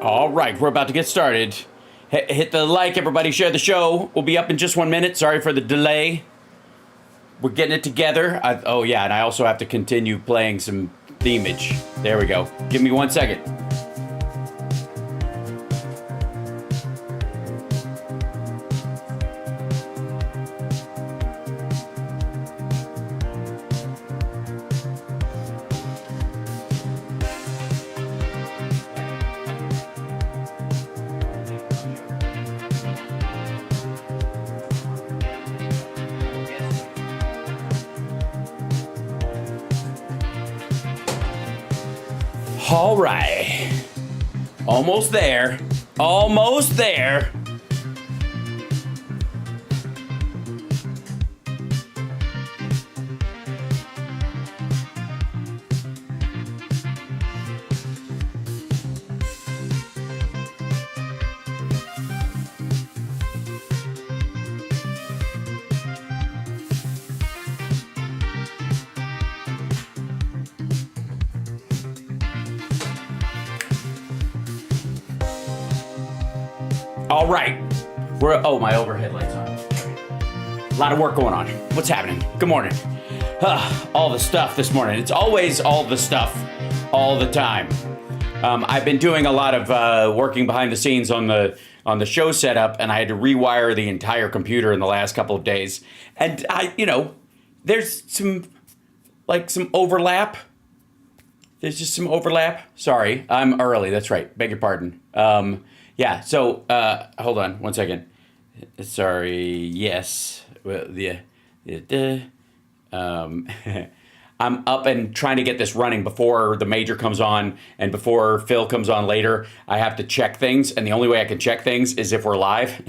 All right, we're about to get started. Hit the like, everybody. Share the show. We'll be up in just 1 minute. Sorry for the delay. We're getting it together. Oh, yeah, and I also have to continue playing some themage. There we go. Give me 1 second. All right. Almost there. Almost there. All right. Oh, my overhead lights on. A lot of work going on. What's happening? Good morning. All the stuff this morning. It's always all the stuff all the time. I've been doing a lot of working behind the scenes on the show setup, and I had to rewire the entire computer in the last couple of days. And there's some overlap. There's just some overlap. Sorry, I'm early. That's right. Beg your pardon. Yeah, so, hold on 1 second. Sorry, yes. Well, I'm up and trying to get this running before the major comes on and before Phil comes on later. I have to check things, and the only way I can check things is if we're live.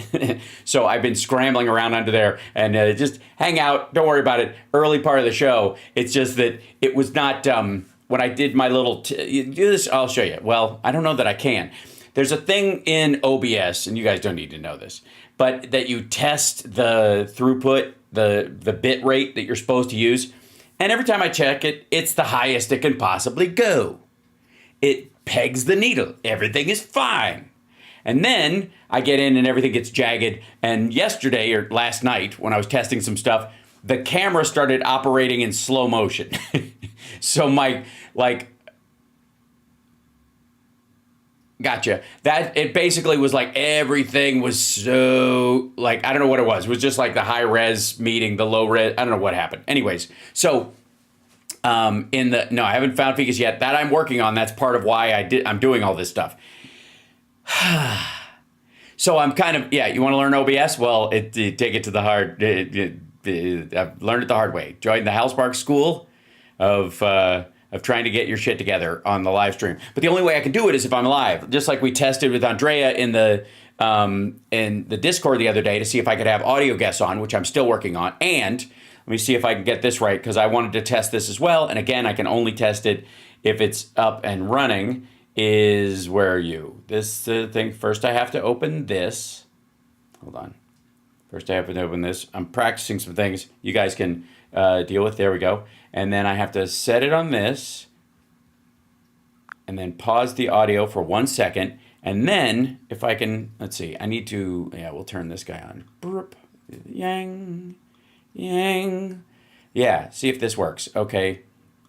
So I've been scrambling around under there, and just hang out. Don't worry about it. Early part of the show. It's just that it was not, when I did my little, do this, I'll show you. Well, I don't know that I can. There's a thing in OBS, and you guys don't need to know this, but that you test the throughput, the bit rate that you're supposed to use. And every time I check it, it's the highest it can possibly go. It pegs the needle. Everything is fine. And then I get in and everything gets jagged. And yesterday or last night when I was testing some stuff, the camera started operating in slow motion. So Gotcha. That it basically was like everything was so I don't know what it was. It was just like the high res meeting the low res. I don't know what happened. Anyways, so I haven't found Ficus yet. That I'm working on. That's part of why I'm doing all this stuff. So I'm kind of you want to learn OBS? Well, you take it to the hard. I've learned it the hard way. Join the Housemark School of trying to get your shit together on the live stream. But the only way I can do it is if I'm live. Just like we tested with Andrea in the Discord the other day to see if I could have audio guests on, which I'm still working on. And let me see if I can get this right, because I wanted to test this as well. And again, I can only test it if it's up and running. Where are you? This thing. First, I have to open this. Hold on. First, I have to open this. I'm practicing some things you guys can deal with. There we go. And then I have to set it on this and then pause the audio for 1 second. And then if I can, let's see, I need to, we'll turn this guy on. Burp, yang, yang. Yeah, see if this works. Okay.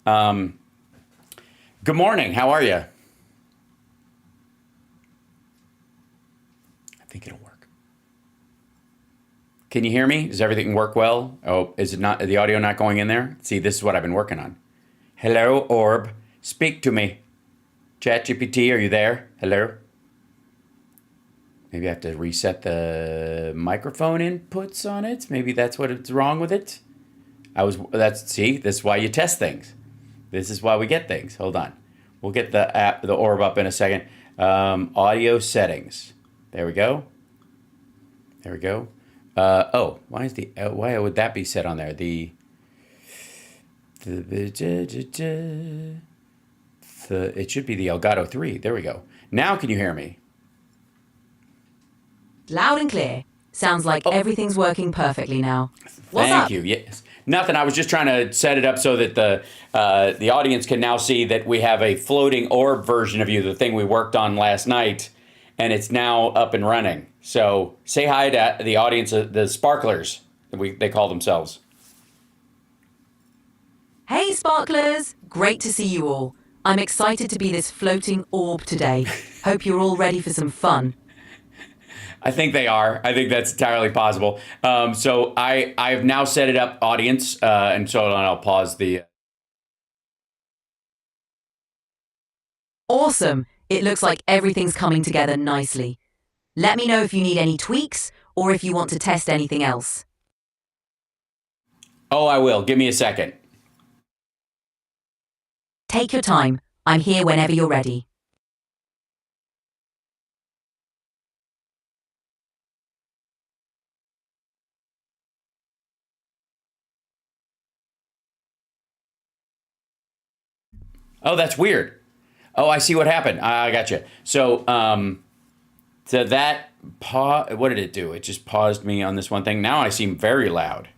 Good morning. How are you? I think it'll work. Can you hear me? Does everything work well? Oh, is it not the audio not going in there? See, this is what I've been working on. Hello, Orb. Speak to me. ChatGPT, are you there? Hello? Maybe I have to reset the microphone inputs on it. Maybe that's what's wrong with it. This is why you test things. This is why we get things. Hold on. We'll get the Orb up in a second. Audio settings. There we go. There we go. Why would that be set on there? It should be the Elgato 3. There we go. Now can you hear me? Loud and clear. Sounds like everything's working perfectly now. What's Thank up? you. Yes. Nothing. I was just trying to set it up so that the audience can now see that we have a floating orb version of you, the thing we worked on last night, and it's now up and running. So say hi to the audience, the sparklers, they call themselves. Hey sparklers, great to see you all. I'm excited to be this floating orb today. Hope you're all ready for some fun. I think they are. I think that's entirely possible. So I've now set it up, audience, and so I'll pause the. Awesome. It looks like everything's coming together nicely. Let me know if you need any tweaks or if you want to test anything else. Oh, I will. Give me a second. Take your time. I'm here whenever you're ready. Oh, that's weird. Oh, I see what happened. I got you. So, so that what did it do? It just paused me on this one thing. Now I seem very loud.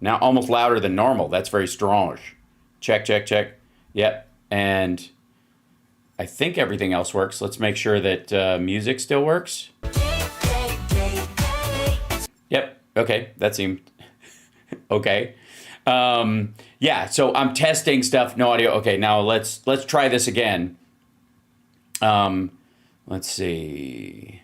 Now almost louder than normal. That's very strong. Check, check, check. Yep. And I think everything else works. Let's make sure that music still works. Yep. Okay. That seemed okay. Yeah. So I'm testing stuff. No audio. Okay. Now let's try this again. Let's see.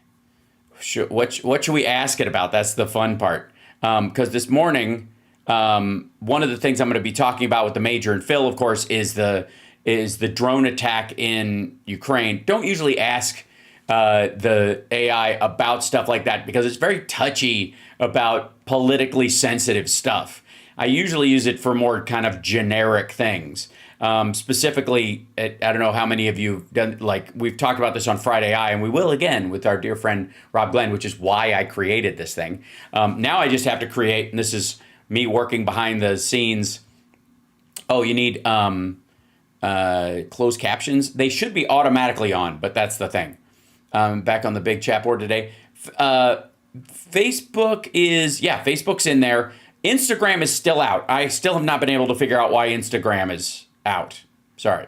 What should we ask it about? That's the fun part. Because this morning, one of the things I'm going to be talking about with the Major and Phil, of course, is the drone attack in Ukraine. Don't usually ask the AI about stuff like that because it's very touchy about politically sensitive stuff. I usually use it for more kind of generic things. Specifically, I don't know how many of you have done, like we've talked about this on Friday Eye, and we will again with our dear friend Rob Glenn, which is why I created this thing. Now I just have to create, and this is me working behind the scenes. Oh, you need closed captions. They should be automatically on, but that's the thing. Back on the big chat board today. Facebook's in there. Instagram is still out. I still have not been able to figure out why Instagram is out. Sorry.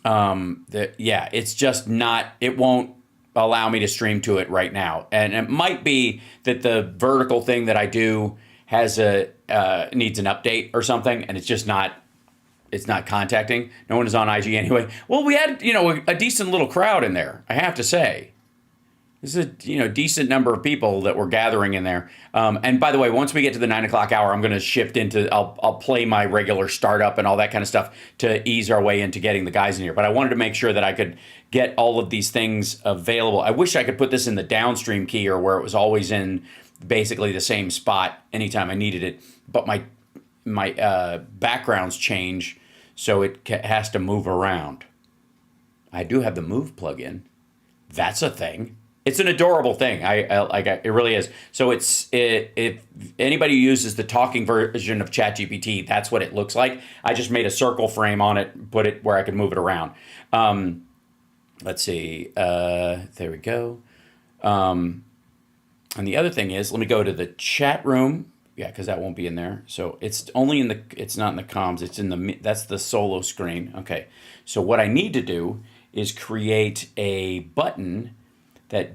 It's just not, it won't allow me to stream to it right now. And it might be that the vertical thing that I do has needs an update or something, and it's not contacting. No one is on IG anyway. Well, we had, a decent little crowd in there, I have to say. This is a decent number of people that were gathering in there. And by the way, once we get to the 9 o'clock hour, I'm going to shift into, I'll play my regular startup and all that kind of stuff to ease our way into getting the guys in here. But I wanted to make sure that I could get all of these things available. I wish I could put this in the downstream key or where it was always in basically the same spot anytime I needed it. But my backgrounds change, so it has to move around. I do have the Move plugin. That's a thing. It's an adorable thing. I like it. It really is. So if anybody who uses the talking version of ChatGPT, that's what it looks like. I just made a circle frame on it, put it where I could move it around. Let's see. There we go. And the other thing is, let me go to the chat room. Yeah, because that won't be in there. So it's only it's not in the comms. It's in that's the solo screen. Okay. So what I need to do is create a button that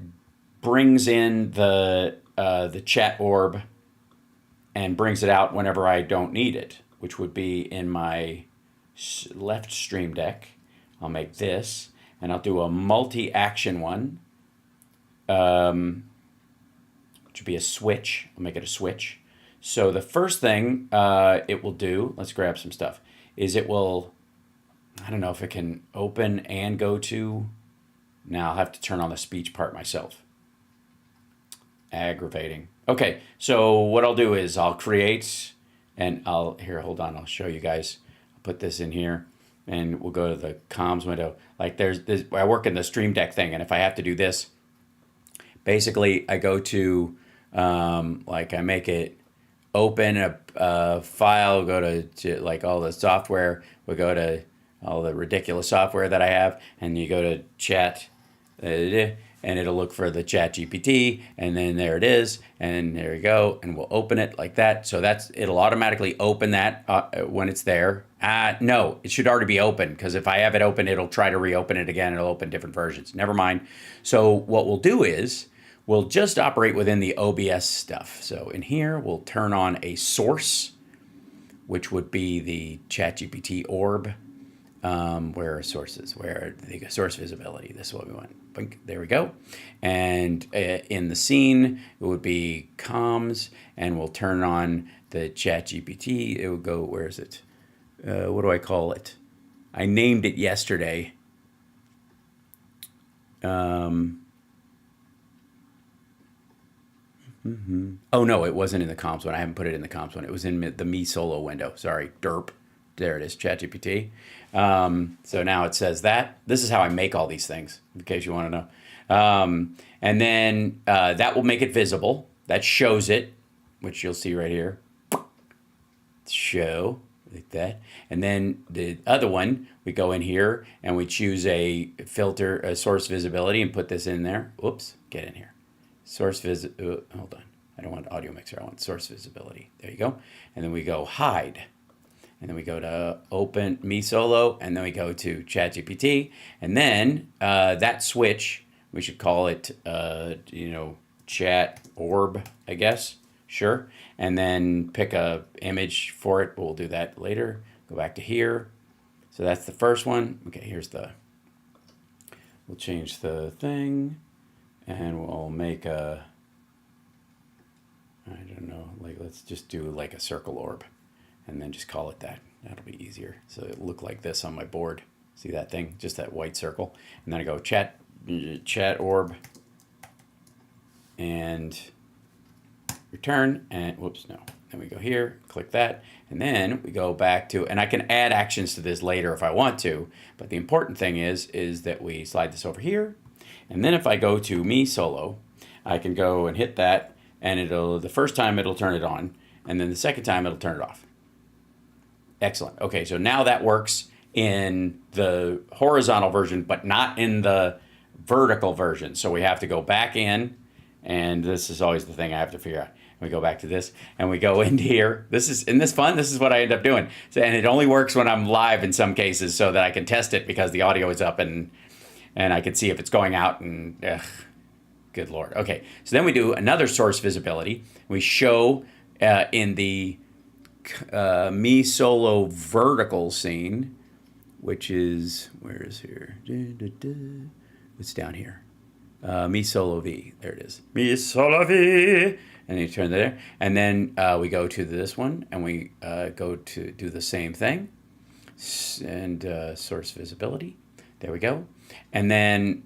brings in the chat orb and brings it out whenever I don't need it, which would be in my left stream deck. I'll make this, and I'll do a multi-action one, which would be a switch. I'll make it a switch. So the first thing it will do, let's grab some stuff, is it will, I don't know if it can open and go to. Now I'll have to turn on the speech part myself. Aggravating. Okay, so what I'll do is I'll create, and hold on, I'll show you guys. I'll put this in here, and we'll go to the comms window. Like there's I work in the Stream Deck thing, and if I have to do this, basically I go to, I make it open a file, go to like all the software, we'll go to all the ridiculous software that I have, and you go to chat, and and it'll look for the chat GPT, and then there it is, and there you go, and we'll open it like that. So it'll automatically open that when it's there. No, it should already be open, because if I have it open, it'll try to reopen it again. It'll open different versions. Never mind. So what we'll do is we'll just operate within the OBS stuff. So in here, we'll turn on a source, which would be the ChatGPT orb. Where are sources? Where the source visibility? This is what we want. Blink, there we go. And in the scene, it would be comms, and we'll turn on the ChatGPT. It would go. Where is it? What do I call it? I named it yesterday. Oh no, it wasn't in the comms one. I haven't put it in the comms one. It was in the Me Solo window. Sorry, derp. There it is, ChatGPT. So now it says that. This is how I make all these things, in case you want to know. And then that will make it visible. That shows it, which you'll see right here. Show, like that. And then the other one, we go in here and we choose a filter, a source visibility, and put this in there. Oops, get in here. Source hold on. I don't want audio mixer. I want source visibility. There you go. And then we go hide. And then we go to open Me Solo, and then we go to ChatGPT, and then that switch, we should call it, Chat Orb, I guess. Sure. And then pick a image for it. We'll do that later. Go back to here. So that's the first one. Okay, we'll change the thing, and we'll make I don't know, let's just do like a circle orb. And then just call it that. That'll be easier. So it'll look like this on my board. See that thing? Just that white circle. And then I go chat orb and return, and whoops, no. Then we go here, click that, and then we go back to, and I can add actions to this later if I want to, but the important thing is that we slide this over here, and then if I go to Me Solo, I can go and hit that, and the first time it'll turn it on, and then the second time it'll turn it off. Excellent. Okay, so now that works in the horizontal version, but not in the vertical version. So we have to go back in, and this is always the thing I have to figure out. We go back to this, and we go into here. Isn't this fun? This is what I end up doing. So, and it only works when I'm live in some cases, so that I can test it because the audio is up, and I can see if it's going out, and good Lord. Okay, so then we do another source visibility. We show in the Me Solo vertical scene, which is, where is here? It's down here. Me Solo V. There it is. Me Solo V. And you turn there. And then we go to this one, and we go to do the same thing. And source visibility. There we go. And then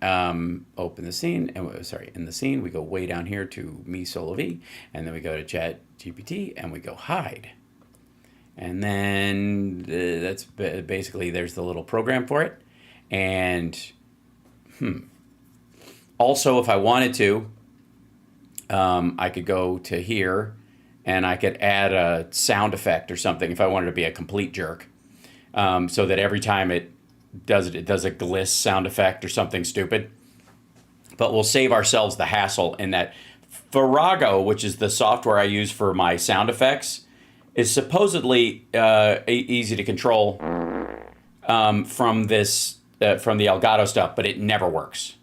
open the scene. And in the scene, we go way down here to Me Solo V. And then we go to Chat GPT, and we go hide. And then that's basically, there's the little program for it. And also, if I wanted to, I could go to here and I could add a sound effect or something if I wanted to be a complete jerk. So that every time it does a gliss sound effect or something stupid. But we'll save ourselves the hassle in that Farrago, which is the software I use for my sound effects, is supposedly easy to control from the Elgato stuff, but it never works.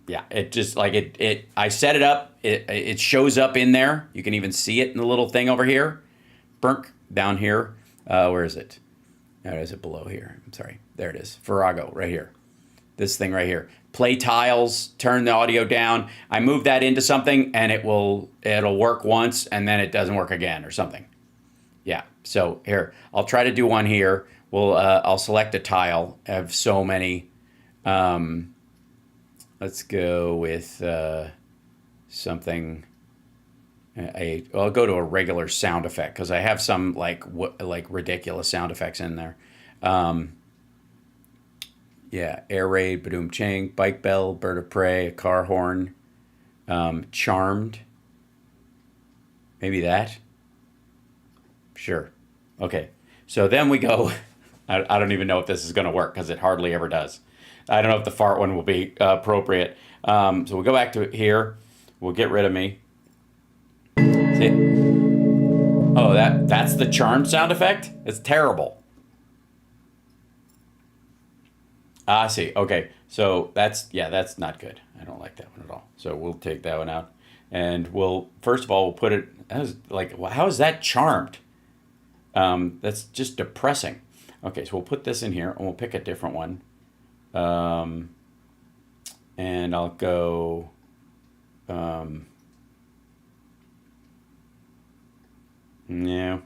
Yeah, it just I set it up, it shows up in there. You can even see it in the little thing over here. Burk, down here. Where is it? Or is it below here? I'm sorry. There it is. Farrago, right here. This thing right here. Play tiles, turn the audio down. I move that into something and it'll work once and then it doesn't work again or something. Yeah, so here, I'll try to do one here. I'll select a tile. I have so many. Let's go with something. I'll go to a regular sound effect because I have some like ridiculous sound effects in there. Yeah, air raid, badoom ching, bike bell, bird of prey, a car horn, charmed. Maybe that. Sure. Okay. So then we go. I don't even know if this is going to work because it hardly ever does. I don't know if the fart one will be appropriate. So we'll go back to here. We'll get rid of me. See? Oh, that's the charm sound effect? It's terrible. Ah, I see. Okay. So that's not good. I don't like that one at all. So we'll take that one out. And first of all, we'll put it, how is that charmed? That's just depressing. Okay, so we'll put this in here and we'll pick a different one. And I'll go, no.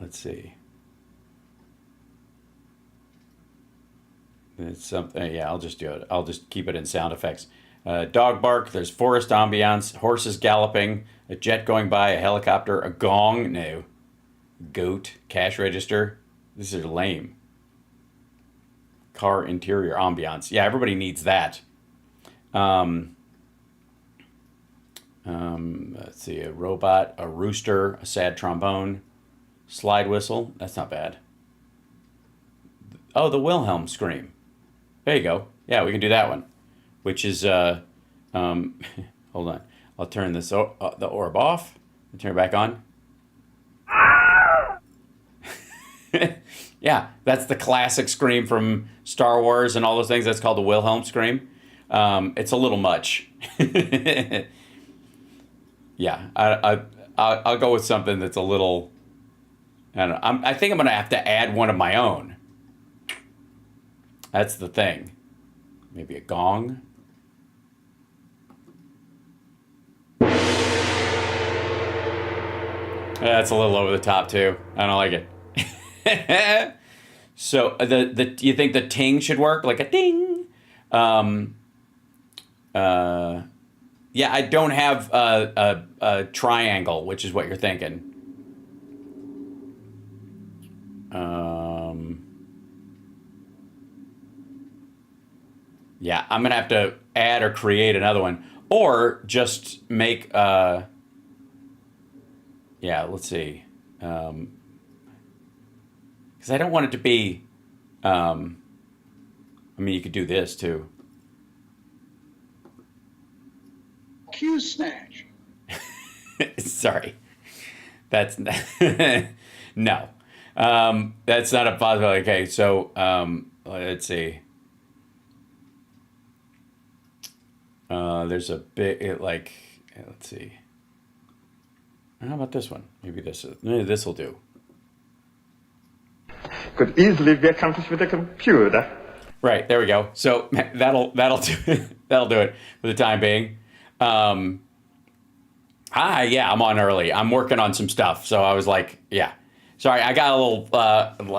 Let's see. It's something, yeah, I'll just do it. I'll just keep it in sound effects. Dog bark, there's forest ambiance, horses galloping, a jet going by, a helicopter, a gong, no. Goat, cash register. These are lame. Car interior ambiance. Yeah, everybody needs that. Let's see, a robot, a rooster, a sad trombone, slide whistle. That's not bad. Oh, the Wilhelm scream. There you go. Yeah, we can do that one. Which is, hold on. I'll turn this the orb off and turn it back on. Yeah, that's the classic scream from Star Wars and all those things. That's called the Wilhelm scream. It's a little much. Yeah, I'll go with something that's a little. I don't know. I think I'm gonna have to add one of my own. That's the thing. Maybe a gong. That's a little over the top too. I don't like it. So you think the ting should work like a ding? Yeah, I don't have a triangle, which is what you're thinking. Yeah, I'm gonna have to add or create another one, or just make. Yeah, let's see. Because I don't want it to be. I mean, you could do this too. Q snatch. Sorry, that's no. That's not a possibility. Okay, so let's see. There's a bit let's see. How about this one? Maybe this will do. Could easily be accomplished with a computer. Right, there we go. So that'll do that'll do it for the time being. Yeah, I'm on early. I'm working on some stuff, so I was like, yeah. Sorry, I got a little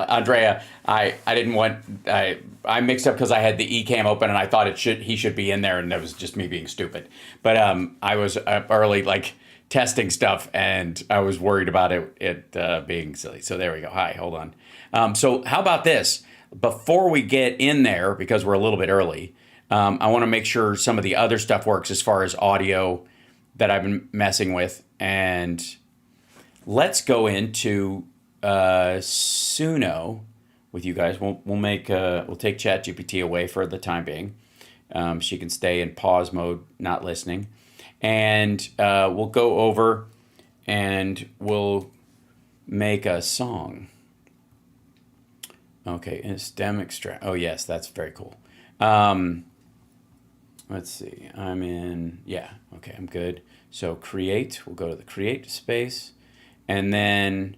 Andrea. I didn't want I mixed up because I had the eCam open and I thought he should be in there, and that was just me being stupid. But I was up early testing stuff, and I was worried about it being silly. So there we go. Hi, hold on. So how about this? Before we get in there, because we're a little bit early, I want to make sure some of the other stuff works as far as audio that I've been messing with. And let's go into Suno with you guys. We'll take ChatGPT away for the time being. She can stay in pause mode, not listening. And we'll go over and we'll make a song. Okay, and stem extract. Oh, yes, that's very cool. Let's see. I'm in. Yeah, okay, I'm good. So create. We'll go to the create space. And then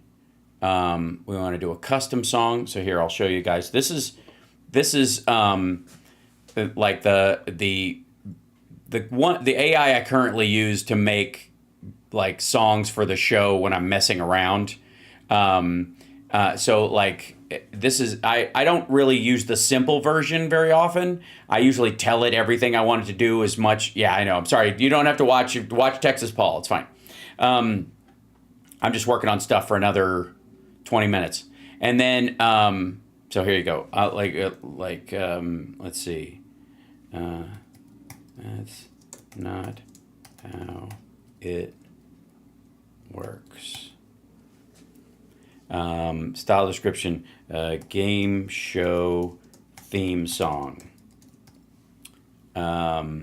we want to do a custom song. So here, I'll show you guys. This is like the AI I currently use to make like songs for the show when I'm messing around. So like this is I don't really use the simple version very often. I usually tell it everything I want it to do as much. Yeah, I know. I'm sorry. You don't have to watch Texas Paul. It's fine. I'm just working on stuff for another 20 minutes. And then so here you go. Let's see. That's not how it works. Style description, game show theme song. Yeah,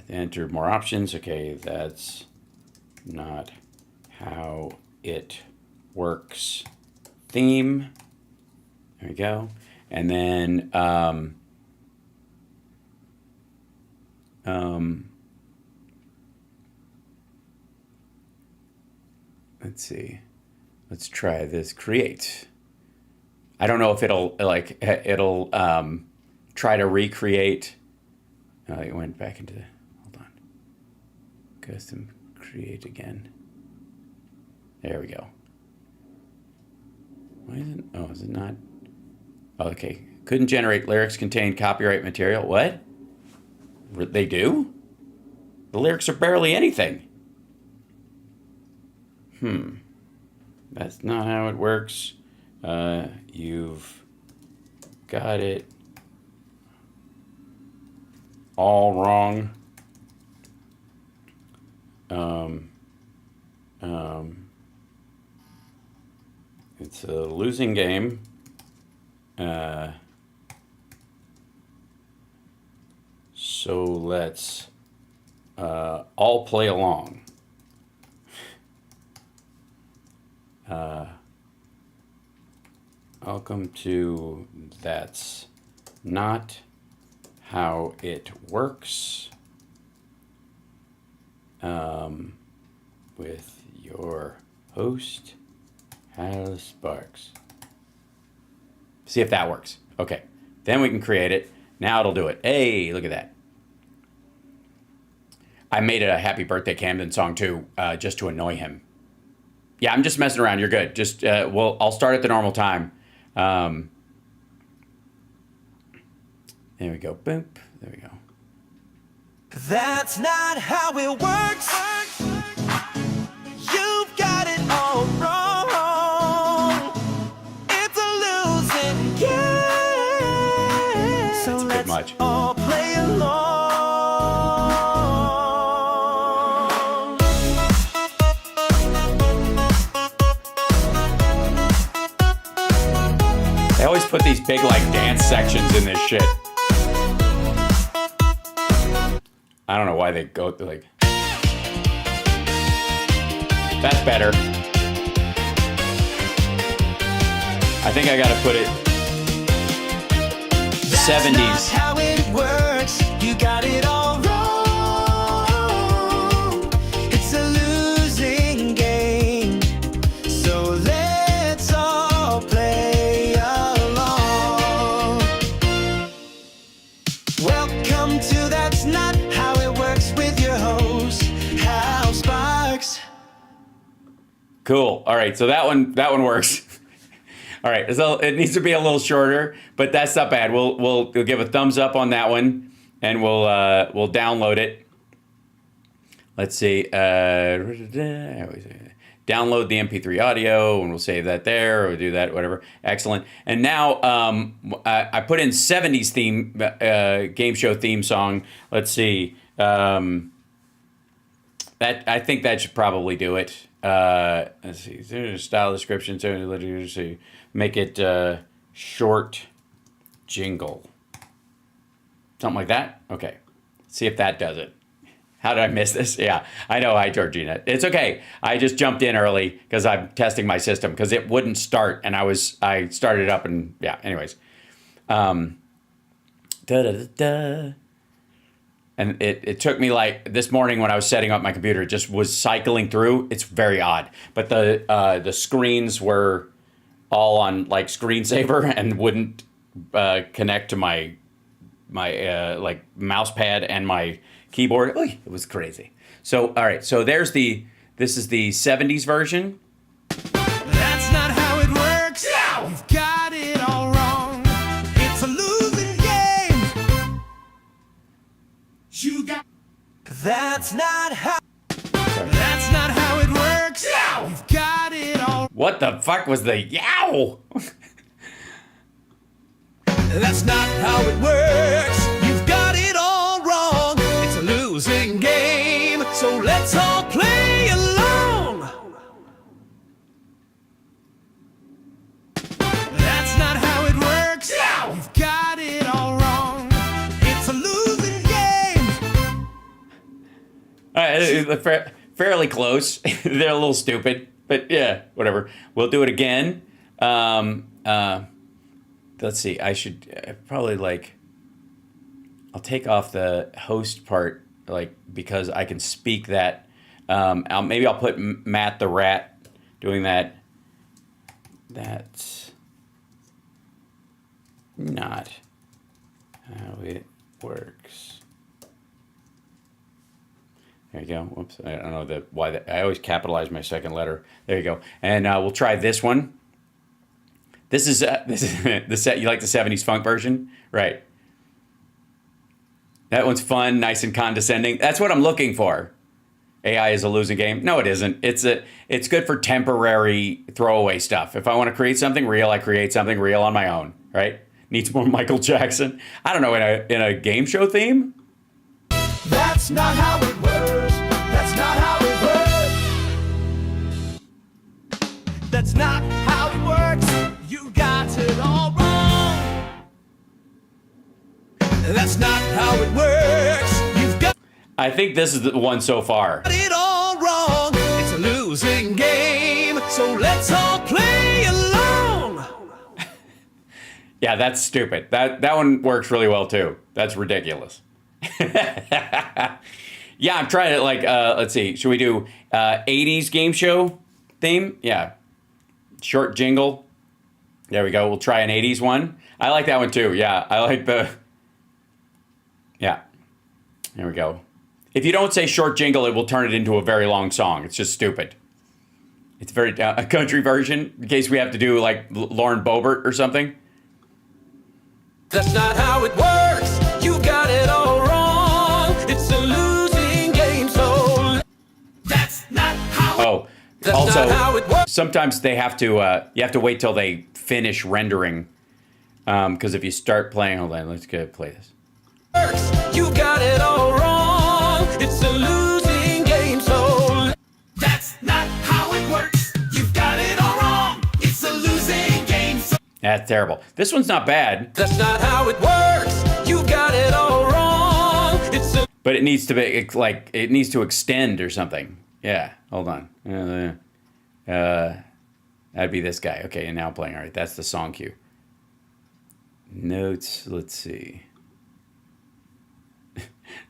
enter more options. Okay, that's not how it works. Theme. There we go. And then let's see. Let's try this. Create. I don't know if it'll try to recreate. It went back into the, hold on. Custom create again. There we go. Why is it? Oh, is it not? Oh, okay. Couldn't generate lyrics contain copyright material. What? They do? The lyrics are barely anything. That's not how it works. You've got it all wrong. It's a losing game. So let's all play along. Welcome to That's Not How It Works with your host, Hal Sparks. See if that works. Okay, then we can create it. Now it'll do it. Hey, look at that. I made it a happy birthday Camden song too, just to annoy him. Yeah, I'm just messing around. You're good. Just, I'll start at the normal time. There we go. Boop. There we go. That's not how it works. You've got it all wrong. It's a losing game. So That's a bit let's much. all play along. They always put these big, like, dance sections in this shit. I don't know why they go, like... That's better. I think I gotta put it... That's 70s. not how it works. You got it all wrong. It's a losing game. So let's all play along. Welcome to That's Not How It Works with your host, Hal Sparks. Cool. All right, so that one works. All right, so it needs to be a little shorter, but that's not bad. We'll give a thumbs up on that one, and we'll download it. Let's see. Download the MP3 audio, and we'll save that there, or we'll do that, whatever. Excellent. And now I put in 70s theme game show theme song. Let's see. That I think that should probably do it. Let's see. Style description. So let's see. Make it short jingle. Something like that? Okay. See if that does it. How did I miss this? Yeah, I know. Hi, Georgina. It's okay. I just jumped in early because I'm testing my system because it wouldn't start, and I started up and yeah. Anyways, and it took me like this morning when I was setting up my computer, it just was cycling through. It's very odd, but the screens were all on like screensaver and wouldn't connect to my like mouse pad and my keyboard. Oy, it was crazy. So all right, so this is the 70s version. That's not how it works. No! You've got it all wrong. It's a losing game. You got. That's not how. That's not how it works. No! You've got it all. What the fuck was the yow? That's not how it works. You've got it all wrong. It's a losing game. So let's all play along. fairly close. They're a little stupid, but yeah, whatever. We'll do it again. Let's see. I should probably like. I'll take off the host part, like because I can speak that. Maybe I'll put Matt the Rat doing that. That's not how it works. There you go. Whoops. I don't know why. I always capitalize my second letter. There you go. And we'll try this one. This is the set. You like the 70s funk version? Right. That one's fun, nice and condescending. That's what I'm looking for. AI is a losing game. No, it isn't. It's good for temporary throwaway stuff. If I want to create something real, I create something real on my own, right? Needs more Michael Jackson. I don't know, in a game show theme? That's not how it works. That's not how it works. That's not how it works. You got it all wrong. That's not how it works. You've got I think this is the one so far. it all wrong. It's a losing game, so let's all play along. Yeah, that's stupid. That one works really well too. That's ridiculous. Yeah, I'm trying to like let's see. Should we do 80s game show theme? Yeah. Short jingle. There we go. We'll try an 80s one. I like that one too. Yeah, I like the Yeah. There we go. If you don't say short jingle, it will turn it into a very long song. It's just stupid. It's very a country version in case we have to do like Lauren Boebert or something. That's not how it works. You got it all wrong. It's a losing game, so that's not how. Oh, That's also, not how it works. sometimes they have to. You have to wait till they finish rendering, because if you start playing, hold on, let's go play this. You got it all wrong. It's a losing game, so that's not how it works. You've got it all wrong. It's a losing game, so That's terrible. This one's not bad, that's not how it works. You got it all wrong. It's a but it needs to be like it needs to extend or something. Yeah, hold on. That'd be this guy. Okay, and now I'm playing. All right, that's the song cue. Notes. Let's see.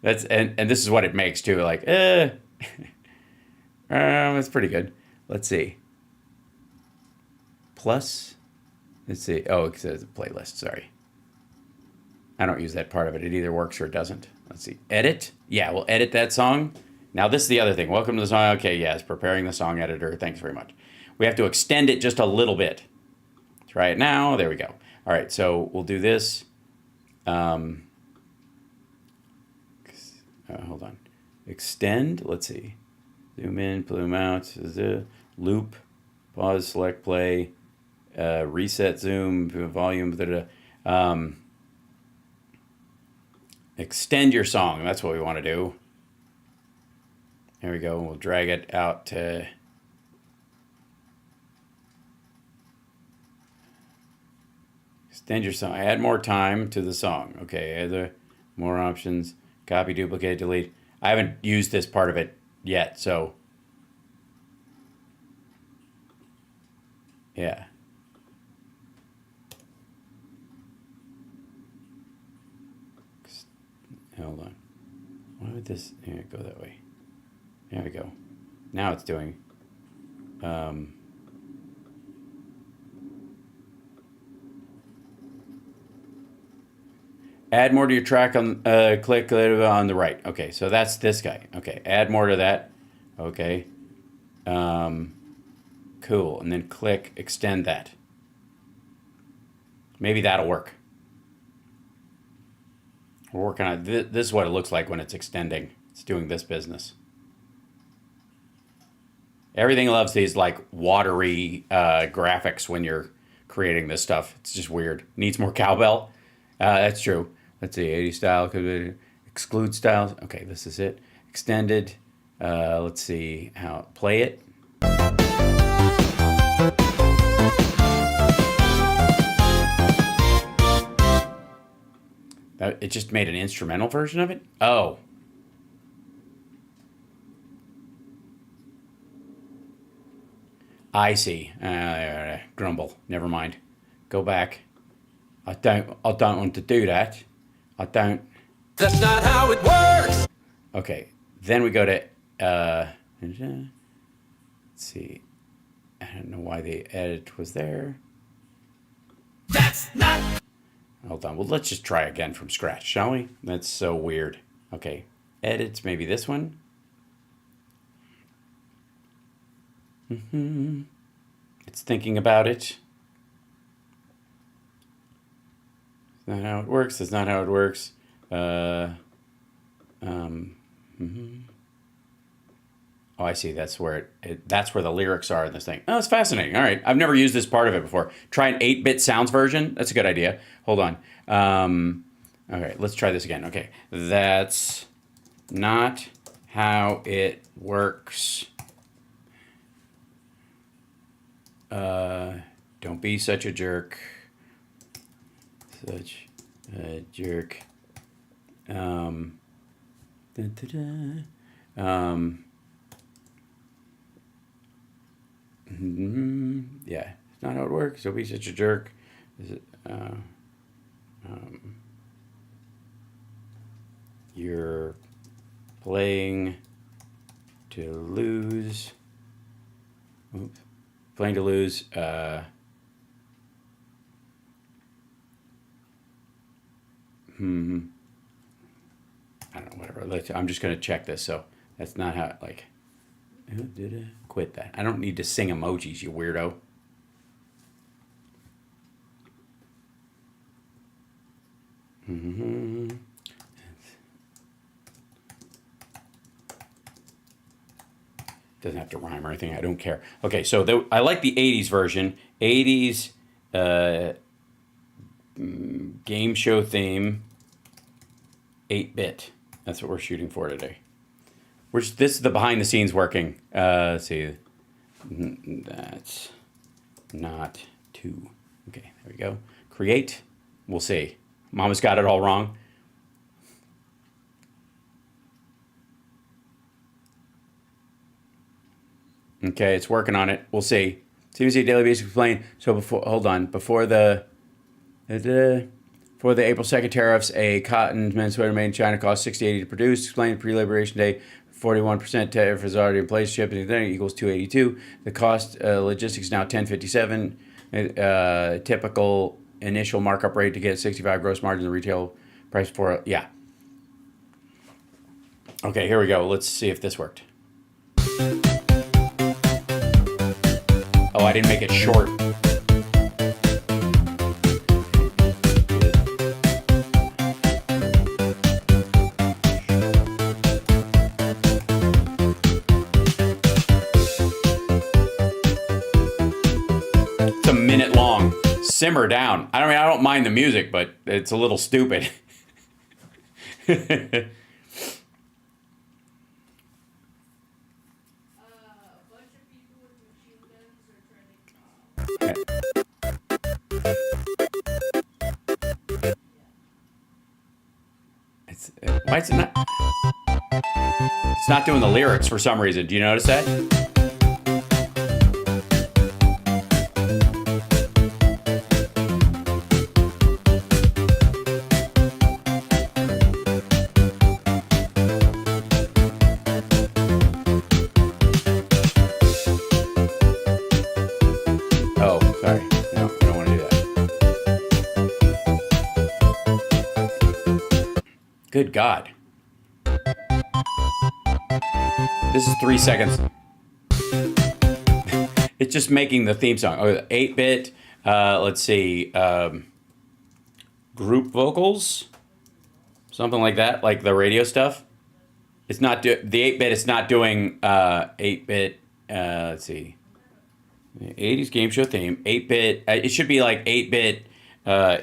That's and this is what it makes too. Like, it's pretty good. Let's see. Plus, let's see. Oh, it says playlist. Sorry, I don't use that part of it. It either works or it doesn't. Let's see. Edit. Yeah, we'll edit that song. Now this is the other thing. Welcome to the song. Okay, yes, preparing the song editor. Thanks very much. We have to extend it just a little bit. Try it now. There we go. All right, so we'll do this. Hold on. Extend. Let's see. Zoom in, zoom out. Loop. Pause. Select play. Reset. Zoom. Volume. Extend your song. That's what we want to do. There we go. We'll drag it out to. Extend your song. Add more time to the song. Okay. Add more options. Copy, duplicate, delete. I haven't used this part of it yet, so. Yeah. Hold on. Why would this here go that way? There we go. Now it's doing. Add more to your track on click on the right. Okay, so that's this guy. Okay, add more to that. Okay. Cool. And then click extend that. Maybe that'll work. We're working on it. This is what it looks like when it's extending. It's doing this business. Everything loves these like watery graphics when you're creating this stuff. It's just weird. Needs more cowbell. That's true. Let's see, 80 style, could exclude styles. Okay, this is it. Extended. Let's see how play it. It just made an instrumental version of it. Oh. I see. Grumble. Never mind. Go back. I don't want to do that. I don't. That's not how it works. Okay. Then we go to, let's see. I don't know why the edit was there. That's not. Hold on. Well, let's just try again from scratch, shall we? That's so weird. Okay. Edits, maybe this one. It's thinking about it. That's not how it works. That's not how it works. Oh, I see. That's where that's where the lyrics are in this thing. Oh, it's fascinating. All right. I've never used this part of it before. Try an 8-bit sounds version. That's a good idea. Hold on. Okay, let's try this again. Okay. That's not how it works. Don't be such a jerk. Such a jerk. Yeah, it's not how it works. Don't be such a jerk. Is it, you're playing to lose. Oops. Playing to lose. I don't know, whatever. I'm just going to check this. So that's not how, like, did I quit that? I don't need to sing emojis, you weirdo. Doesn't have to rhyme or anything. I don't care. Okay, so I like the 80s version. 80s game show theme. 8-bit. That's what we're shooting for today. This is the behind the scenes working. Let's see. That's not 2. Okay, there we go. Create. We'll see. Mama's got it all wrong. Okay, it's working on it. We'll see. CBC Daily Basic Explain. So before the April 2nd tariffs, a cotton men's sweater made in China cost $60.80 to produce. Explained pre-Liberation Day, 41% tariff is already in place. Shipping equals $282. The cost logistics now $10.57. Typical initial markup rate to get 65 gross margin. The retail price for yeah. Okay, here we go. Let's see if this worked. Oh, I didn't make it short. It's a minute long. Simmer down. I don't mind the music, but it's a little stupid. Why is it not? It's not doing the lyrics for some reason. Do you notice that? Oh, sorry. No, I don't want to do that. Good God. This is 3 seconds. It's just making the theme song. Oh, 8-bit. Let's see. Group vocals. Something like that, like the radio stuff. It's not the 8-bit. It's not doing 8-bit. Let's see. 80s game show theme. 8-bit. It should be like 8-bit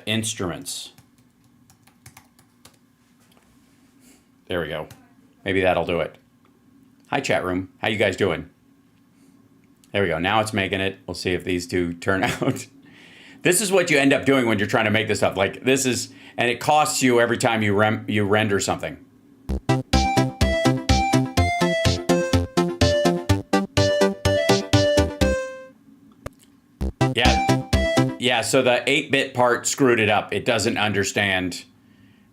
instruments. There we go. Maybe that'll do it. Hi, chat room. How you guys doing? There we go. Now it's making it. We'll see if these two turn out. This is what you end up doing when you're trying to make this stuff. Like this is, and it costs you every time you render something. Yeah, so the 8-bit part screwed it up. It doesn't understand.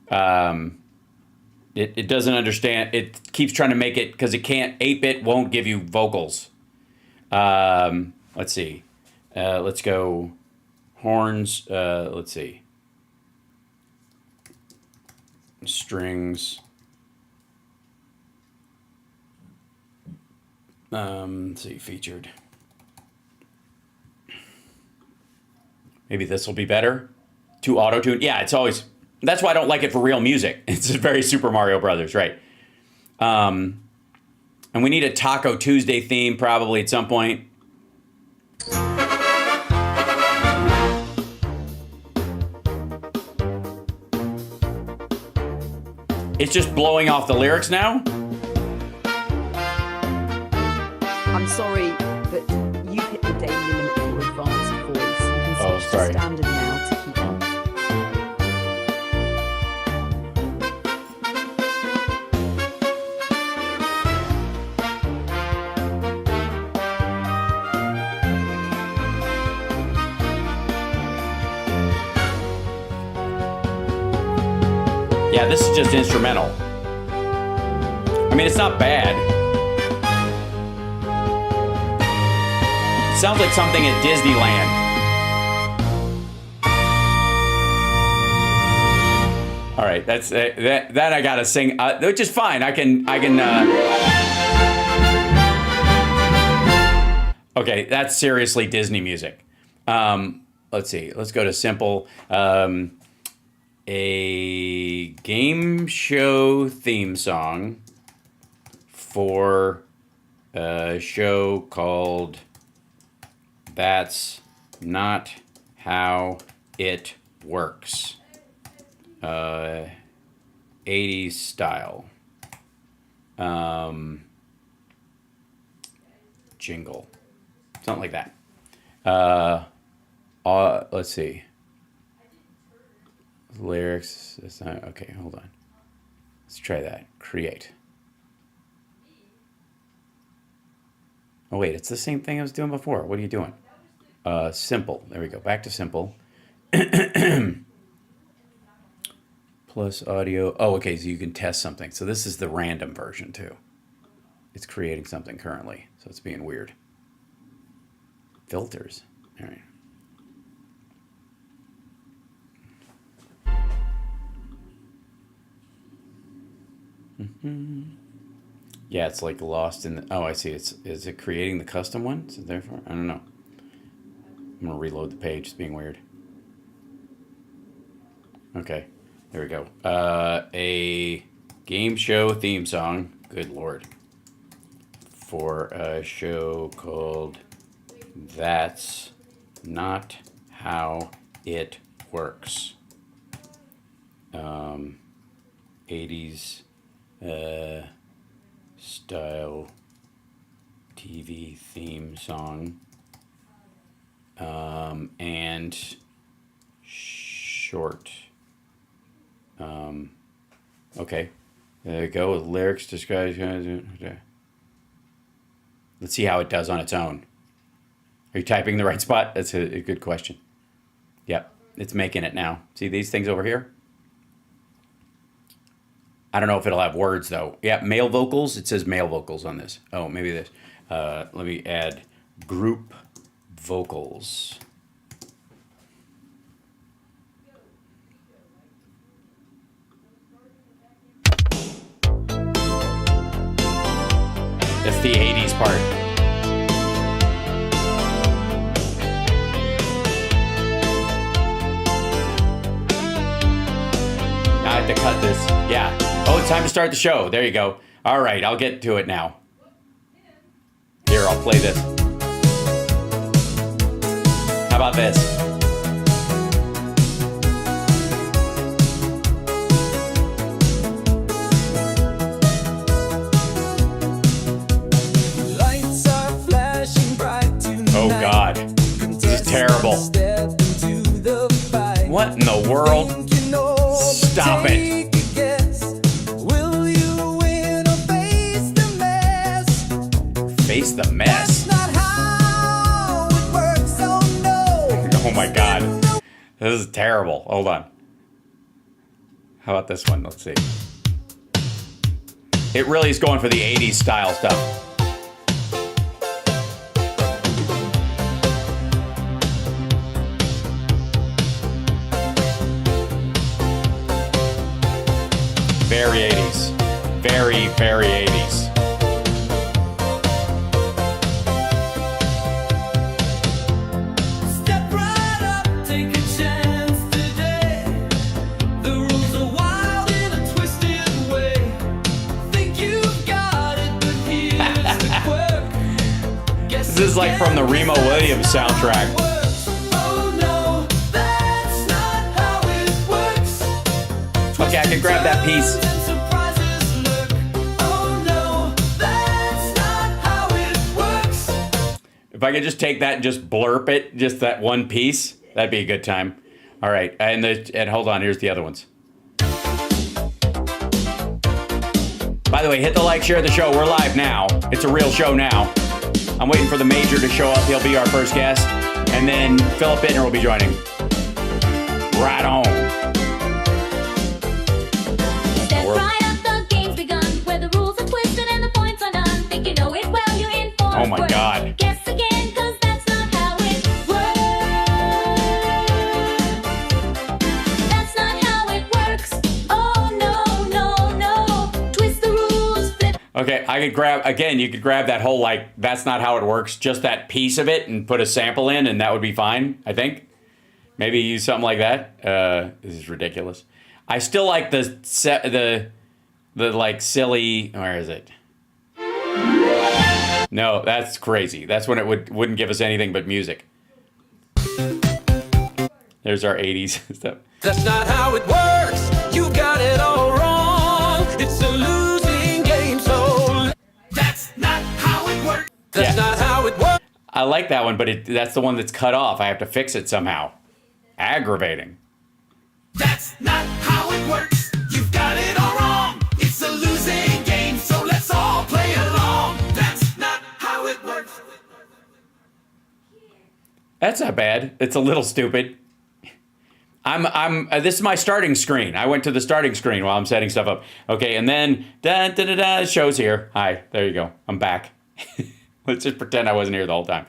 It doesn't understand. It keeps trying to make it, because it can't. 8-bit won't give you vocals. Let's see. Let's go horns. Let's see. Strings. Let's see, featured. Maybe this will be better. To auto-tune. Yeah, it's always... That's why I don't like it for real music. It's very Super Mario Brothers, right? And we need a Taco Tuesday theme probably at some point. It's just blowing off the lyrics now? I'm sorry, but you've hit the daily limit for advanced voice. You can switch to sorry. standard now to keep on. Yeah, this is just instrumental. I mean, it's not bad. It sounds like something at Disneyland. All right, that's that I gotta sing, which is fine. I can. Okay, that's seriously Disney music. Let's see. Let's go to simple. A game show theme song for a show called That's Not How It Works. 80s style. Jingle. Something like that. Let's see. Lyrics. That's not okay. Hold on. Let's try that. Create. Oh wait, it's the same thing I was doing before. What are you doing? Simple. There we go. Back to simple. Plus audio. Oh, okay. So you can test something. So this is the random version too. It's creating something currently, so it's being weird. Filters. All right. Yeah, it's like lost in the... Oh, I see. Is it creating the custom one? So therefore, I don't know. I'm going to reload the page. It's being weird. Okay. There we go. A game show theme song. Good Lord. For a show called That's Not How It Works. 80s style TV theme song. And short. Okay. There you go. Lyrics described. Let's see how it does on its own. Are you typing the right spot? That's a good question. Yep. It's making it now. See these things over here? I don't know if it'll have words though. Yeah, male vocals. It says male vocals on this. Oh, maybe this. Let me add group vocals. That's the 80s part. I have to cut this. Yeah. Oh, it's time to start the show. There you go. All right, I'll get to it now. Here, I'll play this. How about this? Lights are flashing bright tonight. Oh, God. This is terrible. Step into the fight. What in the world? Stop it. Face the mess. That's not how it works, oh no. This is terrible. Hold on. How about this one? Let's see. It really is going for the 80s style stuff. Very 80s. Very, very 80s. Step right up, take a chance today. The rules are wild in a twisted way. Think you've got it, but here's the quirk. Guess This is like from the Remo Williams soundtrack. Oh no, that's not how it works. Okay, I can grab that piece. If I could just take that and just blurp it, just that one piece, that'd be a good time. All right, and hold on, here's the other ones. By the way, hit the like, share the show. We're live now. It's a real show now. I'm waiting for the Major to show up. He'll be our first guest. And then Phil Bitner will be joining. Right on. Step right up, the game's begun. Where the rules are twisted and the points are none. Think you know it well, you're in for Oh my God. Guess again, cause that's not how it works. That's not how it works. Oh no, no, no. Twist the rules, flip. Okay, I could grab, again, you could grab that whole, like, that's not how it works, just that piece of it and put a sample in and that would be fine, I think. Maybe use something like that. This is ridiculous. I still like the like silly, where is it? No, that's crazy. That's when it wouldn't give us anything but music. There's our 80s stuff. That's not how it works. You got it all wrong. It's a losing game, so that's not how it works. That's not how it works. I like that one, but that's the one that's cut off. I have to fix it somehow. Aggravating. That's not how it works. You've got it all wrong. It's a losing game, so let's all play along. That's not how it works. That's not bad. It's a little stupid. This is my starting screen. I went to the starting screen while I'm setting stuff up. Okay, and then it shows here. Hi, there you go. I'm back. Let's just pretend I wasn't here the whole time.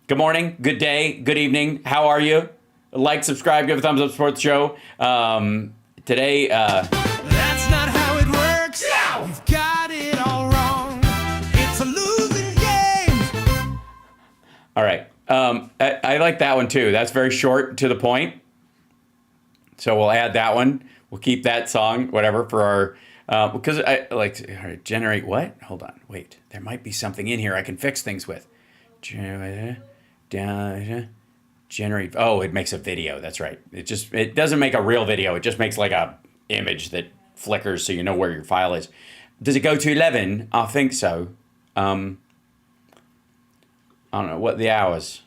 Good morning, good day, good evening. How are you? Like, subscribe, give a thumbs up, support the show. Today, That's not how it works. You've got it all wrong. It's a losing game. all right. I like that one too. That's very short to the point. So we'll add that one. We'll keep that song, whatever, for our, because I like to generate what? Hold on, wait. There might be something in here I can fix things with. Generate. Oh, it makes a video. That's right. It doesn't make a real video. It just makes like a image that flickers so you know where your file is. Does it go to 11? I think so. I don't know what the hours.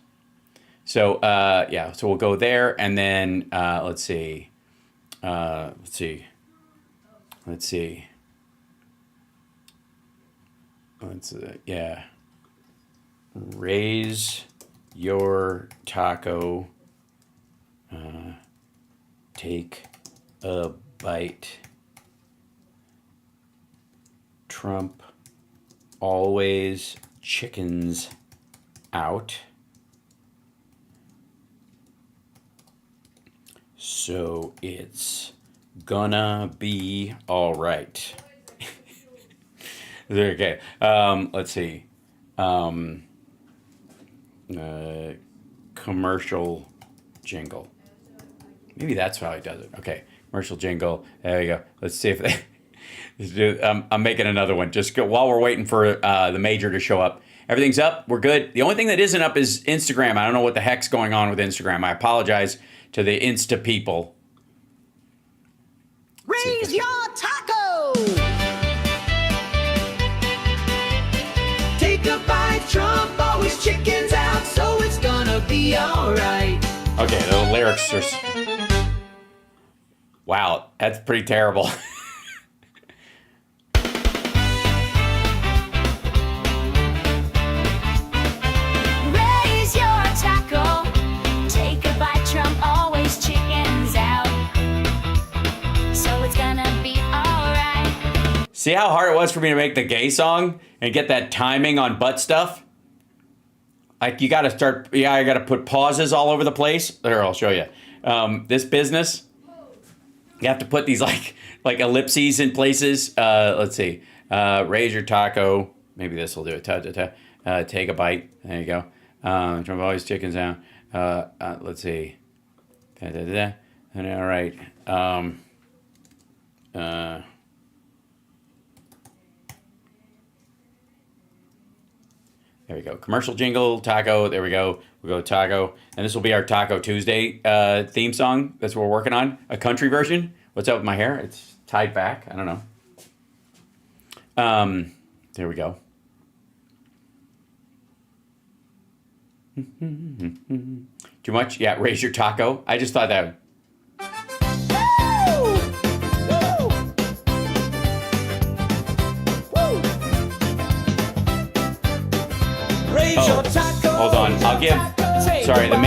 So yeah. So we'll go there and then let's see. Yeah. Raise your taco. Take a bite. Trump always chickens out. So it's gonna be all right. Okay. Let's see. Commercial jingle. Maybe that's how he does it. Okay. Commercial jingle. There we go. Let's see if they. I'm making another one. Just go, while we're waiting for the Major to show up. Everything's up. We're good. The only thing that isn't up is Instagram. I don't know what the heck's going on with Instagram. I apologize to the Insta people. Raise your taco! Take a bite, Trump always chickens out, so it's gonna be alright. Okay, the lyrics are. Wow, that's pretty terrible. Raise your taco. Take a bite, Trump See how hard it was for me to make the gay song and get that timing on butt stuff? Like you got to start, I got to put pauses all over the place. There, I'll show you. This business, you have to put these like ellipses in places. Let's see. Raise your taco. Maybe this will do it. Take a bite. There you go. Trump always chickens out. Let's see. All right. There we go. Commercial jingle, taco. There we go. We'll go taco. And this will be our Taco Tuesday theme song. That's what we're working on. A country version. What's up with my hair? It's tied back. I don't know. There we go. Too much? Yeah, raise your taco. I just thought that. Hold on. I'll give. Sorry, the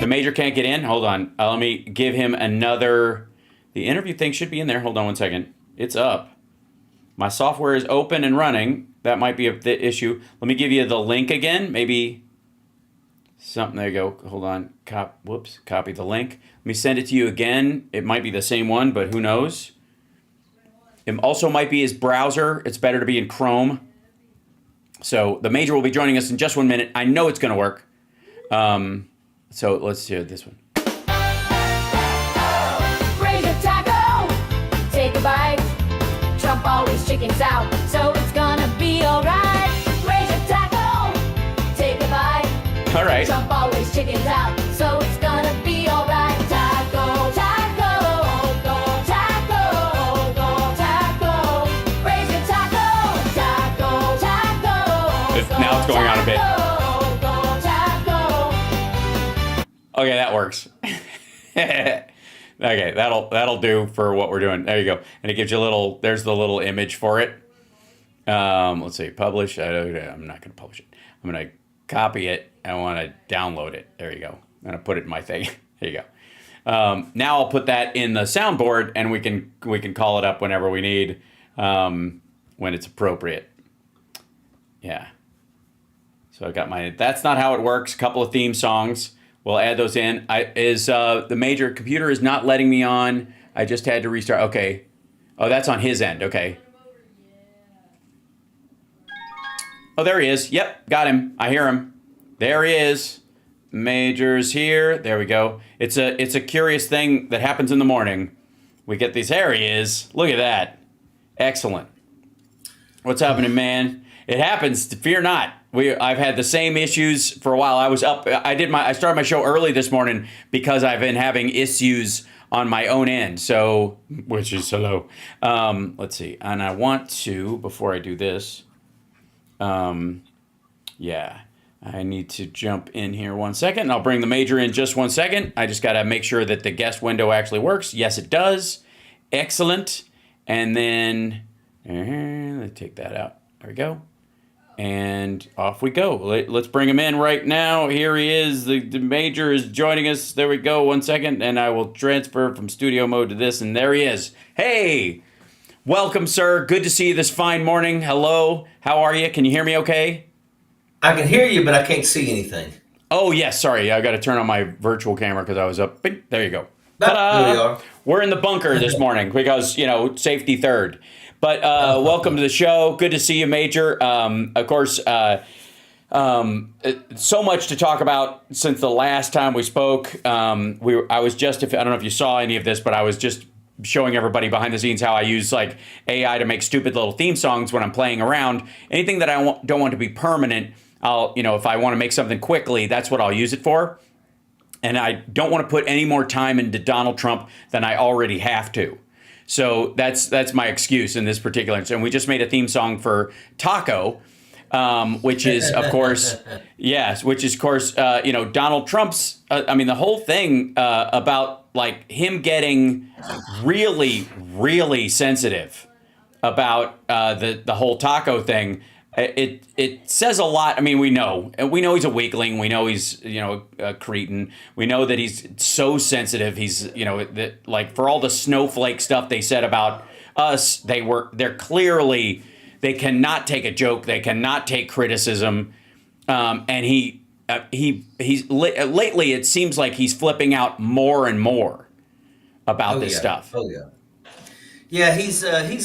major can't get in. Hold on. Let me give him another. The interview thing should be in there. Hold on one second. It's up. My software is open and running. That might be the issue. Let me give you the link again. Maybe something. There you go. Hold on. Copy the link. Let me send it to you again. It might be the same one, but who knows? It also might be his browser. It's better to be in Chrome. So the major will be joining us in just 1 minute. I know it's going to work. So let's do this one. Raise your taco, take a bite. Trump always chickens out, so it's gonna be alright. Raise your taco, take a bite. All right. Trump always chickens out, so it's gonna be alright. Taco, taco, go taco, go taco. Raise your taco, taco, taco. Now it's going on a bit. Go taco. Okay, that works. Okay, that'll do for what we're doing. There you go. And it gives you a little, there's the little image for it. Let's see, publish. I'm not going to publish it. I'm going to copy it. I want to download it. There you go. I'm going to put it in my thing. There you go. Now I'll put that in the soundboard and we can call it up whenever we need, when it's appropriate. Yeah. So I got that's not how it works. A couple of theme songs. We'll add those in. The major computer is not letting me on. I just had to restart. Okay. Oh, that's on his end. Okay. Oh, there he is. Yep, got him. I hear him. There he is. Major's here. There we go. It's a curious thing that happens in the morning. We get these. There he is. Look at that. Excellent. What's happening, man? It happens. Fear not. I've had the same issues for a while. I was up. I started my show early this morning because I've been having issues on my own end. So, which is hello. Let's see. And I want to, before I do this, yeah, I need to jump in here 1 second. I'll bring the major in just 1 second. I just got to make sure that the guest window actually works. Yes, it does. Excellent. And then let's take that out. There we go. And off we go. Let's bring him in right now. Here he is. The major is joining us. There we go. 1 second. And I will transfer from studio mode to this. And there he is. Hey, welcome, sir. Good to see you this fine morning. Hello. How are you? Can you hear me okay? I can hear you, but I can't see anything. Oh, yes. Sorry. I got to turn on my virtual camera because I was up. Bing. There you go. There we are. We're in the bunker this morning because, safety third. But welcome to the show. Good to see you, Major. Of course, so much to talk about since the last time we spoke. I was just, I don't know if you saw any of this, but I was just showing everybody behind the scenes how I use like AI to make stupid little theme songs when I'm playing around. Anything that I don't want to be permanent, if I want to make something quickly, that's what I'll use it for. And I don't want to put any more time into Donald Trump than I already have to. So that's my excuse in this particular instance. And we just made a theme song for Taco, which is, of course, Donald Trump's, the whole thing about like him getting really, really sensitive about the whole Taco thing. It says a lot. I mean, we know he's a weakling. We know he's, a cretin. We know that he's so sensitive. He's, like for all the snowflake stuff they said about us. They're clearly, they cannot take a joke. They cannot take criticism. And lately it seems like he's flipping out more and more about this stuff. Oh yeah. Yeah, he's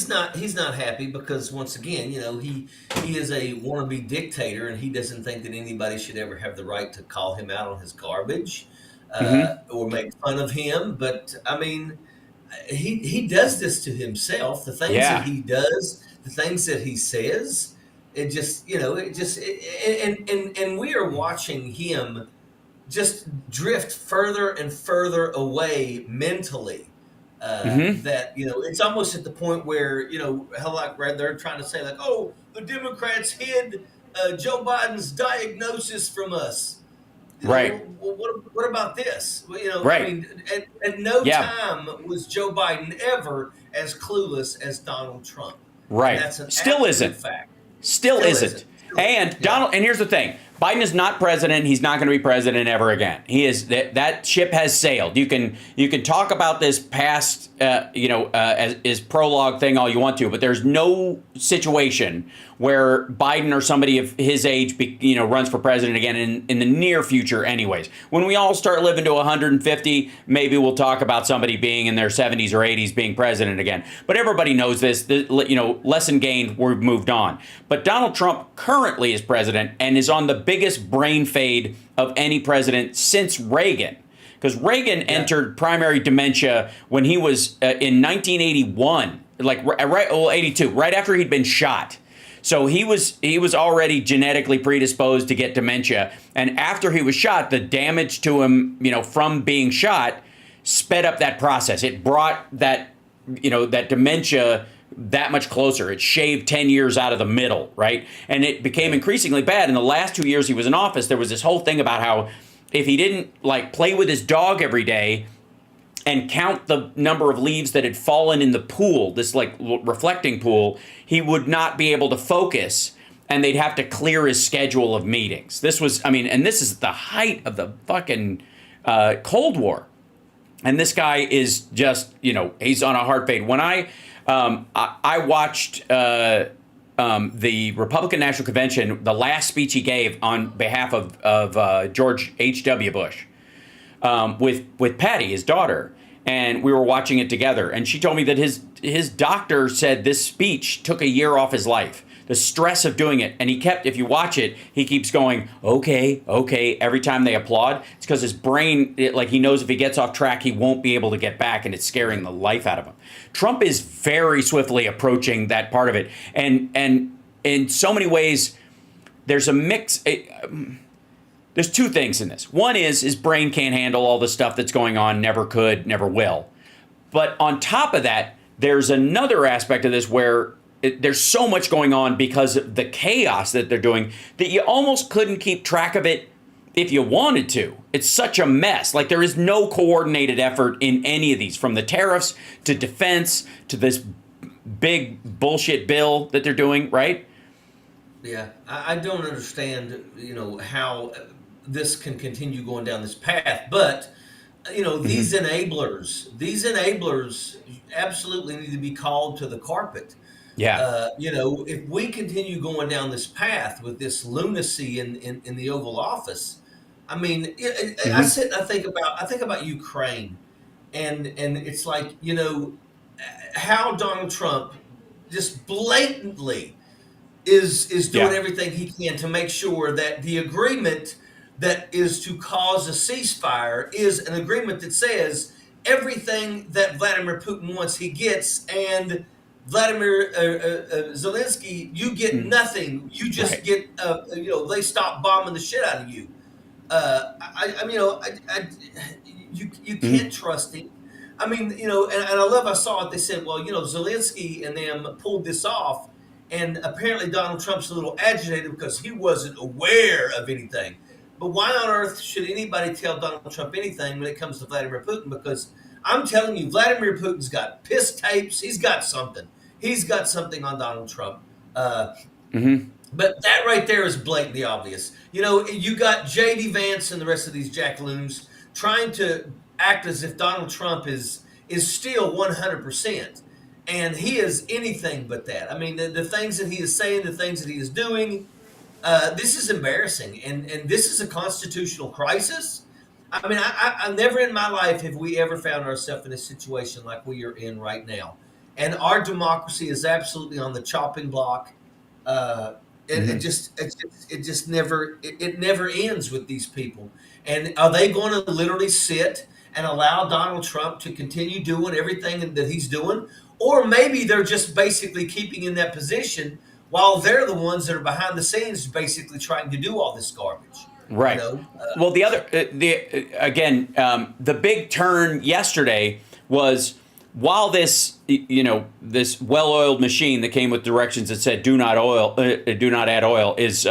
not happy because once again, he is a wannabe dictator, and he doesn't think that anybody should ever have the right to call him out on his garbage or make fun of him. But I mean, he does this to himself. The things that he does, the things that he says, and we are watching him just drift further and further away mentally. That it's almost at the point where they're trying to say, like, oh, the Democrats hid Joe Biden's diagnosis from us. Right. What about this? Right. I mean, at no time was Joe Biden ever as clueless as Donald Trump. Right. And that's an Still isn't. fact. Still isn't. And Donald, and here's the thing: Biden is not president. He's not going to be president ever again. He is that ship has sailed. You can talk about this past, as prologue thing all you want to, but there's no situation where Biden or somebody of his age, runs for president again in the near future. Anyways, when we all start living to 150, maybe we'll talk about somebody being in their 70s or 80s being president again. But everybody knows this. Lesson gained. We've moved on. But Donald Trump currently is president and is on the biggest brain fade of any president since Reagan. Because Reagan entered primary dementia when he was in 1981, 82, right after he'd been shot. So he was already genetically predisposed to get dementia. And after he was shot, the damage to him, from being shot sped up that process. It brought that dementia that much closer. It shaved 10 years out of the middle, right? And it became increasingly bad. In the last 2 years he was in office, there was this whole thing about how if he didn't play with his dog every day and count the number of leaves that had fallen in the pool, this reflecting pool, he would not be able to focus, and they'd have to clear his schedule of meetings. This was, and this is the height of the fucking Cold War. And this guy is just, he's on a hard fade. When I watched the Republican National Convention, the last speech he gave on behalf of George H.W. Bush, with Patty, his daughter, and we were watching it together. And she told me that his doctor said this speech took a year off his life, the stress of doing it. And he kept, if you watch it, he keeps going, okay, every time they applaud. It's because his brain, he knows if he gets off track, he won't be able to get back, and it's scaring the life out of him. Trump is very swiftly approaching that part of it. And in so many ways, there's a mix. There's two things in this. One is his brain can't handle all the stuff that's going on, never could, never will. But on top of that, there's another aspect of this where there's so much going on because of the chaos that they're doing that you almost couldn't keep track of it if you wanted to. It's such a mess. There is no coordinated effort in any of these, from the tariffs to defense to this big bullshit bill that they're doing, right? Yeah, I don't understand, how this can continue going down this path. But, these enablers absolutely need to be called to the carpet. Yeah. If we continue going down this path with this lunacy in the Oval Office, I sit and I think about Ukraine, and it's how Donald Trump just blatantly is doing everything he can to make sure that the agreement that is to cause a ceasefire is an agreement that says everything that Vladimir Putin wants he gets, and Vladimir Zelensky, you get nothing. You just get, they stop bombing the shit out of you. You can't trust him. And I love I saw it. They said, Zelensky and them pulled this off, and apparently Donald Trump's a little agitated because he wasn't aware of anything. But why on earth should anybody tell Donald Trump anything when it comes to Vladimir Putin? Because I'm telling you, Vladimir Putin's got piss tapes. He's got something. He's got something on Donald Trump. But that right there is blatantly obvious. You got J.D. Vance and the rest of these jackaloons trying to act as if Donald Trump is still 100%. and he is anything but that. I mean, the things that he is saying, the things that he is doing, this is embarrassing, and this is a constitutional crisis. I mean, I never in my life have we ever found ourselves in a situation like we are in right now, and our democracy is absolutely on the chopping block. It just never it never ends with these people. And are they going to literally sit and allow Donald Trump to continue doing everything that he's doing, or maybe they're just basically keeping in that position while they're the ones that are behind the scenes, basically trying to do all this garbage. Right. Well, the big turn yesterday was while this, this well-oiled machine that came with directions that said do not add oil is,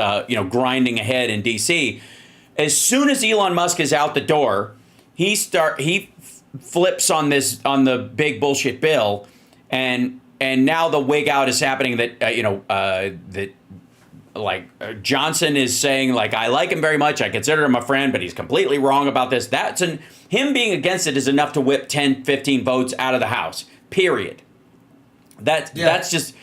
grinding ahead in D.C. As soon as Elon Musk is out the door, he flips on the big bullshit bill, and now the wig out is happening that Johnson is saying, like, I like him very much, I consider him a friend, but he's completely wrong about this. Him being against it is enough to whip 10, 15 votes out of the House, period. That's just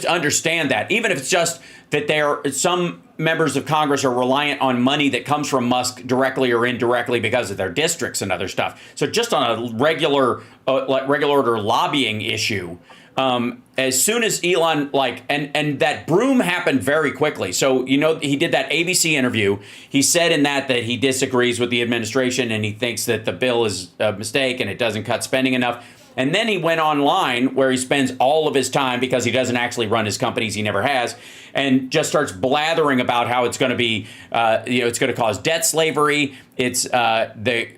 understand that. Even if it's just that some members of Congress are reliant on money that comes from Musk directly or indirectly because of their districts and other stuff. So just on a regular order lobbying issue, as soon as Elon, and that broom happened very quickly. So, he did that ABC interview. He said in that he disagrees with the administration and he thinks that the bill is a mistake and it doesn't cut spending enough. And then he went online where he spends all of his time, because he doesn't actually run his companies, he never has, and just starts blathering about how it's going to be, it's going to cause debt slavery. It's today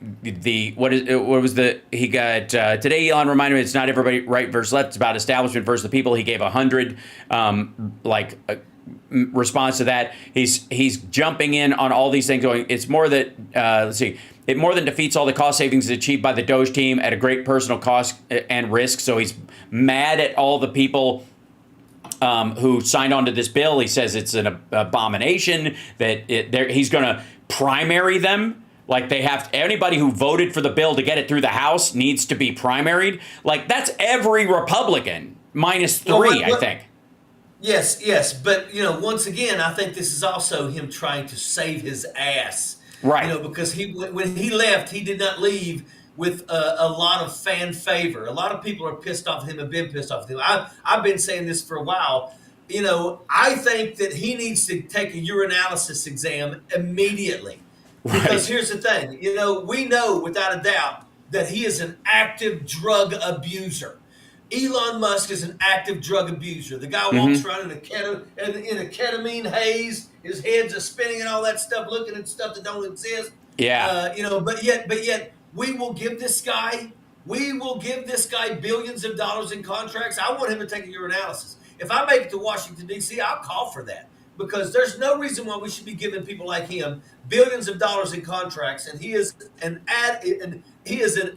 Elon reminded me it's not everybody right versus left. It's about establishment versus the people. He gave 100 response to that. He's jumping in on all these things, going, it's more that it more than defeats all the cost savings achieved by the Doge team at a great personal cost and risk. So he's mad at all the people who signed on to this bill. He says it's an abomination that he's going to primary them. Like, anybody who voted for the bill to get it through the House needs to be primaried. Like, that's every Republican minus 3, I think. Yes, but once again, I think this is also him trying to save his ass, right? Because when he left, he did not leave with a lot of fan favor. A lot of people are pissed off with him, have been pissed off with him. I've been saying this for a while. I think that he needs to take a urinalysis exam immediately, because here's the thing. We know without a doubt that he is an active drug abuser. Elon Musk is an active drug abuser. The guy walks around in a ketamine haze. His head's a spinning and all that stuff, looking at stuff that don't exist. Yeah. But yet we will give this guy billions of dollars in contracts. I want him to take a urinalysis. If I make it to Washington, D.C., I'll call for that, because there's no reason why we should be giving people like him billions of dollars in contracts, and he is an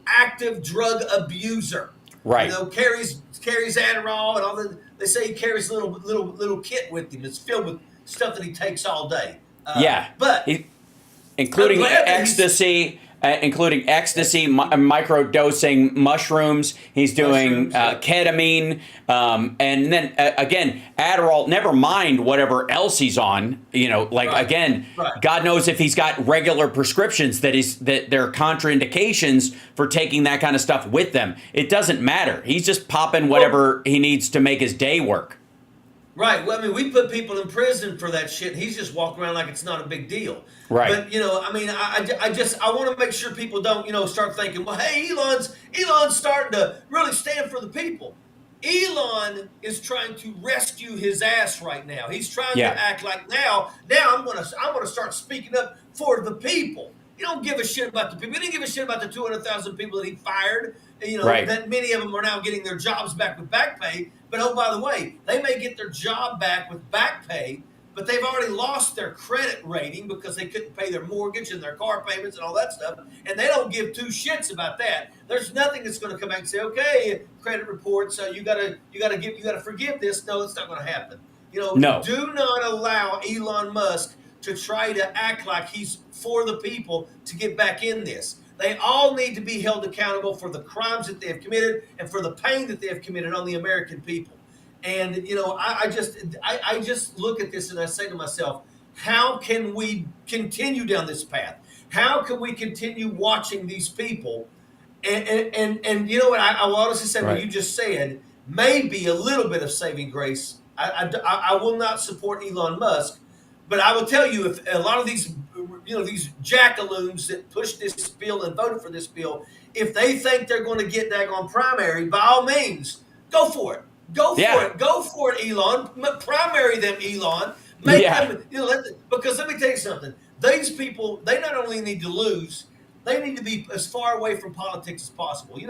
active drug abuser. Right. Carries Adderall and all that. They say he carries a little kit with him. It's filled with stuff that he takes all day. But including ecstasy, microdosing mushrooms. He's doing ketamine, and then again Adderall. Never mind whatever else he's on. God knows if he's got regular prescriptions that there are contraindications for taking that kind of stuff with them. It doesn't matter. He's just popping whatever he needs to make his day work. Right. Well, I mean, we put people in prison for that shit. He's just walking around like it's not a big deal. Right. But I want to make sure people don't start thinking, well, hey, Elon's starting to really stand for the people. Elon is trying to rescue his ass right now. He's trying to act like now I'm gonna start speaking up for the people. You don't give a shit about the people. He didn't give a shit about the 200,000 people that he fired. That many of them are now getting their jobs back with back pay. But oh, by the way, they may get their job back with back pay, but they've already lost their credit rating because they couldn't pay their mortgage and their car payments and all that stuff. And they don't give two shits about that. There's nothing that's going to come back and say, okay, credit report, so you gotta forgive this. No, it's not going to happen. No. Do not allow Elon Musk to try to act like he's for the people to get back in this. They all need to be held accountable for the crimes that they have committed and for the pain that they have committed on the American people. And I just look at this and I say to myself, how can we continue down this path? How can we continue watching these people? And you know what? I will honestly say what you just said may be a little bit of saving grace. I will not support Elon Musk, but I will tell you, if a lot of these these jackaloons that pushed this bill and voted for this bill, if they think they're going to get daggone primary, by all means, go for it. Go for it. Go for it, Elon. Primary them, Elon. Make them, because let me tell you something. These people, they not only need to lose, they need to be as far away from politics as possible.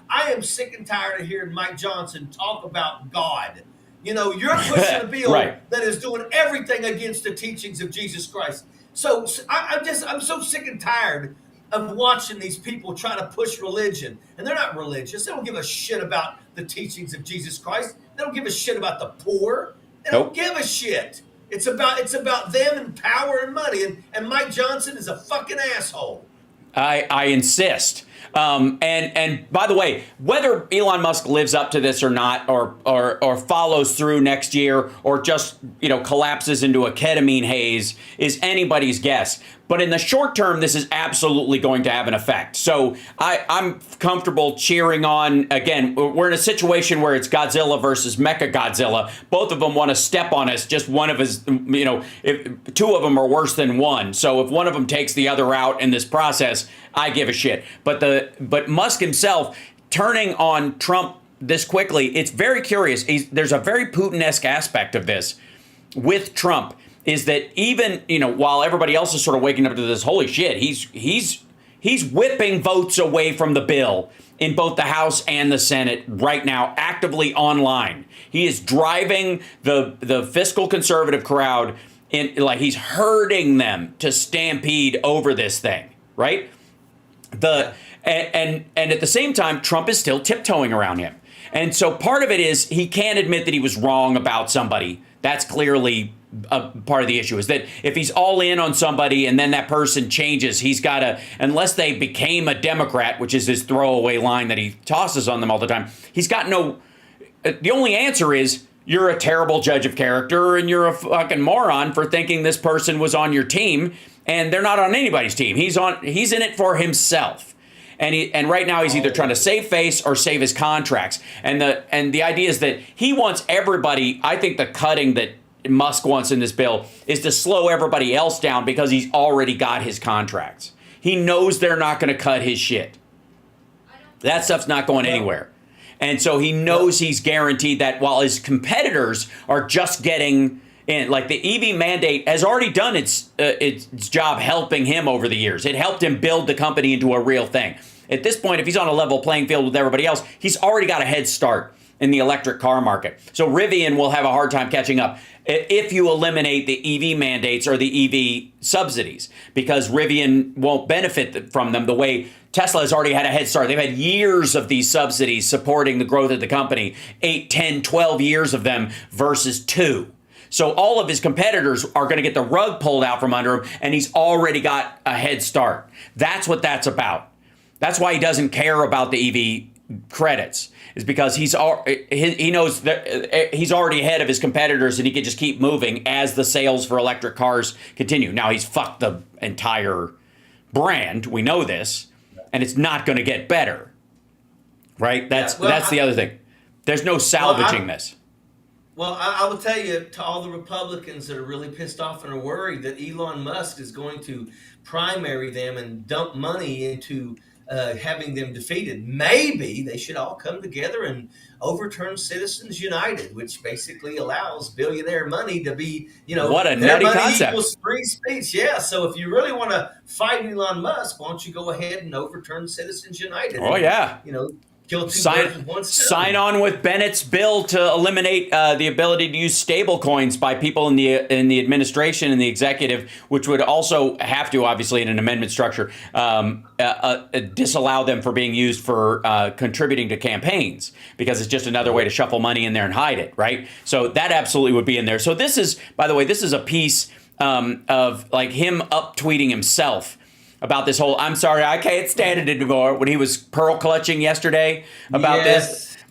I am sick and tired of hearing Mike Johnson talk about God. You're pushing a bill that is doing everything against the teachings of Jesus Christ. So I'm so sick and tired of watching these people try to push religion. And they're not religious. They don't give a shit about the teachings of Jesus Christ. They don't give a shit about the poor. They don't give a shit. It's about them and power and money. And Mike Johnson is a fucking asshole. I insist. And by the way, whether Elon Musk lives up to this or not, or follows through next year, or just collapses into a ketamine haze, is anybody's guess. But in the short term, this is absolutely going to have an effect. So I'm comfortable cheering on. Again, we're in a situation where it's Godzilla versus Mecha Godzilla. Both of them want to step on us. Just one of us, if two of them are worse than one. So if one of them takes the other out in this process, I give a shit. But Musk himself turning on Trump this quickly, it's very curious. There's a very Putin-esque aspect of this with Trump. Is that even, while everybody else is sort of waking up to this, holy shit, he's whipping votes away from the bill in both the House and the Senate right now, actively online. He is driving the fiscal conservative crowd in, like he's herding them to stampede over this thing, right? And at the same time, Trump is still tiptoeing around him. And so part of it is he can't admit that he was wrong about somebody. That's clearly a part of the issue, is that if he's all in on somebody and then that person changes, he's got to, unless they became a Democrat, which is his throwaway line that he tosses on them all the time, he's got no, the only answer is you're a terrible judge of character and you're a fucking moron for thinking this person was on your team, and they're not on anybody's team. He's in it for himself. And right now he's either trying to save face or save his contracts. And the idea is that he wants everybody, I think the cutting that Musk wants in this bill is to slow everybody else down because he's already got his contracts. He knows they're not going to cut his shit. That stuff's not going anywhere. And so he knows he's guaranteed that while his competitors are just getting in, like the EV mandate has already done its job helping him over the years. It helped him build the company into a real thing. At this point, if he's on a level playing field with everybody else, he's already got a head start in the electric car market. So Rivian will have a hard time catching up if you eliminate the EV mandates or the EV subsidies, because Rivian won't benefit from them the way Tesla has already had a head start. They've had years of these subsidies supporting the growth of the company, 8, 10, 12 years of them versus 2. So all of his competitors are going to get the rug pulled out from under him, and he's already got a head start. That's what that's about. That's why he doesn't care about the EV credits, is because he knows that he's already ahead of his competitors and he can just keep moving as the sales for electric cars continue. Now, he's fucked the entire brand. We know this, and it's not going to get better, right? That's the other thing. There's no salvaging this. Well, I will tell you, to all the Republicans that are really pissed off and are worried that Elon Musk is going to primary them and dump money into having them defeated, maybe they should all come together and overturn Citizens United, which basically allows billionaire money to be, what a their nutty money concept. equals free speech. Yeah, so if you really want to fight Elon Musk, why don't you go ahead and overturn Citizens United? Oh, yeah. Kill two birds with one stone. Sign on with Bennett's bill to eliminate the ability to use stable coins by people in the administration and the executive, which would also have to, obviously, in an amendment structure, disallow them for being used for contributing to campaigns, because it's just another way to shuffle money in there and hide it, right? So that absolutely would be in there. So this is, by the way, this is a piece of like him up tweeting himself about this whole "I'm sorry, I can't stand it anymore" when he was pearl clutching yesterday about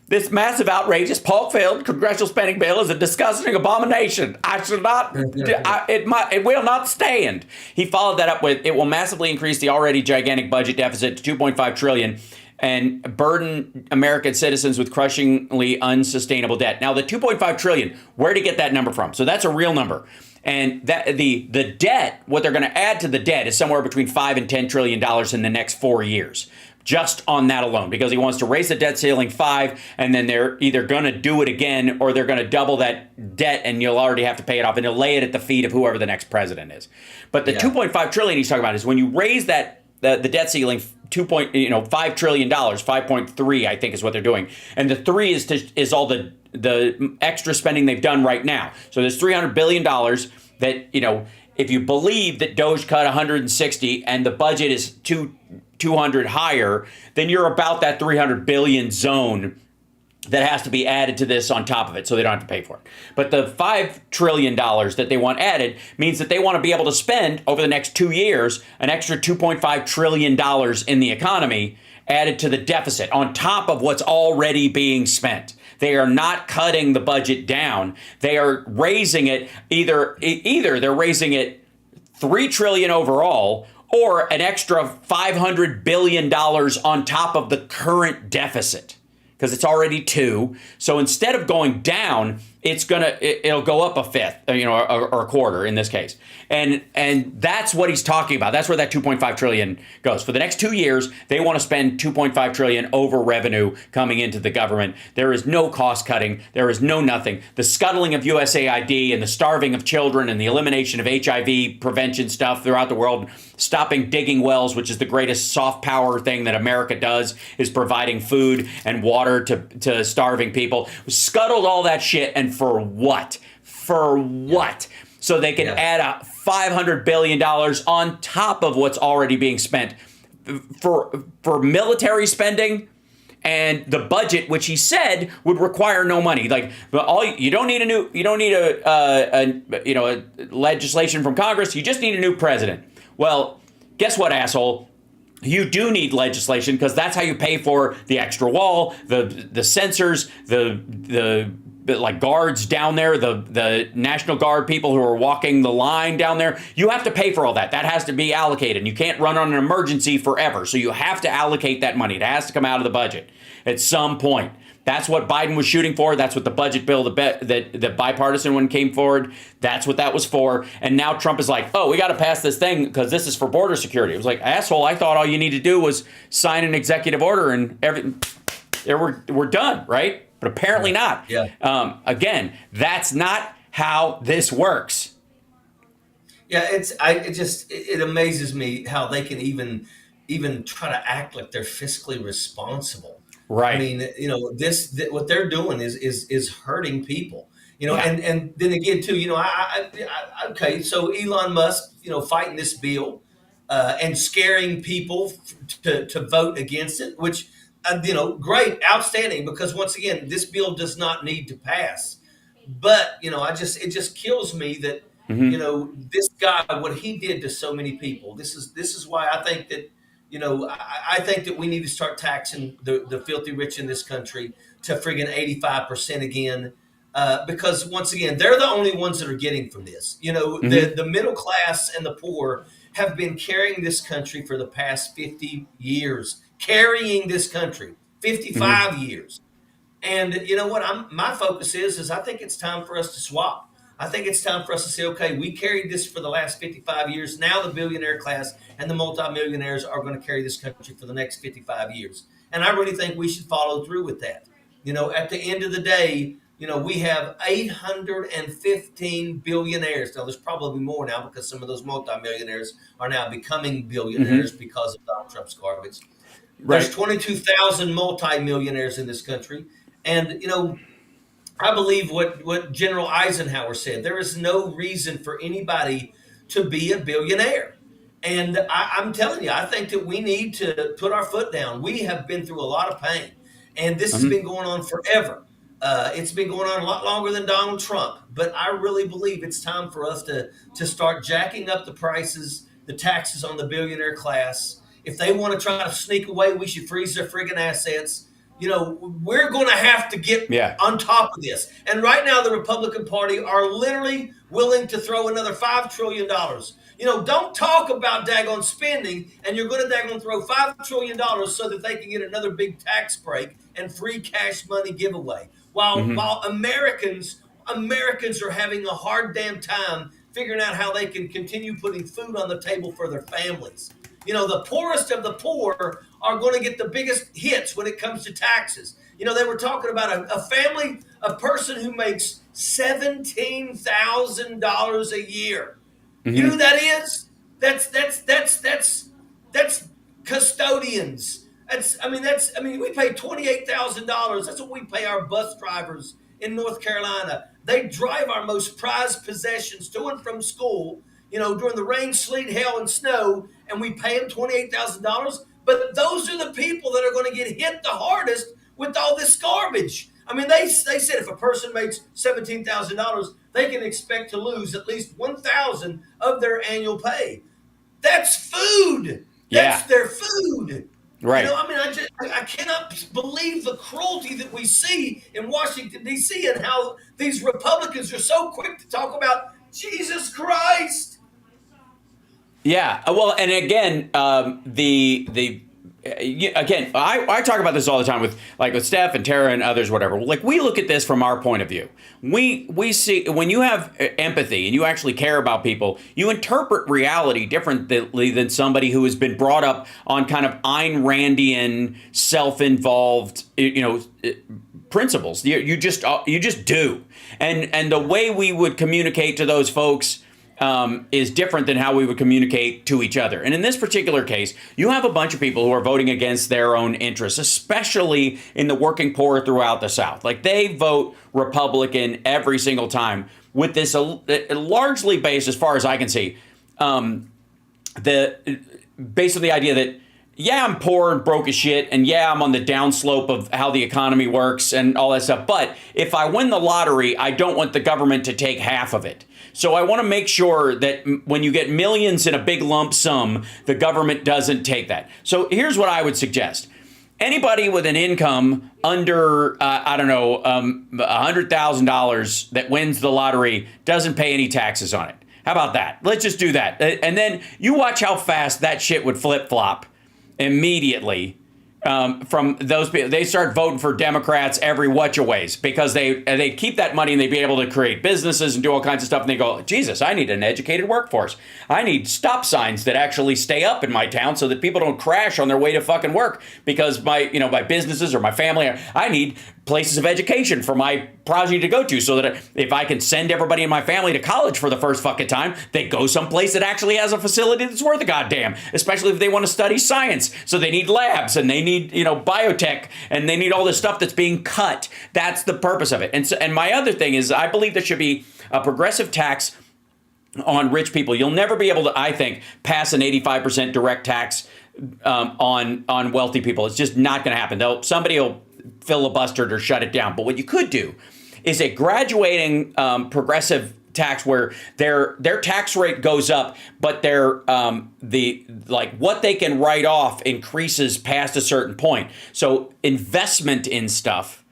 this massive, outrageous, pulp-filled congressional spending bill is a disgusting abomination. I should not. It will not stand. He followed that up with, "It will massively increase the already gigantic budget deficit to 2.5 trillion and burden American citizens with crushingly unsustainable debt." Now, the 2.5 trillion, where to get that number from? So that's a real number. And that the debt, what they're going to add to the debt is somewhere between $5 and $10 trillion in the next 4 years. Just on that alone, because he wants to raise the debt ceiling 5, and then they're either going to do it again or they're going to double that debt, and you'll already have to pay it off, and he'll lay it at the feet of whoever the next president is. But the 2.5 trillion he's talking about is when you raise that the debt ceiling $5 trillion, 5.3 I think is what they're doing, and the 3 is all the extra spending they've done right now. So there's $300 billion that, if you believe that Doge cut 160 and the budget is 200 higher, then you're about that 300 billion zone that has to be added to this on top of it, so they don't have to pay for it. But the $5 trillion that they want added means that they want to be able to spend over the next 2 years an extra $2.5 trillion in the economy added to the deficit on top of what's already being spent. They are not cutting the budget down. They are raising it either they're raising it $3 trillion overall, or an extra $500 billion on top of the current deficit, because it's already 2. So instead of going down, it'll go up a fifth, or a quarter in this case. And that's what he's talking about. That's where that 2.5 trillion goes. For the next 2 years, they want to spend 2.5 trillion over revenue coming into the government. There is no cost cutting. There is no nothing. The scuttling of USAID and the starving of children and the elimination of HIV prevention stuff throughout the world, stopping digging wells, which is the greatest soft power thing that America does, is providing food and water to starving people. Scuttled all that shit, and for what? For what? So they can add a $500 billion on top of what's already being spent for military spending and the budget, which he said would require no money. Like, you don't need a legislation from Congress. You just need a new president. Well, guess what, asshole? You do need legislation, because that's how you pay for the extra wall, the sensors, the guards down there, the National Guard people who are walking the line down there. You have to pay for all that. That has to be allocated. And you can't run on an emergency forever. So you have to allocate that money. It has to come out of the budget at some point. That's what Biden was shooting for. That's what the budget bill, the bipartisan one came forward. That's what that was for. And now Trump is like, oh, we got to pass this thing because this is for border security. It was like, asshole, I thought all you need to do was sign an executive order and we're done, right? But apparently not. Yeah. Again, that's not how this works. Yeah, it amazes me how they can even try to act like they're fiscally responsible. Right. I mean, what they're doing is hurting people. And then again too, okay, so Elon Musk, fighting this bill and scaring people to vote against it, which great, outstanding, because once again, this bill does not need to pass. But it just kills me that this guy, what he did to so many people. This is why I think that. I think that we need to start taxing the filthy rich in this country to friggin' 85% again, because once again, they're the only ones that are getting from this. The middle class and the poor have been carrying this country for the past 50 years, carrying this country 55 years. And you know what? My focus is I think it's time for us to swap. I think it's time for us to say, okay, we carried this for the last 55 years. Now the billionaire class and the multimillionaires are going to carry this country for the next 55 years. And I really think we should follow through with that. At the end of the day, we have 815 billionaires. Now, there's probably more now because some of those multimillionaires are now becoming billionaires because of Donald Trump's garbage. Right. There's 22,000 multimillionaires in this country. And, I believe what General Eisenhower said. There is no reason for anybody to be a billionaire. And I'm telling you, I think that we need to put our foot down. We have been through a lot of pain. And this has been going on forever. It's been going on a lot longer than Donald Trump. But I really believe it's time for us to start jacking up the prices the taxes on the billionaire class. If they want to try to sneak away, we should freeze their friggin' assets. We're going to have to get on top of this. And right now, the Republican Party are literally willing to throw another $5 trillion. Don't talk about daggone spending, and you're going to daggone throw $5 trillion so that they can get another big tax break and free cash money giveaway. While Americans are having a hard damn time figuring out how they can continue putting food on the table for their families. The poorest of the poor are going to get the biggest hits when it comes to taxes. They were talking about a person who makes $17,000 a year. You know who that is? That's custodians. We pay $28,000. That's what we pay our bus drivers in North Carolina. They drive our most prized possessions to and from school, during the rain, sleet, hail, and snow, and we pay them $28,000. But those are the people that are going to get hit the hardest with all this garbage. They said if a person makes $17,000, they can expect to lose at least $1,000 of their annual pay. That's food. That's their food. Right. I cannot believe the cruelty that we see in Washington, D.C., and how these Republicans are so quick to talk about Jesus Christ. Yeah. Well, and again, I talk about this all the time with Steph and Tara and others, whatever. We look at this from our point of view. We see when you have empathy and you actually care about people, you interpret reality differently than somebody who has been brought up on kind of Ayn Randian, self-involved, principles. You just do. And the way we would communicate to those folks is different than how we would communicate to each other. And in this particular case, you have a bunch of people who are voting against their own interests, especially in the working poor throughout the South. They vote Republican every single time with this largely based, as far as I can see, based on the idea that, I'm poor and broke as shit, and I'm on the downslope of how the economy works and all that stuff. But if I win the lottery, I don't want the government to take half of it. So I want to make sure that when you get millions in a big lump sum, the government doesn't take that. So here's what I would suggest. Anybody with an income under, $100,000 that wins the lottery doesn't pay any taxes on it. How about that? Let's just do that. And then you watch how fast that shit would flip-flop immediately from those people. They start voting for Democrats every ways because they keep that money and they'd be able to create businesses and do all kinds of stuff. And they go, Jesus, I need an educated workforce. I need stop signs that actually stay up in my town so that people don't crash on their way to fucking work because my businesses or my family. I need places of education for my progeny to go to so that if I can send everybody in my family to college for the first fucking time, they go someplace that actually has a facility that's worth a goddamn, especially if they want to study science. So they need labs and they need, biotech, and they need all this stuff that's being cut. That's the purpose of it. And my other thing is I believe there should be a progressive tax on rich people. You'll never be able to, I think, pass an 85% direct tax on wealthy people. It's just not going to happen. Somebody will filibuster it or shut it down. But what you could do is a graduating progressive tax where their tax rate goes up, but their what they can write off increases past a certain point. So investment in stuff,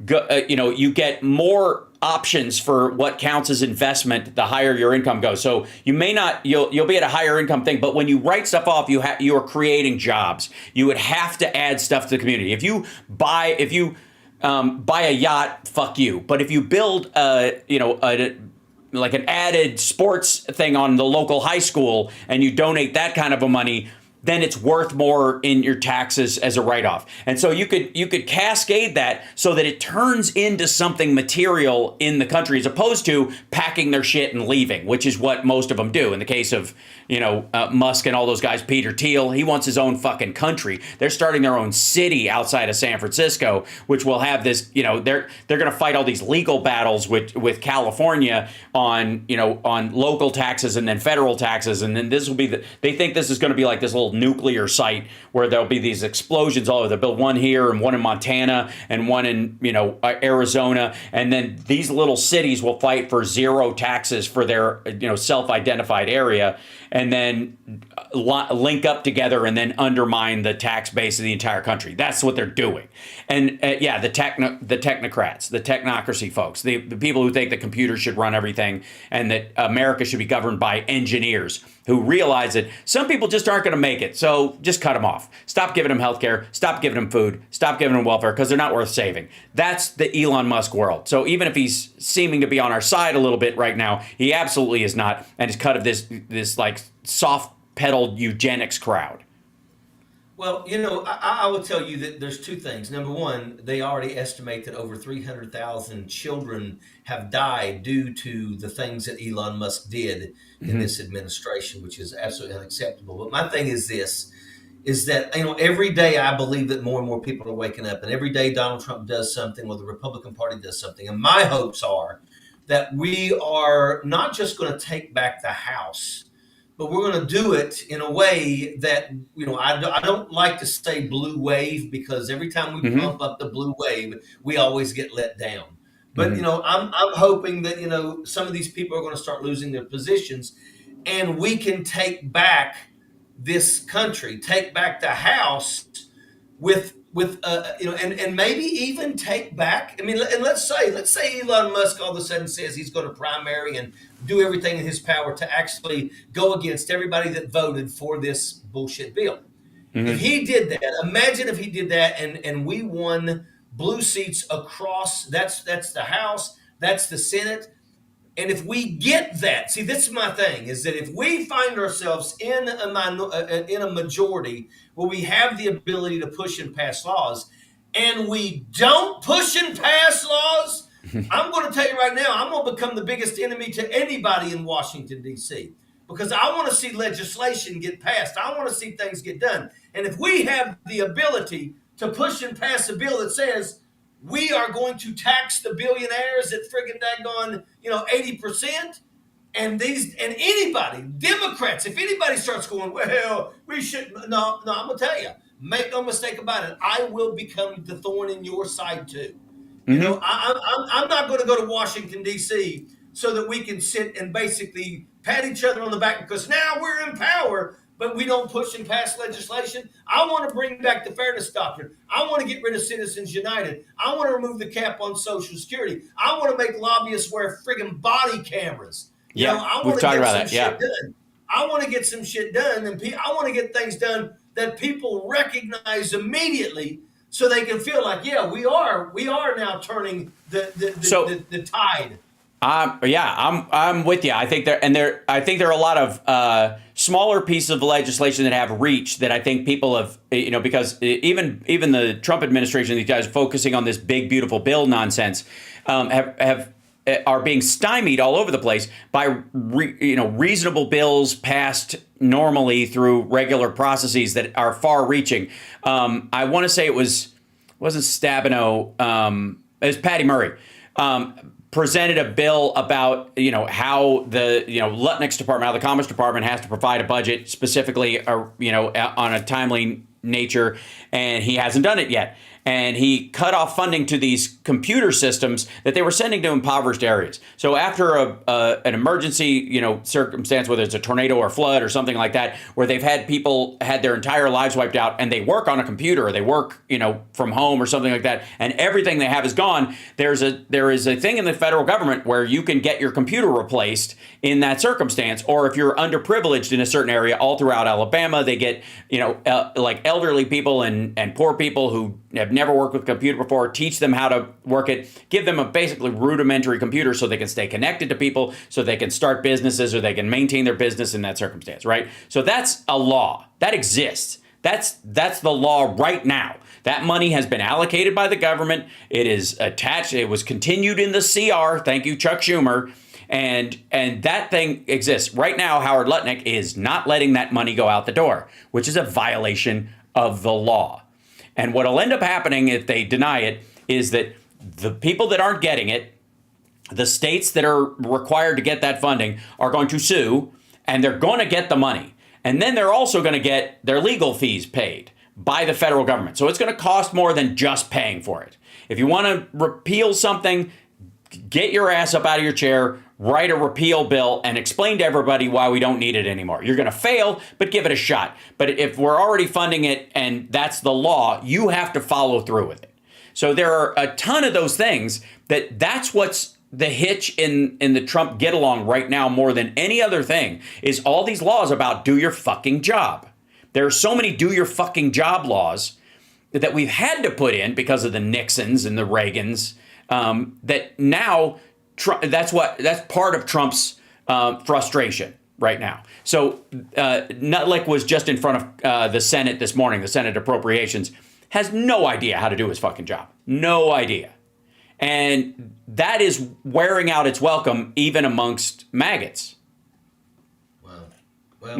you get more options for what counts as investment the higher your income goes. So you may not, you'll be at a higher income thing, but when you write stuff off, you are creating jobs. You would have to add stuff to the community. If you buy a yacht, fuck you. But if you build like an added sports thing on the local high school and you donate that kind of a money, then it's worth more in your taxes as a write-off. And so you could cascade that so that it turns into something material in the country as opposed to packing their shit and leaving, which is what most of them do. In the case of, Musk and all those guys, Peter Thiel, he wants his own fucking country. They're starting their own city outside of San Francisco, which will have this, they're going to fight all these legal battles with California on local taxes and then federal taxes. And then this will be they think this is going to be like this little nuclear site where there'll be these explosions all over. They'll build one here and one in Montana and one in, Arizona. And then these little cities will fight for zero taxes for their, self-identified area. and then link up together and then undermine the tax base of the entire country. That's what they're doing. And the technocrats, the technocracy folks, the people who think that computers should run everything and that America should be governed by engineers who realize that some people just aren't going to make it. So just cut them off. Stop giving them health care. Stop giving them food. Stop giving them welfare because they're not worth saving. That's the Elon Musk world. So even if he's seeming to be on our side a little bit right now, he absolutely is not. And is cut of this like soft pedaled eugenics crowd. Well, I will tell you that there's two things. Number one, they already estimate that over 300,000 children have died due to the things that Elon Musk did in this administration, which is absolutely unacceptable. But my thing is this, is that, every day I believe that more and more people are waking up, and every day Donald Trump does something or the Republican Party does something. And my hopes are that we are not just going to take back the House, but we're going to do it in a way that, I don't like to say blue wave, because every time we pump up the blue wave, we always get let down. But, I'm hoping that, some of these people are going to start losing their positions, and we can take back this country, take back the House with and maybe even take back. And let's say Elon Musk all of a sudden says he's going to primary and do everything in his power to actually go against everybody that voted for this bullshit bill. If he did that, imagine if he did that and we won blue seats across. That's the House, that's the Senate. And if we get that, see, this is my thing, is that if we find ourselves in a majority where we have the ability to push and pass laws, and we don't push and pass laws, I'm going to tell you right now, I'm going to become the biggest enemy to anybody in Washington, D.C., because I want to see legislation get passed. I want to see things get done. And if we have the ability to push and pass a bill that says, we are going to tax the billionaires at friggin' daggone, 80%. And anybody, Democrats, if anybody starts going, well, we shouldn't. No, I'm going to tell you, make no mistake about it. I will become the thorn in your side too. I'm not going to go to Washington, D.C. so that we can sit and basically pat each other on the back because now we're in power, but we don't push and pass legislation. I want to bring back the fairness doctrine. I want to get rid of Citizens United. I want to remove the cap on Social Security. I want to make lobbyists wear friggin' body cameras. I want to get some shit done. I want to get some shit done, and I want to get things done that people recognize immediately, so they can feel like, we are now turning the tide. I'm with you. I think there are a lot of smaller pieces of legislation that have reach that I think people have, because even the Trump administration, these guys focusing on this big beautiful bill nonsense, are being stymied all over the place by reasonable bills passed normally through regular processes that are far reaching. I want to say it wasn't Stabenow, it was Patty Murray. Presented a bill about, how the, Lutnick's department, how the Commerce Department has to provide a budget specifically, on a timely nature, and he hasn't done it yet. And he cut off funding to these computer systems that they were sending to impoverished areas. So after an emergency, circumstance, whether it's a tornado or flood or something like that, where they've had people had their entire lives wiped out, and they work on a computer, or they work, from home or something like that, and everything they have is gone. There is a thing in the federal government where you can get your computer replaced in that circumstance, or if you're underprivileged in a certain area. All throughout Alabama, they get, like elderly people and poor people who have never worked with a computer before, teach them how to work it, give them a basically rudimentary computer so they can stay connected to people, so they can start businesses, or they can maintain their business in that circumstance, right? So that's a law. That exists. That's the law right now. That money has been allocated by the government. It is attached. It was continued in the CR. Thank you, Chuck Schumer. And that thing exists. Right now, Howard Lutnick is not letting that money go out the door, which is a violation of the law. And what will end up happening if they deny it is that the people that aren't getting it, the states that are required to get that funding, are going to sue, and they're going to get the money. And then they're also going to get their legal fees paid by the federal government. So it's going to cost more than just paying for it. If you want to repeal something, get your ass up out of your chair, write a repeal bill and explain to everybody why we don't need it anymore. You're going to fail, but give it a shot. But if we're already funding it and that's the law, you have to follow through with it. So there are a ton of those things that's what's the hitch in the Trump get along right now more than any other thing is all these laws about do your fucking job. There are so many do your fucking job laws that we've had to put in because of the Nixons and the Reagans that now that's part of Trump's frustration right now. So Nutlick was just in front of the Senate this morning, the Senate Appropriations, has no idea how to do his fucking job. No idea. And that is wearing out its welcome even amongst maggots. Wow. Well,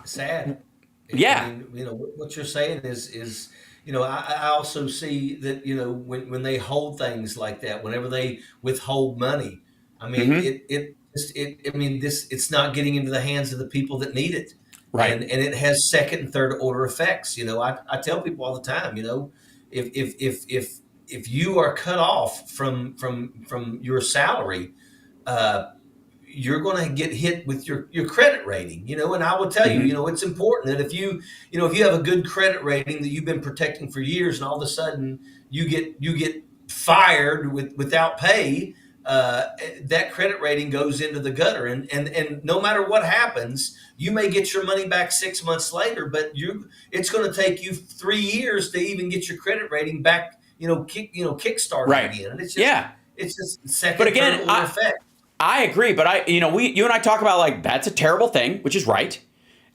sad. Yeah. I mean, what you're saying is I also see that, when they hold things like that, whenever they withhold money, I mean, it's not getting into the hands of the people that need it. Right. And it has second and third order effects. I tell people all the time, if you are cut off from your salary, you're going to get hit with your credit rating, and I will tell you, it's important that if you have a good credit rating that you've been protecting for years and all of a sudden you get fired without pay, that credit rating goes into the gutter. And no matter what happens, you may get your money back 6 months later, but it's going to take you 3 years to even get your credit rating back, kickstarted right. again. And it's just second, but again, third order effect. I agree, but you and I talk about like that's a terrible thing, which is right,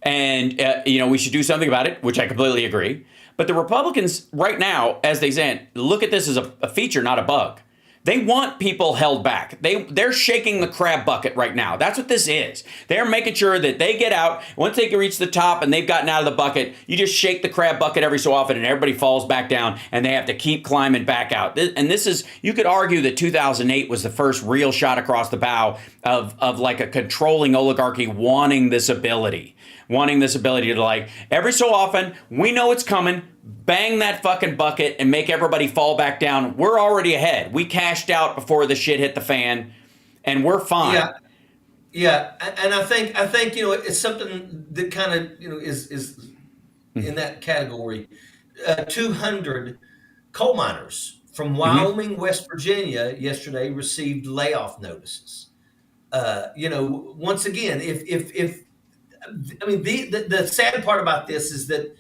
and we should do something about it, which I completely agree. But the Republicans right now, as they say, look at this as a feature, not a bug. They want people held back. They're shaking the crab bucket right now. That's what this is. They're making sure that they get out. Once they can reach the top and they've gotten out of the bucket, you just shake the crab bucket every so often and everybody falls back down and they have to keep climbing back out. And this is, you could argue that 2008 was the first real shot across the bow of like a controlling oligarchy wanting this ability to like, every so often, we know it's coming, bang that fucking bucket and make everybody fall back down. We're already ahead. We cashed out before the shit hit the fan, and we're fine. Yeah. And I think it's something that kind of is in that category. 200 coal miners from Wyoming, West Virginia yesterday received layoff notices. Once again, the sad part about this is that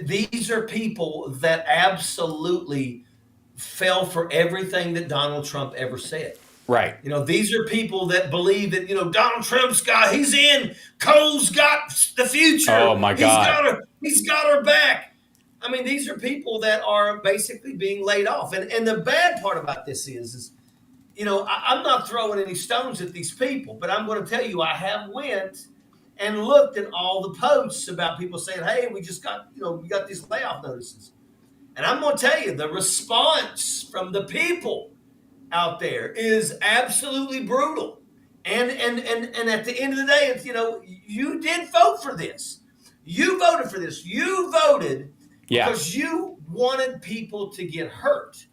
these are people that absolutely fell for everything that Donald Trump ever said. Right. These are people that believe that, Donald Trump's he's in, coal's got the future. Oh my God. He's got her back. I mean, these are people that are basically being laid off. And the bad part about this is I'm not throwing any stones at these people, but I'm going to tell you, I have went and looked at all the posts about people saying, hey, we just got, we got these layoff notices. And I'm going to tell you, the response from the people out there is absolutely brutal. And at the end of the day, it's, you did vote for this. You voted for this. You voted because you wanted people to get hurt.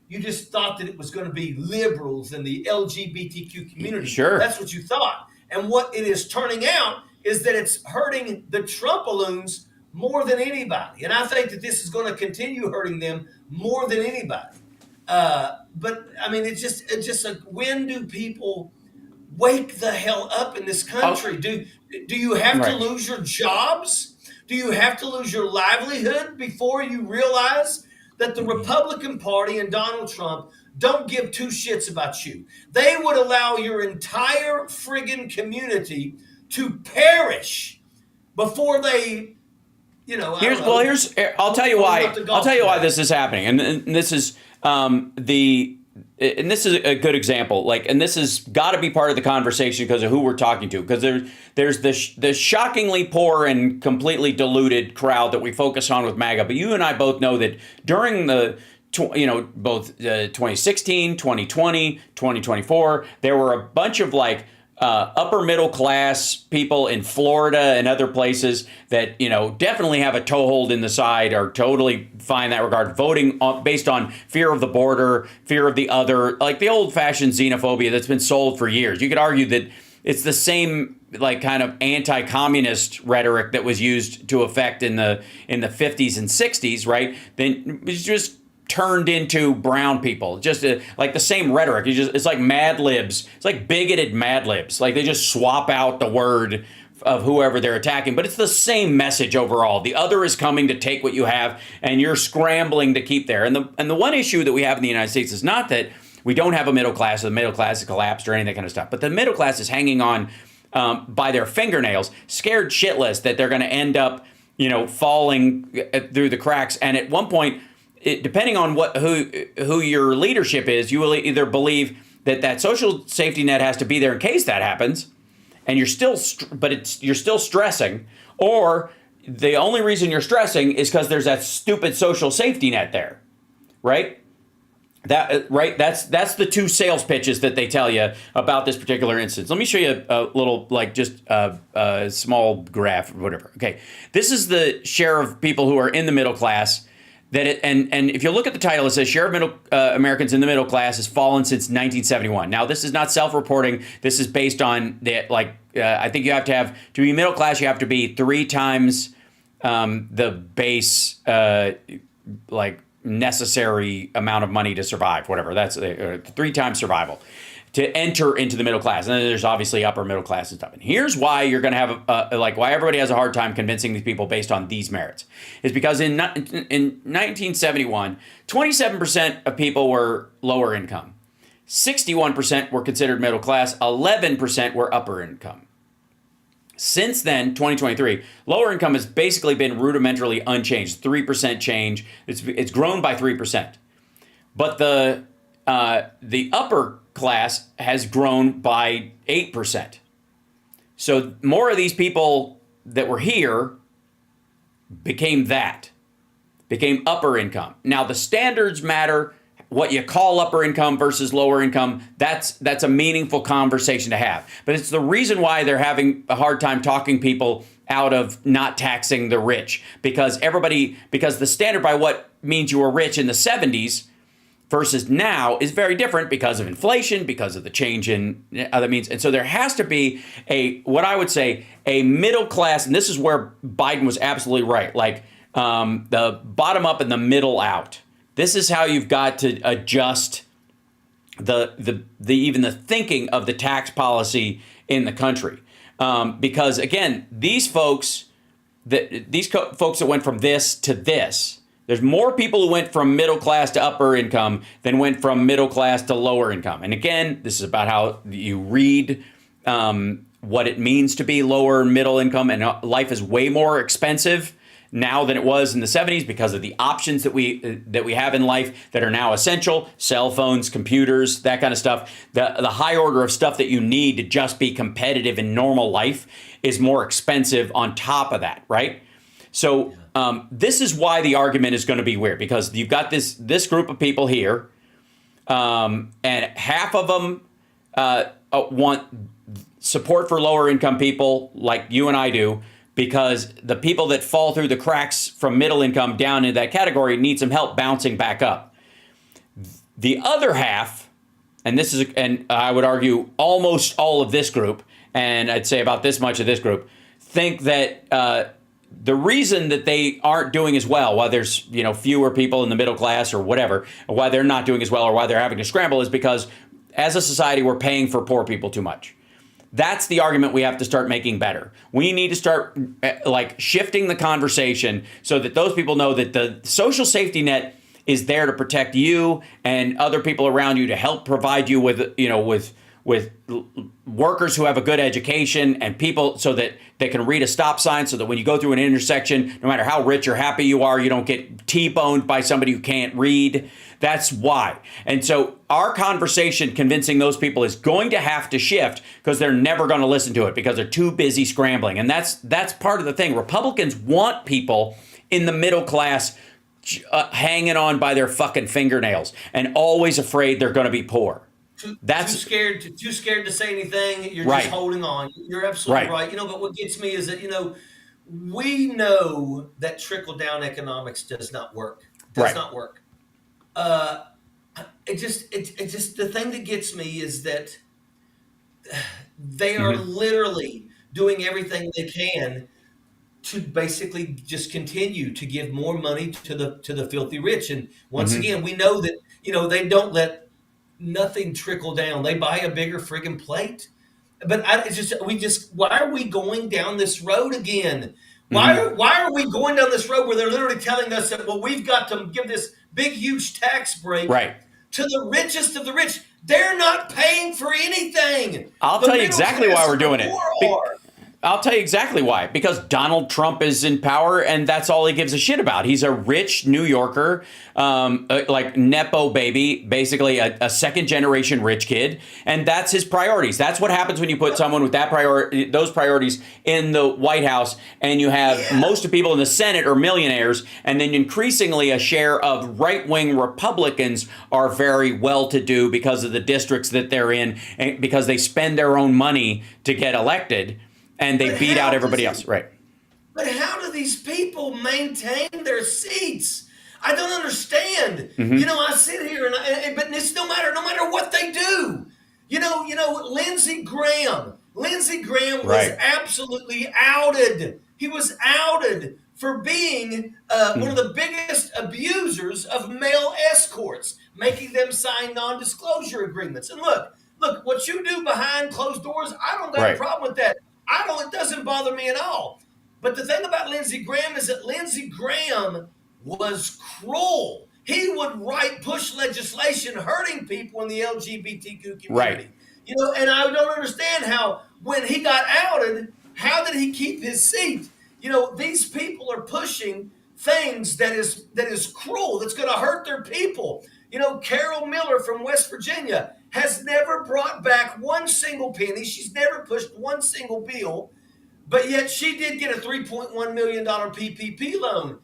You just thought that it was going to be liberals and the LGBTQ community. Sure. That's what you thought. And what it is turning out is that it's hurting the Trumpaloons more than anybody. And I think that this is going to continue hurting them more than anybody. But I mean, it's just like, when do people wake the hell up in this country? Do you have to lose your jobs? Do you have to lose your livelihood before you realize that the Republican Party and Donald Trump don't give two shits about you? They would allow your entire friggin' community to perish befise I'll tell you why this is happening, and this is and this is a good example. And this has got to be part of the conversation because of who we're talking to. Because there's the shockingly poor and completely deluded crowd that we focus on with MAGA. But you and I both know that during the both 2016, 2020, 2024, there were a bunch of upper middle class people in Florida and other places that, definitely have a toehold in the side are totally fine in that regard, voting based on fear of the border, fear of the other, like the old fashioned xenophobia that's been sold for years. You could argue that it's the same like kind of anti-communist rhetoric that was used to effect in the 50s and 60s, right? Then it's just turned into brown people, just like the same rhetoric. It's like Mad Libs. It's like bigoted Mad Libs. Like they just swap out the word of whoever they're attacking, but it's the same message overall. The other is coming to take what you have, and you're scrambling to keep there. And the one issue that we have in the United States is not that we don't have a middle class, or the middle class has collapsed or any of that kind of stuff, but the middle class is hanging on by their fingernails, scared shitless that they're going to end up, falling through the cracks. And at one point, depending on who your leadership is, you will either believe that social safety net has to be there in case that happens, and you're still stressing, or the only reason you're stressing is because there's that stupid social safety net there, right? That's the two sales pitches that they tell you about this particular instance. Let me show you a little, a small graph or whatever. Okay, this is the share of people who are in the middle class. And if you look at the title, it says share of middle Americans in the middle class has fallen since 1971. Now, this is not self-reporting. This is based on I think you have to be middle class. You have to be 3 times the base necessary amount of money to survive. Whatever, that's 3 times survival to enter into the middle class. And then there's obviously upper middle class and stuff. And here's why you're going to have why everybody has a hard time convincing these people based on these merits. Is because in 1971, 27% of people were lower income. 61% were considered middle class. 11% were upper income. Since then, 2023, lower income has basically been rudimentarily unchanged, 3% change. It's grown by 3%. But the upper class has grown by 8%. So more of these people that were here became upper income. Now the standards matter. What you call upper income versus lower income, that's a meaningful conversation to have. But it's the reason why they're having a hard time talking people out of not taxing the rich, because the standard by what means you were rich in the 70s versus now is very different because of inflation, because of the change in other means. And so there has to be what I would say, a middle class, and this is where Biden was absolutely right, the bottom up and the middle out. This is how you've got to adjust even the thinking of the tax policy in the country. Because again, these folks that went from this to this, there's more people who went from middle class to upper income than went from middle class to lower income. And again, this is about how you read what it means to be lower middle income, and life is way more expensive now than it was in the 70s because of the options that we have in life that are now essential: cell phones, computers, that kind of stuff. The high order of stuff that you need to just be competitive in normal life is more expensive on top of that, right? So this is why the argument is going to be weird, because you've got this group of people here, and half of them want support for lower income people like you and I do, because the people that fall through the cracks from middle income down into that category need some help bouncing back up. The other half, and I would argue almost all of this group, and I'd say about this much of this group, think that the reason that they aren't doing as well, why there's fewer people in the middle class or whatever, or why they're not doing as well, or why they're having to scramble, is because as a society we're paying for poor people too much. That's the argument we have to start making better. We need to start shifting the conversation so that those people know that the social safety net is there to protect you and other people around you, to help provide you with workers who have a good education, and people so that they can read a stop sign, so that when you go through an intersection, no matter how rich or happy you are, you don't get T-boned by somebody who can't read. That's why. And so our conversation convincing those people is going to have to shift, because they're never going to listen to it because they're too busy scrambling. And that's part of the thing. Republicans want people in the middle class hanging on by their fucking fingernails and always afraid they're going to be poor. too scared to say anything. You're Right. just holding on. You're absolutely Right. right. But what gets me is that we know that trickle down economics does not work. Right. Not work. It just the thing that gets me is that they are literally doing everything they can to basically just continue to give more money to the filthy rich. And once again, we know that they don't let nothing trickle down. They buy a bigger friggin' plate. But why are we going down this road again? Why are we going down this road where they're literally telling us that we've got to give this big huge tax break to the richest of the rich? They're not paying for anything. I'll tell you exactly why we're doing it. I'll tell you exactly why. Because Donald Trump is in power, and that's all he gives a shit about. He's a rich New Yorker, like Nepo baby, basically a second-generation rich kid, and that's his priorities. That's what happens when you put someone with those priorities in the White House, and you have most of the people in the Senate are millionaires, and then increasingly a share of right-wing Republicans are very well-to-do because of the districts that they're in, and because they spend their own money to get elected. And they beat out everybody else, right? But how do these people maintain their seats? I don't understand. I sit here but it's no matter what they do. Lindsey Graham was absolutely outed. He was outed for being one of the biggest abusers of male escorts, making them sign non-disclosure agreements. And look, what you do behind closed doors, I don't got a problem with that. It doesn't bother me at all. But the thing about Lindsey Graham is that Lindsey Graham was cruel. He would push legislation hurting people in the LGBTQ community. Right. And I don't understand how, when he got outed, how did he keep his seat? These people are pushing things that is cruel, that's going to hurt their people. Carol Miller from West Virginia has never brought back one single penny. She's never pushed one single bill, but yet she did get a $3.1 million PPP loan.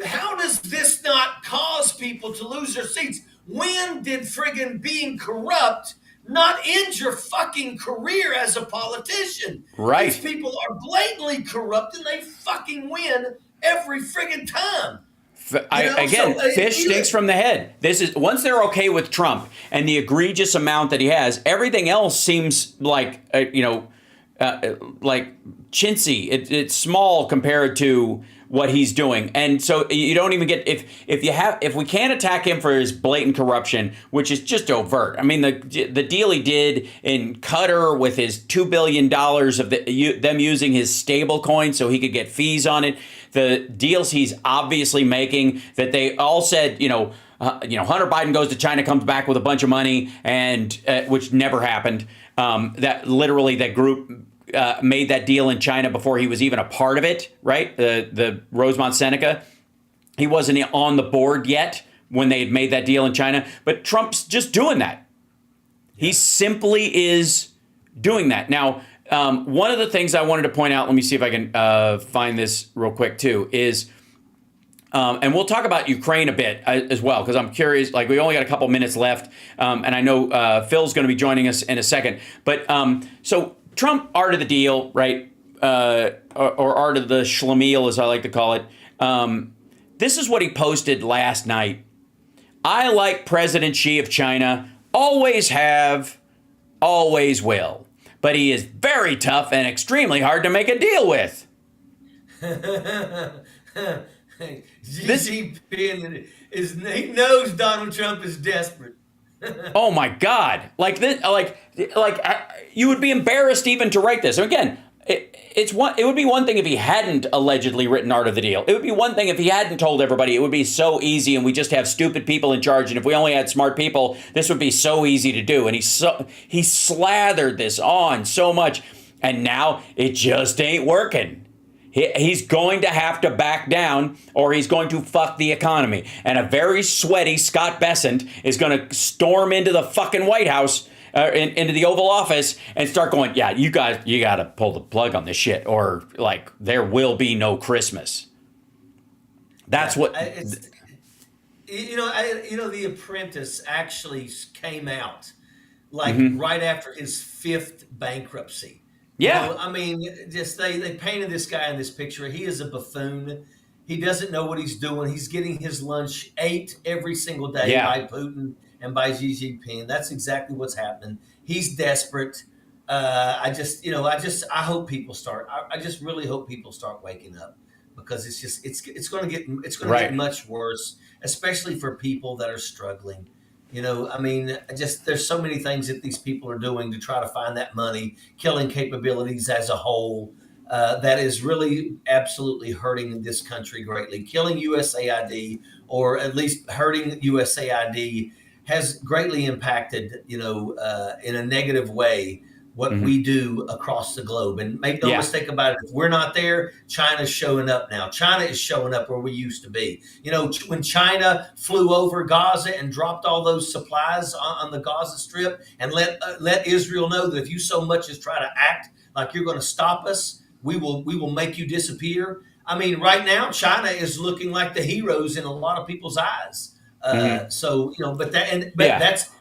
How does this not cause people to lose their seats? When did friggin' being corrupt not end your fucking career as a politician? Right. These people are blatantly corrupt and they fucking win every friggin' time. Fish stinks from the head. This is once they're okay with Trump and the egregious amount that he has, everything else seems like like chintzy. It's small compared to what he's doing, and so you don't even get if we can't attack him for his blatant corruption, which is just overt. I mean, the deal he did in Qatar with his $2 billion of them using his stable coin so he could get fees on it. The deals he's obviously making that they all said, Hunter Biden goes to China, comes back with a bunch of money, and which never happened. That group made that deal in China before he was even a part of it, right? The Rosemont Seneca. He wasn't on the board yet when they had made that deal in China, but Trump's just doing that. He simply is doing that. Now, one of the things I wanted to point out, let me see if I can find this real quick too, is, and we'll talk about Ukraine a bit as well, because I'm curious, like we only got a couple minutes left, and I know Phil's going to be joining us in a second. But so Trump, art of the deal, right? Or art of the schlemiel, as I like to call it. This is what he posted last night. I like President Xi of China, always have, always will. But he is very tough and extremely hard to make a deal with. He knows Donald Trump is desperate. Oh my God! Like this, you would be embarrassed even to write this. So again, it would be one thing if he hadn't allegedly written art of the deal. It would be one thing if he hadn't told everybody. It would be so easy, and we just have stupid people in charge. And if we only had smart people, this would be so easy to do. And he slathered this on so much, and now it just ain't working. He's going to have to back down, or he's going to fuck the economy. And a very sweaty Scott Bessent is going to storm into the fucking White House, into the Oval Office, and start going, yeah, you got to pull the plug on this shit, or like there will be no Christmas. That's what. The Apprentice actually came out like right after his fifth bankruptcy. Yeah. You know, I mean, just they painted this guy in this picture. He is a buffoon. He doesn't know what he's doing. He's getting his lunch ate every single day Yeah. by Putin and by Xi Jinping. That's exactly what's happening. He's desperate. I hope people start. I just really hope people start waking up, because it's going to get much worse, especially for people that are struggling. You know, I mean, there's so many things that these people are doing to try to find that money, killing capabilities as a whole. That is really absolutely hurting this country greatly. Killing USAID, or at least hurting USAID, has greatly impacted, in a negative way, what we do across the globe. And make no mistake about it, if we're not there, China's showing up now. China is showing up where we used to be. You know, when China flew over Gaza and dropped all those supplies on the Gaza Strip and let Israel know that if you so much as try to act like you're going to stop us, we will make you disappear. I mean, right now, China is looking like the heroes in a lot of people's eyes. So,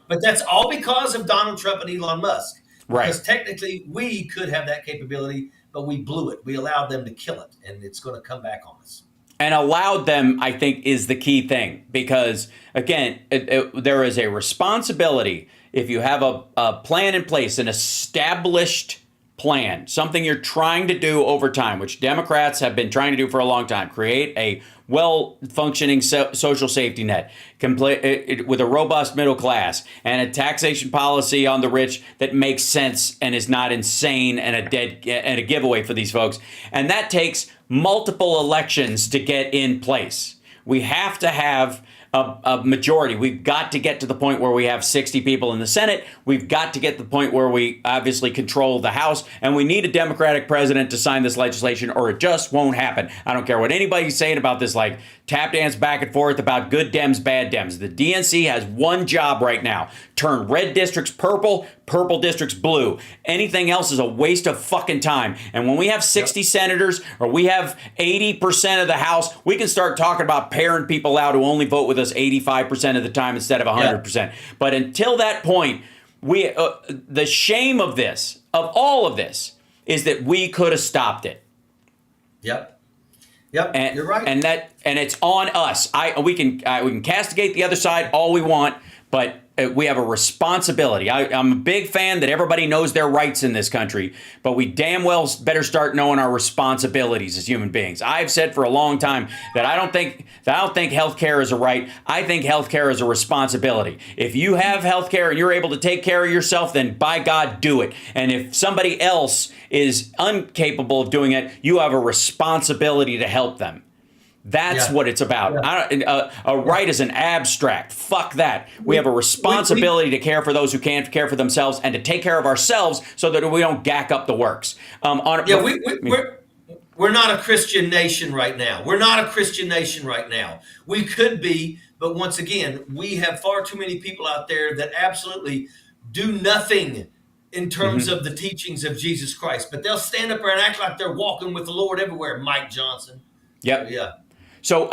that's all because of Donald Trump and Elon Musk. Right. Because technically we could have that capability, but we blew it. We allowed them to kill it, and it's going to come back on us. And allowed them, I think, is the key thing, because, again, there is a responsibility if you have a plan in place, an established plan, something you're trying to do over time, which Democrats have been trying to do for a long time, create a well-functioning social safety net with a robust middle class and a taxation policy on the rich that makes sense and is not insane and a giveaway for these folks. And that takes multiple elections to get in place. We have to have a majority. We've got to get to the point where we have 60 people in the Senate. We've got to get to the point where we obviously control the House, and we need a Democratic president to sign this legislation, or it just won't happen. I don't care what anybody's saying about this, like tap dance back and forth about good Dems, bad Dems. The DNC has one job right now: turn red districts purple, purple districts blue. Anything else is a waste of fucking time. And when we have 60 senators, or we have 80% of the House, we can start talking about pairing people out who only vote with us 85% of the time instead of 100%. But until that point, the shame of this, of all of this, is that we could have stopped it. Yep, and, you're right. And it's on us. We can castigate the other side all we want, but we have a responsibility. I'm a big fan that everybody knows their rights in this country, but we damn well better start knowing our responsibilities as human beings. I've said for a long time that I don't think healthcare is a right. I think healthcare is a responsibility. If you have healthcare and you're able to take care of yourself, then by God, do it. And if somebody else is incapable of doing it, you have a responsibility to help them. That's what it's about. A right is an abstract. Fuck that. We have a responsibility to care for those who can't care for themselves, and to take care of ourselves so that we don't gack up the works. We're not a Christian nation right now. We're not a Christian nation right now. We could be, but once again, we have far too many people out there that absolutely do nothing in terms of the teachings of Jesus Christ. But they'll stand up there and act like they're walking with the Lord everywhere, Mike Johnson. Yep. Yeah. So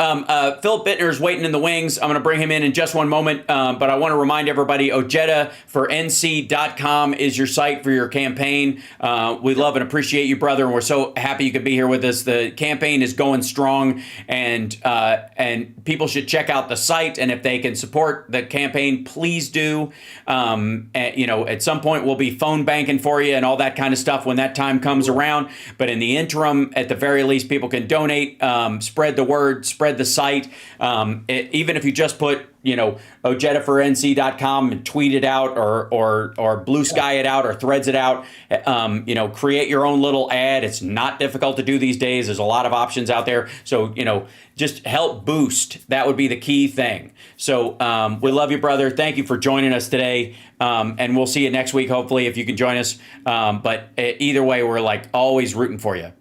Phil Bitner is waiting in the wings. I'm going to bring him in just one moment. But I want to remind everybody, ojeda4nc.com is your site for your campaign. We love and appreciate you, brother. And we're so happy you could be here with us. The campaign is going strong, and people should check out the site. And if they can support the campaign, please do. At some point, we'll be phone banking for you and all that kind of stuff when that time comes around. But in the interim, at the very least, people can donate, spread the word, spread the site. Even if you just put, ojeda4nc.com and tweet it out, or blue sky it out, or threads it out. Create your own little ad. It's not difficult to do these days. There's a lot of options out there. So, just help boost. That would be the key thing. So we love you, brother. Thank you for joining us today. And we'll see you next week, hopefully, if you can join us. But either way, we're always rooting for you.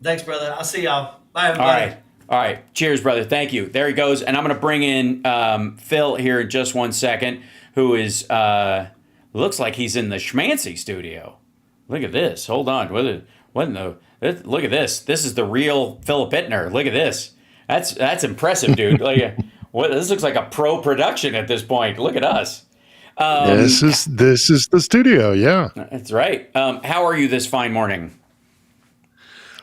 Thanks, brother. I'll see y'all. Bye, everybody. All right. Cheers, brother. Thank you. There he goes. And I'm going to bring in Phil here in just 1 second, who is, looks like he's in the Schmancy studio. Look at this. Hold on. Look at this. This is the real Phil Bitner. Look at this. That's impressive, dude. This looks like a pro production at this point. Look at us. This is the studio. Yeah, That's right. How are you this fine morning?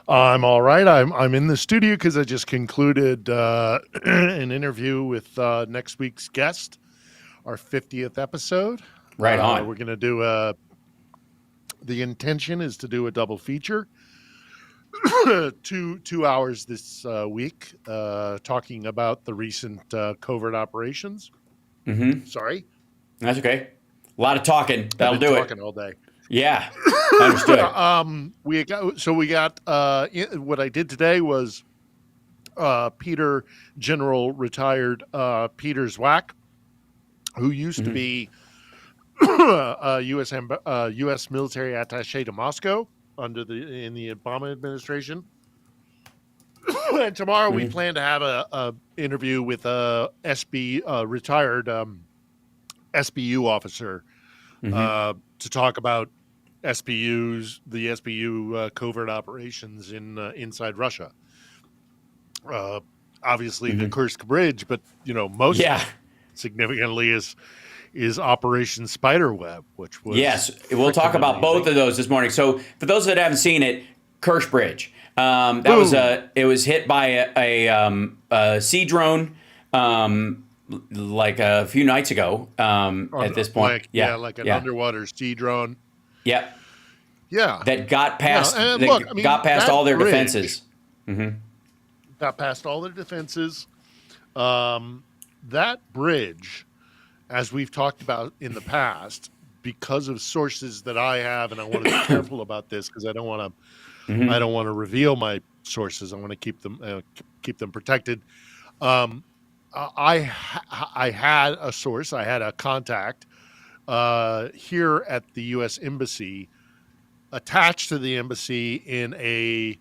I'm all right. I'm in the studio because I just concluded an interview with next week's guest, our 50th episode. Right on. We're gonna do the intention is to do a double feature, 2 hours this week, talking about the recent covert operations. Mm-hmm. Sorry, That's okay. A lot of talking. That'll I've been do talking it. all day. Yeah. Understood. We got what I did today was Peter, General retired Peter Zwack, who used to be a U.S. military attaché to Moscow in the Obama administration. And tomorrow we plan to have a interview with a retired SBU officer to talk about the SBU covert operations inside Russia. Obviously the Kursk Bridge, but most significantly is Operation Spiderweb, which was we'll talk about amazing. both of those this morning. So for those that haven't seen it, Kursk Bridge, it was hit by a sea drone like a few nights ago. At this point, like an underwater sea drone. Yep. Yeah, that got past. Yeah, got past all their bridge, defenses. Got past all their defenses. That bridge, as we've talked about in the past, because of sources that I have, and I want to be careful about this because I don't want to reveal my sources. I want to keep them protected. I had a source. I had a contact here at the U.S. Embassy, attached to the embassy in a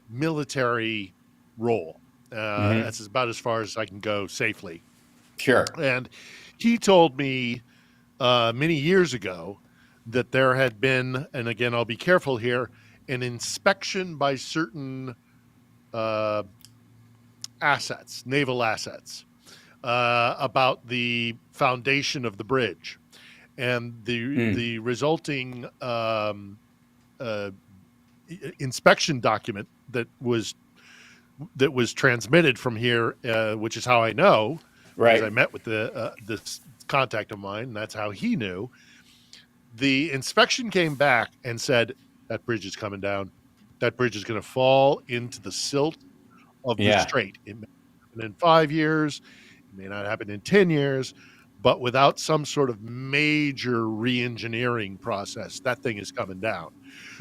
military role. That's about as far as I can go safely. Sure. And he told me many years ago that there had been, and again, I'll be careful here, an inspection by certain assets, naval assets, about the foundation of the bridge, and the resulting inspection document that was transmitted from here, which is how I know, because I met with this contact of mine, and that's how he knew. The inspection came back and said that bridge is coming down. That bridge is going to fall into the silt of the strait. It may happen in 5 years, it may not happen in 10 years, but without some sort of major re-engineering process, that thing is coming down.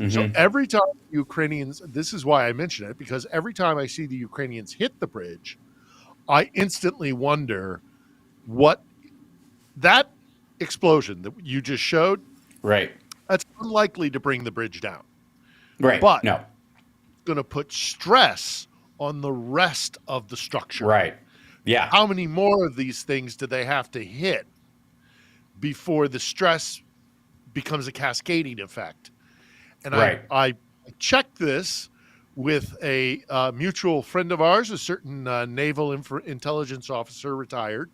So every time Ukrainians, this is why I mention it, because every time I see the Ukrainians hit the bridge, I instantly wonder what that explosion that you just showed, that's unlikely to bring the bridge down. But it's going to put stress on the rest of the structure. How many more of these things do they have to hit before the stress becomes a cascading effect? And I checked this with a mutual friend of ours, a certain naval intelligence officer, retired.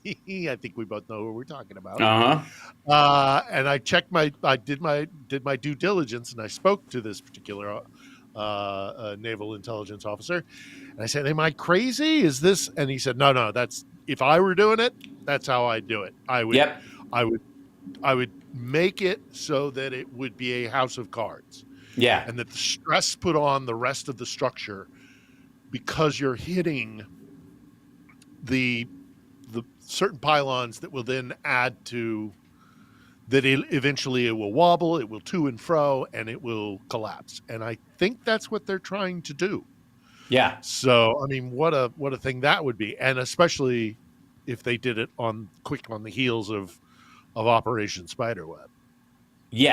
I think we both know what we're talking about. And I checked I did my due diligence, and I spoke to this particular naval intelligence officer, and I said, "Am I crazy? Is this?" And he said, "No, that's, if I were doing it, that's how I'd do it. I would make it so that it would be a house of cards. And that the stress put on the rest of the structure, because you're hitting the certain pylons that will then add to that. Eventually it will wobble, it will to and fro, and it will collapse. And I think that's what they're trying to do. So, I mean, what a thing that would be. And especially if they did it quick on the heels of Operation Spiderweb.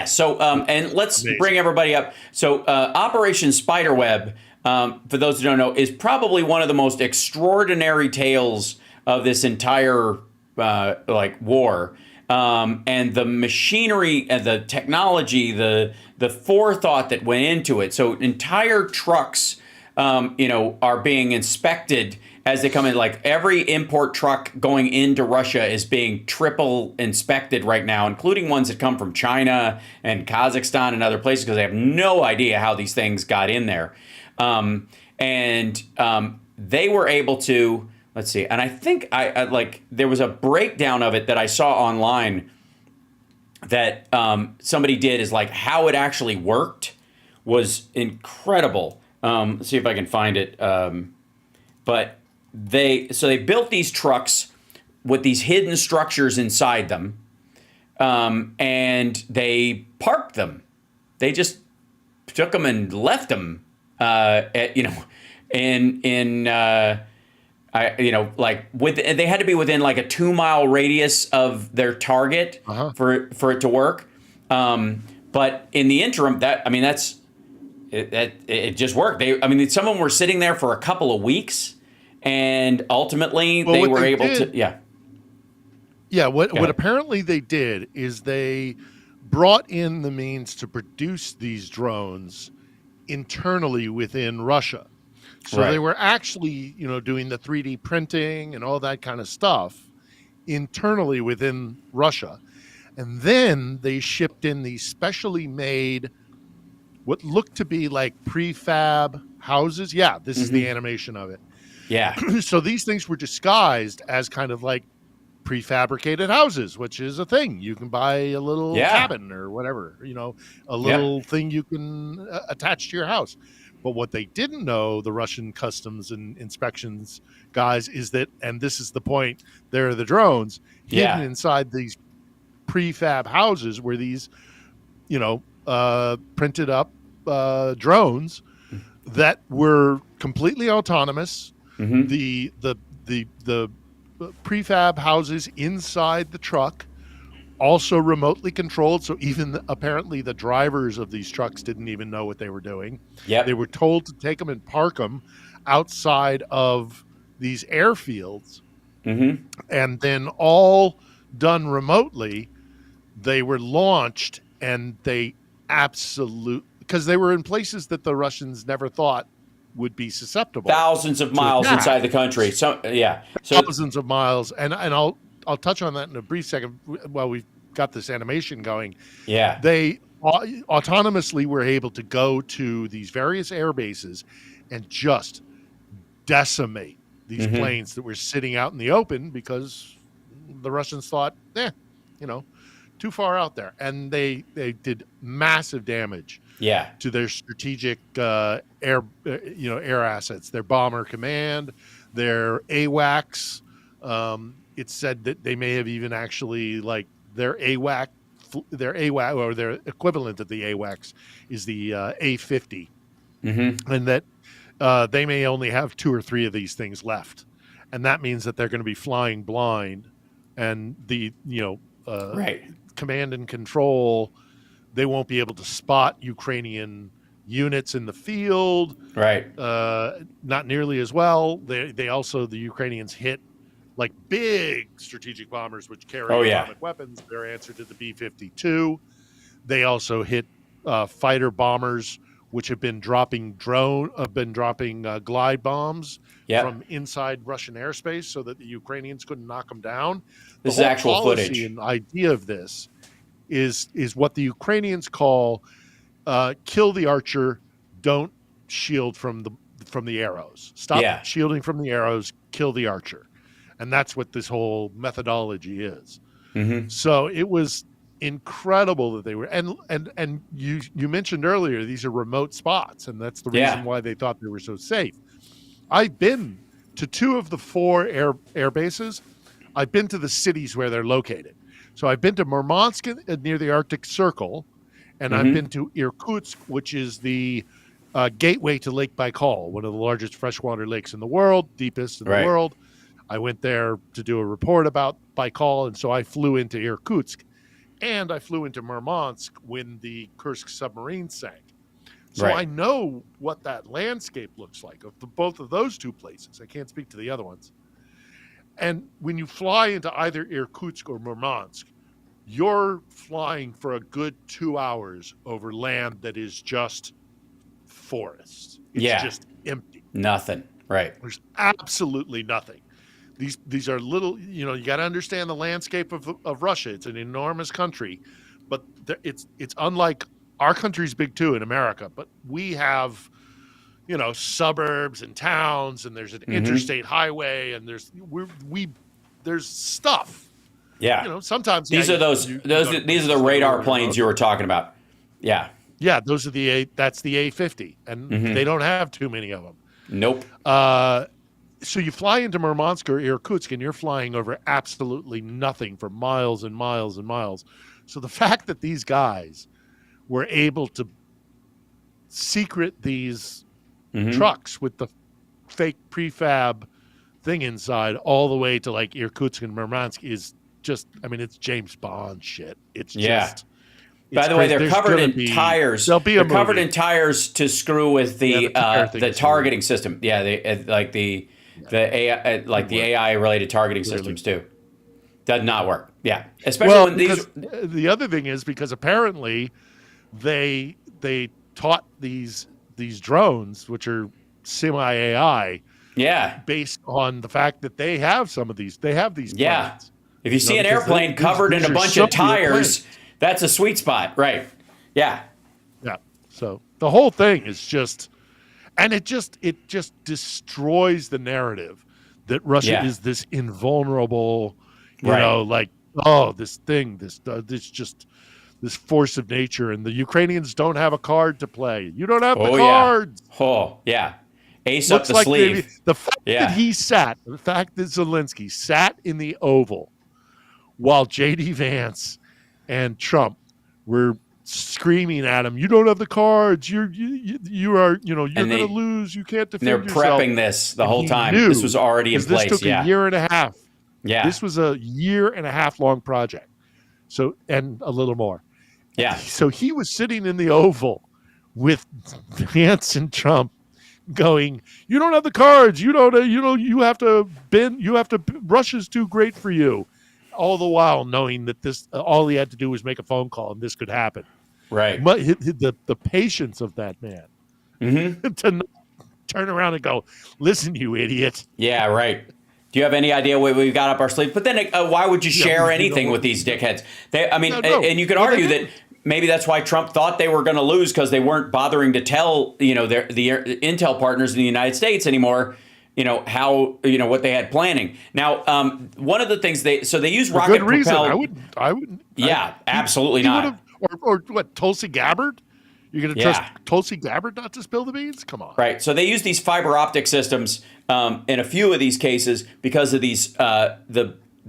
So, and let's bring everybody up. So, Operation Spiderweb, for those who don't know, is probably one of the most extraordinary tales of this entire war. And the machinery and the technology, the forethought that went into it. So entire trucks are being inspected as they come in. Like every import truck going into Russia is being triple inspected right now, including ones that come from China and Kazakhstan and other places, because they have no idea how these things got in there. They were able to, let's see, and I think I like there was a breakdown of it that I saw online that somebody did, is like how it actually worked was incredible. Let's see if I can find it. But they built these trucks with these hidden structures inside them, and they parked them. They just took them and left them, they had to be within like a 2-mile radius of their target for it to work. But in the interim, it just worked. Some of them were sitting there for a couple of weeks, and ultimately they were able to. Yeah. What apparently they did is they brought in the means to produce these drones internally within Russia. So they were actually, doing the 3D printing and all that kind of stuff internally within Russia. And then they shipped in these specially made, what looked to be like prefab houses. Yeah, this is the animation of it. Yeah. So these things were disguised as kind of like prefabricated houses, which is a thing. You can buy a little cabin or whatever, a little thing you can attach to your house. But what they didn't know, the Russian customs and inspections guys, is that, and this is the point, there are the drones hidden inside these prefab houses where these, printed up drones that were completely autonomous. The prefab houses inside the truck also remotely controlled, so even apparently the drivers of these trucks didn't even know what they were doing. Yeah, they were told to take them and park them outside of these airfields, and then all done remotely. They were launched, and they because they were in places that the Russians never thought would be susceptible. Thousands of miles inside the country. Thousands of miles, and I'll touch on that in a brief second while we've got this animation going. Yeah. They autonomously were able to go to these various air bases and just decimate these planes that were sitting out in the open because the Russians thought, too far out there. And they did massive damage to their strategic air assets, their bomber command, their AWACS. It's said that they may have even actually, like, their AWAC or their equivalent of the AWACS is the A50, and that they may only have 2 or 3 of these things left, and that means that they're going to be flying blind, and the command and control, they won't be able to spot Ukrainian units in the field, not nearly as well. They also, the Ukrainians hit like big strategic bombers which carry atomic weapons. Their answer to the B-52. They also hit fighter bombers which have been dropping glide bombs from inside Russian airspace so that the Ukrainians couldn't knock them down. This is actual footage. And idea of this is what the Ukrainians call kill the archer, don't shield from the arrows. Stop shielding from the arrows, kill the archer. And that's what this whole methodology is. So it was incredible that they were, and you mentioned earlier, these are remote spots, and that's the reason why they thought they were so safe. I've been to 2 of the 4 air bases. I've been to the cities where they're located. So I've been to Murmansk near the Arctic Circle, and I've been to Irkutsk, which is the gateway to Lake Baikal, one of the largest freshwater lakes in the world, deepest in the world. I went there to do a report about Baikal, and so I flew into Irkutsk, and I flew into Murmansk when the Kursk submarine sank. So I know what that landscape looks like of both of those 2 places. I can't speak to the other ones. And when you fly into either Irkutsk or Murmansk, you're flying for a good 2 hours over land that is just forest. It's just empty. Nothing. Right. There's absolutely nothing. These are little, you got to understand the landscape of Russia. It's an enormous country, but it's unlike our country's big too in America, but we have, suburbs and towns, and there's an interstate highway, and there's stuff. Yeah. Sometimes these are these are the radar planes you were talking about. Yeah. Yeah, those are that's the A-50, and they don't have too many of them. Nope. So you fly into Murmansk or Irkutsk, and you're flying over absolutely nothing for miles and miles and miles. So the fact that these guys were able to secret these trucks with the fake prefab thing inside all the way to like Irkutsk and Murmansk is just, it's James Bond shit. It's just... By the way, they're covered in tires. They're covered in tires to screw with the targeting system. Yeah, the AI related targeting systems too. Does not work. Yeah, especially when these. The other thing is because apparently they taught these drones, which are semi AI. Yeah. Based on the fact that they have some of these. They have these. Yeah. Planes, if you see an airplane covered in a bunch of tires. That's a sweet spot, right? Yeah. Yeah. So the whole thing is just, and it just destroys the narrative that Russia is this invulnerable, this thing, this force of nature, and the Ukrainians don't have a card to play. You don't have the cards. Yeah. Oh yeah. Ace up the sleeve. The fact that Zelensky sat in the Oval while J.D. Vance and Trump were screaming at him, "You don't have the cards. You're going to lose. You can't defend yourself." They're prepping this the whole time. This was already in place. This took a year and a half. Yeah, this was a year and a half long project. So, and a little more. Yeah. So he was sitting in the Oval with Vance and Trump, going, "You don't have the cards. You don't. You have to bend. You have to. Russia's too great for you." All the while knowing that this, all he had to do was make a phone call and this could happen. Right. But the patience of that man to not turn around and go, "Listen, you idiot." Yeah, right. Do you have any idea what we've got up our sleeve? But then why would you share anything with these dickheads? And you could argue that maybe that's why Trump thought they were going to lose, because they weren't bothering to tell, the intel partners in the United States anymore, how, what they had planning. Now, one of the things they use rocket propelled. I wouldn't. Yeah, absolutely not. Or what? Tulsi Gabbard? You're going to trust Tulsi Gabbard not to spill the beans? Come on. Right. So they use these fiber optic systems in a few of these cases because of these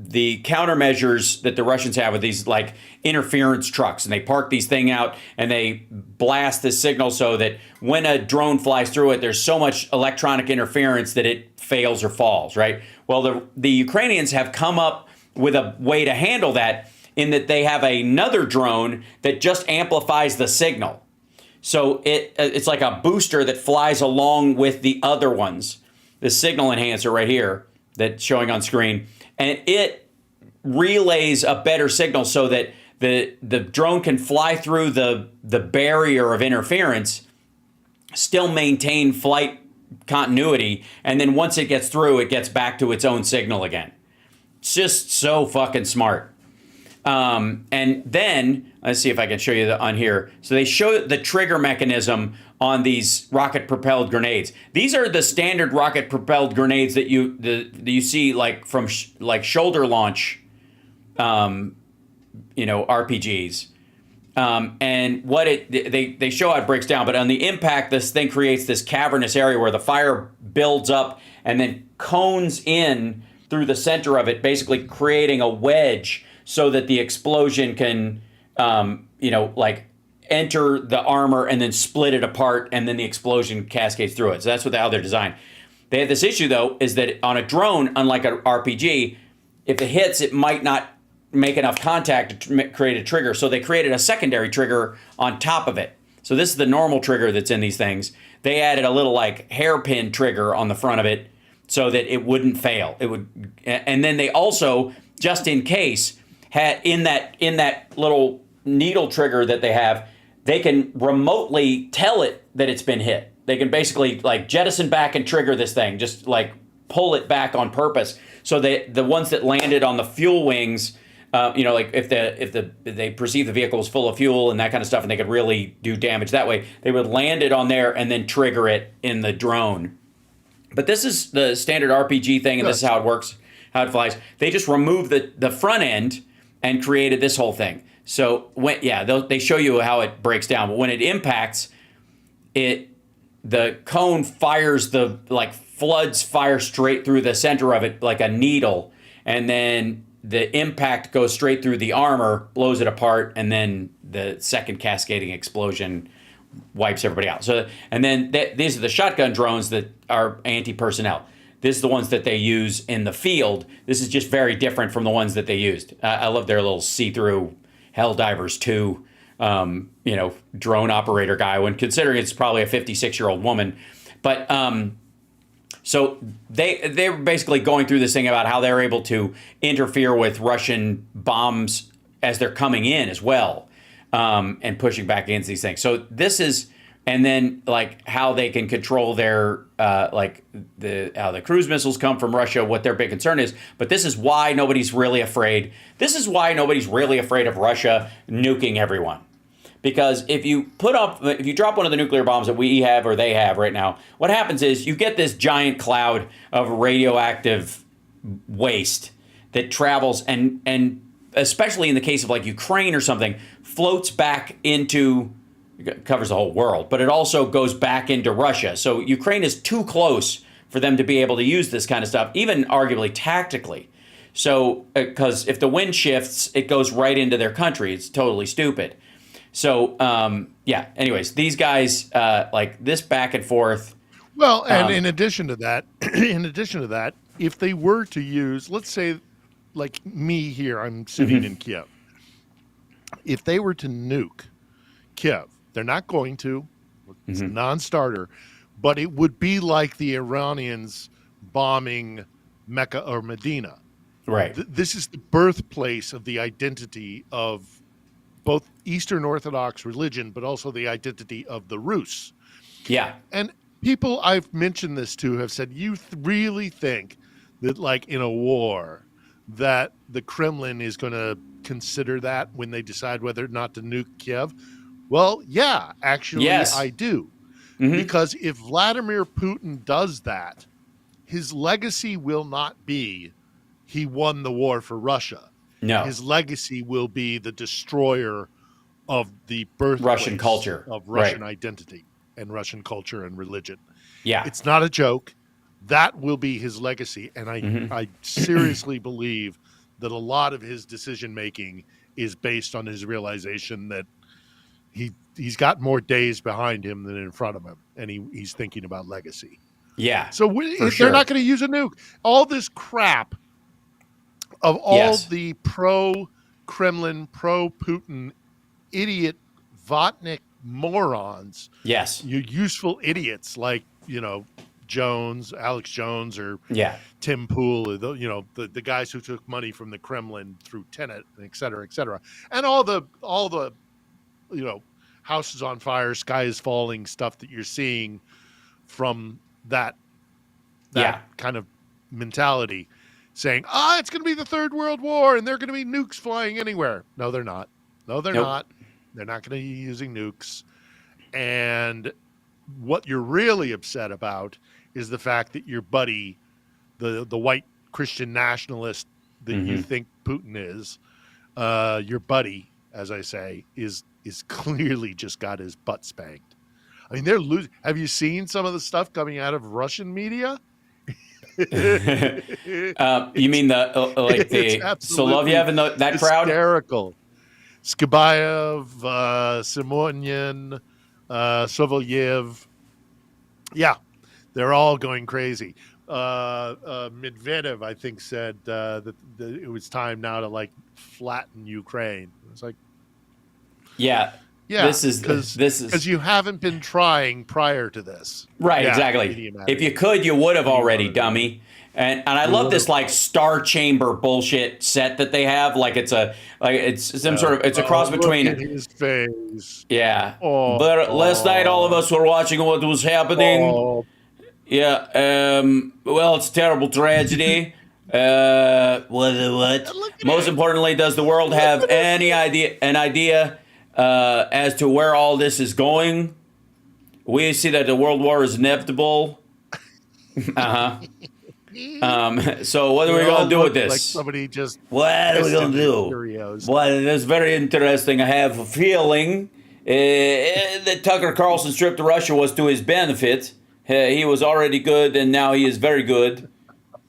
the countermeasures that the Russians have with these like interference trucks, and they park these thing out and they blast this signal so that when a drone flies through it, there's so much electronic interference that it fails or falls, right? Well, the Ukrainians have come up with a way to handle that in that they have another drone that just amplifies the signal. So it's like a booster that flies along with the other ones. The signal enhancer right here that's showing on screen. And it relays a better signal so that the drone can fly through the barrier of interference, still maintain flight continuity, and then once it gets through, it gets back to its own signal again. It's just so fucking smart. And then, let's see if I can show you on here. So they show the trigger mechanism on these rocket-propelled grenades. These are the standard rocket-propelled grenades that you see like from shoulder launch, RPGs. And what they show how it breaks down, but on the impact, this thing creates this cavernous area where the fire builds up and then cones in through the center of it, basically creating a wedge so that the explosion can, enter the armor and then split it apart, and then the explosion cascades through it. So that's how they're designed. They have this issue, though, is that on a drone, unlike an RPG, if it hits, it might not make enough contact to create a trigger. So they created a secondary trigger on top of it. So this is the normal trigger that's in these things. They added a little hairpin trigger on the front of it so that it wouldn't fail. And then they also, just in case, had in that little needle trigger that they have, they can remotely tell it that it's been hit. basically like jettison back and trigger this thing, just like pull it back on purpose. So the ones that landed on the fuel wings, like if they perceive the vehicle was full of fuel and that kind of stuff, and they could really do damage that way, they would land it on there and then trigger it in the drone. But this is the standard RPG thing, and this is how it works, how it flies. They just removed the front end and created this whole thing. So they show you how it breaks down. But when it impacts, the cone fires floods fire straight through the center of it like a needle, and then the impact goes straight through the armor, blows it apart, and then the second cascading explosion wipes everybody out. So, and then these are the shotgun drones that are anti-personnel. This is the ones that they use in the field. This is just very different from the ones that they used. I love their little see-through Helldivers 2, drone operator guy, when considering it's probably a 56-year-old woman. But so they're basically going through this thing about how they're able to interfere with Russian bombs as they're coming in as well, and pushing back against these things. So this is, and then like how they can control their how the cruise missiles come from Russia, what their big concern is. But this is why nobody's really afraid. This is why nobody's really afraid of Russia nuking everyone. Because if you drop one of the nuclear bombs that we have or they have right now, what happens is you get this giant cloud of radioactive waste that travels and especially in the case of like Ukraine or something, floats back into, covers the whole world, but it also goes back into Russia. So Ukraine is too close for them to be able to use this kind of stuff, even arguably tactically. So, because if the wind shifts, it goes right into their country. It's totally stupid. So, anyways, these guys, like this back and forth. Well, and in addition to that, if they were to use, let's say, like me here, I'm sitting in Kiev. If they were to nuke Kiev, they're not going to. It's a non-starter, but it would be like the Iranians bombing Mecca or Medina. Right. This is the birthplace of the identity of both Eastern Orthodox religion, but also the identity of the Rus. Yeah. And people I've mentioned this to have said, you really think that, like in a war, that the Kremlin is going to consider that when they decide whether or not to nuke Kiev? Well, yeah, actually, yes. I do. Because if Vladimir Putin does that, his legacy will not be he won the war for Russia. No. His legacy will be the destroyer of the birthplace Russian culture, of Russian identity and Russian culture and religion. Yeah. It's not a joke. That will be his legacy. And I seriously believe that a lot of his decision-making is based on his realization that he's got more days behind him than in front of him. And he's thinking about legacy. Yeah. So they're not going to use a nuke. All this crap of all the pro-Kremlin, pro-Putin idiot Vatnik morons. Yes. You useful idiots like, Jones, Alex Jones, or Tim Pool, the guys who took money from the Kremlin through Tenet, et cetera, and all the houses on fire, sky is falling stuff that you're seeing from that kind of mentality, saying, it's going to be the Third World War and there are going to be nukes flying anywhere. No, they're not. Not. They're not going to be using nukes. And what you're really upset about is the fact that your buddy, the white Christian nationalist that you think Putin is, your buddy, as I say, is clearly just got his butt spanked. I mean, they're losing. Have you seen some of the stuff coming out of Russian media? You mean the Solovyev and that crowd? Hysterical. Skabayev, Simonyan, Solovyev. Yeah, they're all going crazy. Medvedev, I think, said that it was time now to flatten Ukraine. It's like, yeah. This is because you haven't been trying prior to this. Right, exactly. If you could, you would have already, dummy. And I love this like Star Chamber bullshit set that they have. Like it's some sort of, it's a cross between. Look at his face. Yeah. Oh, But last night all of us were watching what was happening. Oh, Yeah. Well, it's a terrible tragedy. What? Most importantly, does the world have an idea as to where all this is going? We see that the world war is inevitable. So what are we going to do with this? Like somebody just. What are we going to do? Cheerios. Well, it is very interesting. I have a feeling that Tucker Carlson's trip to Russia was to his benefit. He was already good, and now he is very good.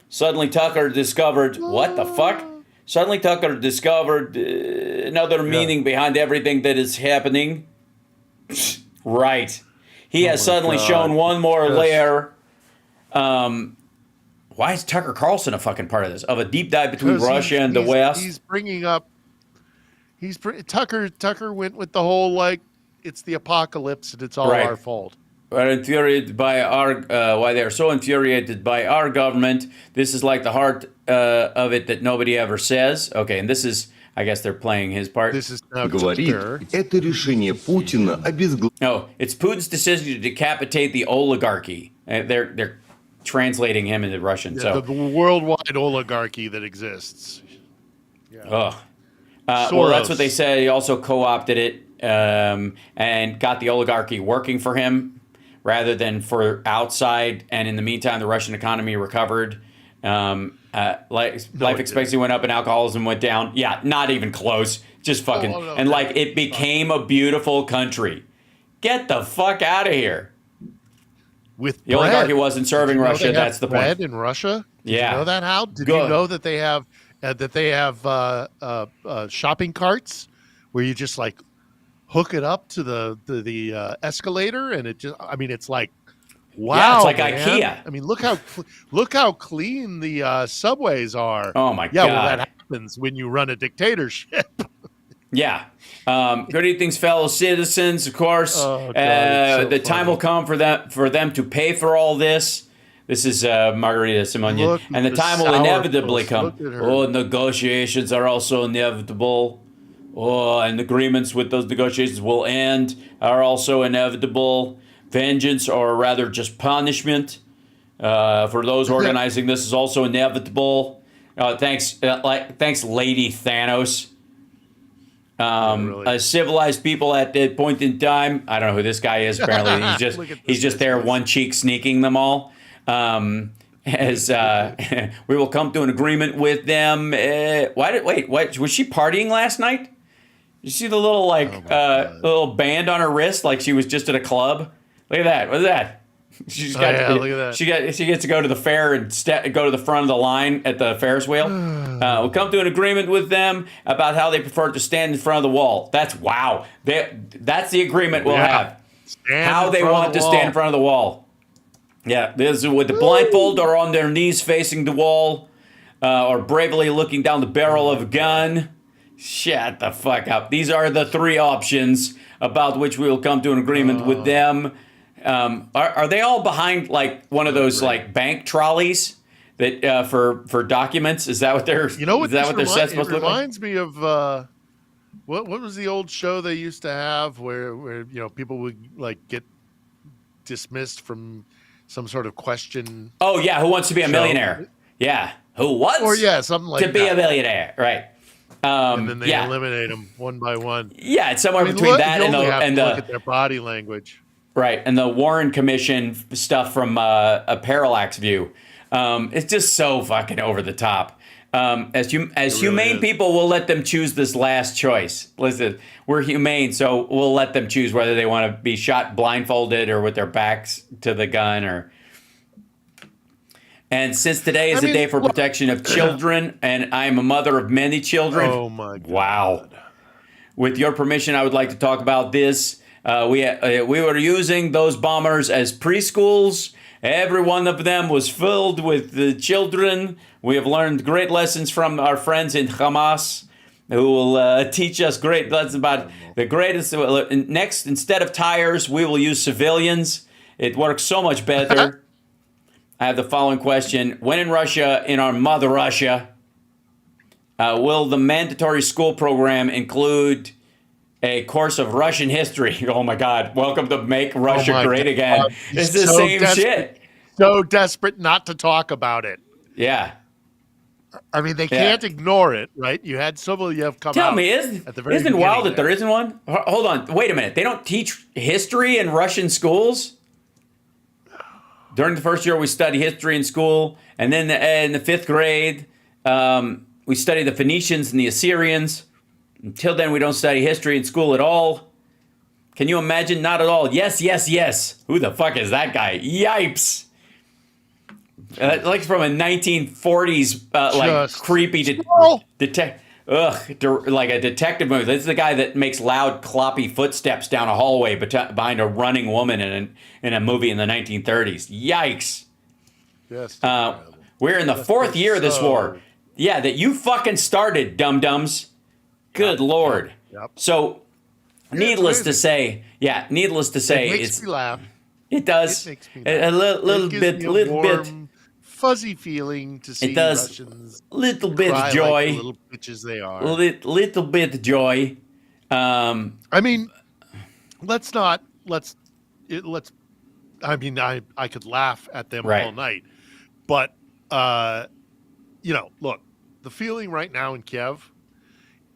Suddenly Tucker discovered, what the fuck? Suddenly Tucker discovered another meaning behind everything that is happening. Right. He has suddenly shown one more layer. Why is Tucker Carlson a fucking part of this? Of a deep dive between Russia and the West? He's bringing up. Tucker went with the whole like it's the apocalypse and it's all our fault. Are infuriated by why they are so infuriated by our government. This is like the heart of it that nobody ever says. Okay, and this is, I guess they're playing his part. This is now Говорит, это решение Путина обезглавить. No, it's Putin's decision to decapitate the oligarchy. They're translating him into Russian. So the worldwide oligarchy that exists. well, that's what they said. He also co-opted it and got the oligarchy working for him rather than for outside. And in the meantime, the Russian economy recovered. Life expectancy went up and alcoholism went down. Yeah, not even close. Just fucking. And like it became a beautiful country. Get the fuck out of here. With the oligarchy wasn't serving Russia. That's the point. Bread in Russia. Did you know that? How did Good. you know that they have shopping carts where you just like hook it up to the escalator and it just it's like wow, yeah, it's like man. IKEA. I mean, look how clean the subways are. Oh my god. Yeah, well, that happens when you run a dictatorship. Yeah. Good evenings, fellow citizens. Of course, the time will come for them to pay for all this. This is Margarita Simonian, and the time will inevitably come. Oh, negotiations are also inevitable. Oh, and agreements with those negotiations will end are also inevitable. Vengeance, or rather just punishment, for those organizing this is also inevitable. Thanks, Lady Thanos. Really. Civilized people at that point in time. I don't know who this guy is. Apparently, he's just there, one cheek sneaking them all. As we will come to an agreement with them. Wait, was she partying last night? You see the little little band on her wrist, like she was just at a club. Look at that. What's that? She's got. Look at that. She gets to go to the fair and go to the front of the line at the Ferris wheel. We'll come to an agreement with them about how they prefer to stand in front of the wall. That's wow. That's the agreement we'll have. How they want to stand in front of the wall. Yeah, this is with the blindfold or on their knees facing the wall, or bravely looking down the barrel of a gun. Shut the fuck up. These are the three options about which we will come to an agreement with them. Are they all behind like one of those like bank trolleys that for documents? Is that what they're? You know what? Is that what they're supposed to look like? It reminds me of what was the old show they used to have where people would like get dismissed from some sort of question. Oh yeah, Who Wants to Be a Millionaire? Yeah, who wants? Or something like to be a millionaire, right? And then they eliminate them one by one. Yeah, it's somewhere between that and the look at their body language. Right, and the Warren Commission stuff from a parallax view. It's just so fucking over the top. As humane people, we'll let them choose this last choice. Listen, we're humane, so we'll let them choose whether they want to be shot blindfolded or with their backs to the gun. And since today is a day for protection of children, and I am a mother of many children. Oh my God! Wow. With your permission, I would like to talk about this. We were using those bombers as preschools. Every one of them was filled with the children. We have learned great lessons from our friends in Hamas, who will teach us great lessons about the greatest. Next, instead of tires, we will use civilians. It works so much better. I have the following question. When in Russia, in our mother Russia, will the mandatory school program include a course of Russian history? Oh my God. Welcome to Make Russia Great Again. It's the same shit. So desperate not to talk about it. Yeah. I mean, they can't ignore it, right? You had Sobolev come Tell out. me, at the very isn't it wild that there isn't one? Hold on. Wait a minute. They don't teach history in Russian schools? During the first year, we study history in school. And then in the 5th grade, we study the Phoenicians and the Assyrians. Until then, we don't study history in school at all. Can you imagine? Not at all. Yes, yes, yes. Who the fuck is that guy? Yipes. Like from a 1940s, like creepy like a detective movie. This is the guy that makes loud, cloppy footsteps down a hallway behind a running woman in a movie in the 1930s. Yikes! Yes. We're in the 4th year of this war. Yeah, that you fucking started, dum-dums. Good Lord. Yep. So, needless to say, it makes me laugh. It does. It makes me laugh. A little bit. Fuzzy feeling to see it does. Russians Little bit cry joy. like the little bitches they are. Little bit joy. I mean, let's. I mean, I could laugh at them all night, but look, the feeling right now in Kiev,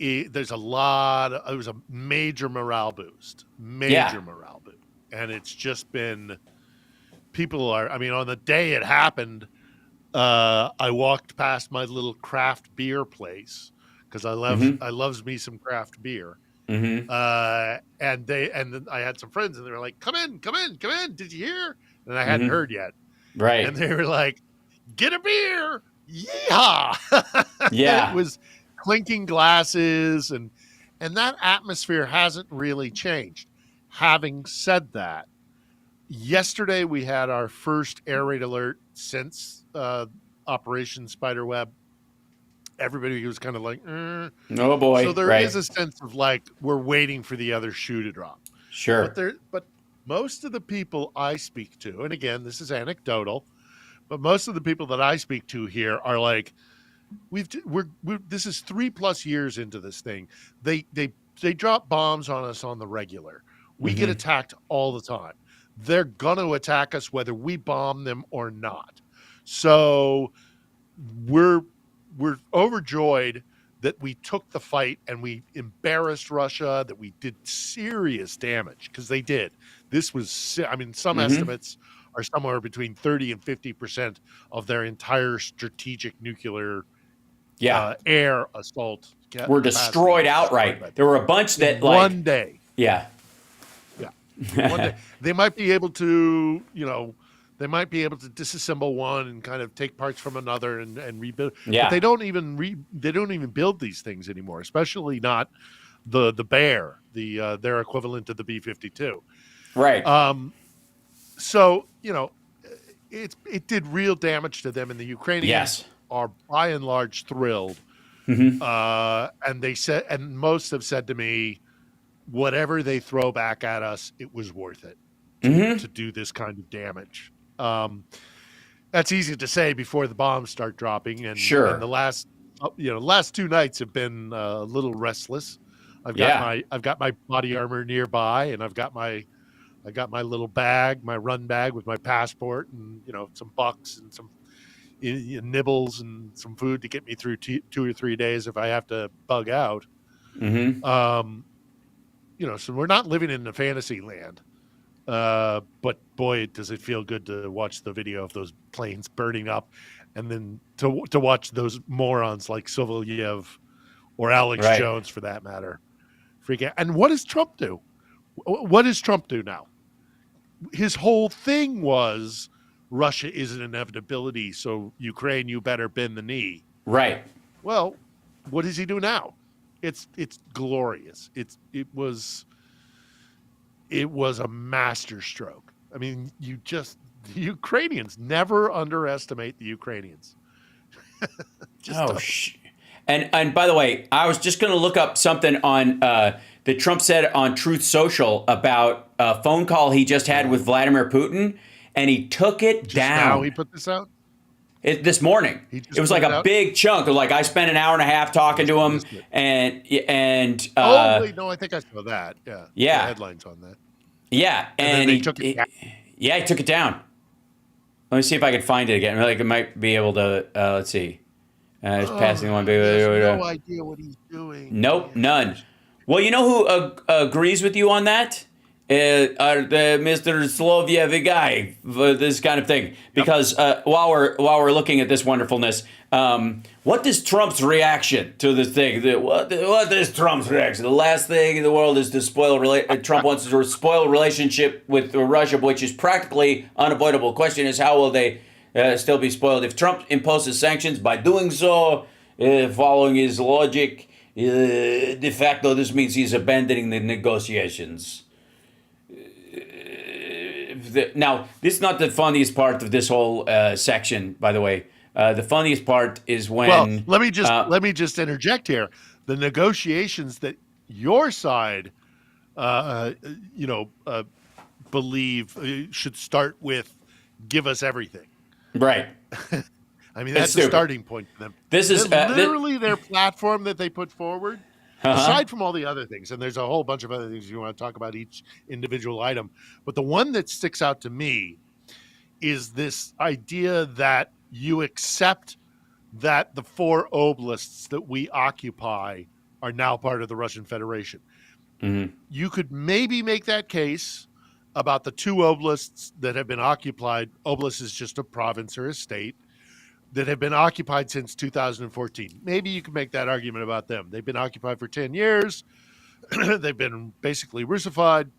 there's a lot. It was a major morale boost, morale boost, and it's just been. People are. I mean, on the day it happened. I walked past my little craft beer place because I loves me some craft beer. Mm-hmm. And then I had some friends and they were like, come in. Did you hear? And I hadn't heard yet. Right. And they were like, get a beer. Yeehaw. Yeah. It was clinking glasses and that atmosphere hasn't really changed. Having said that, yesterday we had our first air raid alert since Operation Spiderweb. Everybody was kind of like, oh boy. So there is a sense of like we're waiting for the other shoe to drop. Sure. But most of the people I speak to, and again, this is anecdotal, but most of the people that I speak to here are like, this is 3+ years into this thing. They drop bombs on us on the regular. We get attacked all the time. They're going to attack us whether we bomb them or not. So we're overjoyed that we took the fight and we embarrassed Russia, that we did serious damage, because they did. This was, I mean, some estimates are somewhere between 30 and 50% of their entire strategic nucular air assault. Were destroyed outright. There were a bunch that one day. Yeah. One day they might be able to, disassemble one and kind of take parts from another and rebuild. Yeah. But they don't even build these things anymore, especially not the Bear, their equivalent to the B-52. Right. So, it did real damage to them, and the Ukrainians are by and large thrilled. And they said, and most have said to me, whatever they throw back at us, it was worth it to do this kind of damage. That's easy to say before the bombs start dropping. And, and the last 2 nights have been a little restless. I've got my body armor nearby, and I've got my little bag, my run bag with my passport and, some bucks and some nibbles and some food to get me through 2 or 3 days if I have to bug out. So we're not living in a fantasy land. But boy, does it feel good to watch the video of those planes burning up, and then to watch those morons like Sobolev or Alex Jones, for that matter, freak out. And what does Trump do? What does Trump do now? His whole thing was Russia is an inevitability, so Ukraine, you better bend the knee. Right. Well, what does he do now? It's glorious. It was a masterstroke. I mean, the Ukrainians, never underestimate the Ukrainians. And by the way, I was just going to look up something on that Trump said on Truth Social about a phone call he just had with Vladimir Putin, and he took it Just down. now he put this out? This morning. It was like a big chunk. Like I spent an hour and a half talking to him, and wait, no, I think I saw that. Yeah. Yeah. The headlines on that. Yeah, and he took it down. Yeah, he took it down. Let me see if I can find it again. Like, I might be able to. Let's see. Just passing one. No idea what he's doing. Nope, none. Well, you know who agrees with you on that? Mr. Sloviev guy, this kind of thing. Because while we're looking at this wonderfulness, what is Trump's reaction to this thing? What is Trump's reaction? The last thing in the world is to spoil. Trump wants to spoil relationship with Russia, which is practically unavoidable. Question is, how will they still be spoiled if Trump imposes sanctions? By doing so, following his logic, de facto, this means he's abandoning the negotiations. Now, this is not the funniest part of this whole section, by the way. The funniest part is when. Well, let me just interject here. The negotiations that your side, believe should start with, give us everything. Right. I mean, that's the starting point for them. This is literally their platform that they put forward. Aside from all the other things, and there's a whole bunch of other things you want to talk about each individual item, but the one that sticks out to me is this idea that you accept that the 4 oblasts that we occupy are now part of the Russian Federation. Mm-hmm. You could maybe make that case about the 2 oblasts that have been occupied. Oblast is just a province or a state that have been occupied since 2014. Maybe you can make that argument about them. They've been occupied for 10 years. They've been basically Russified.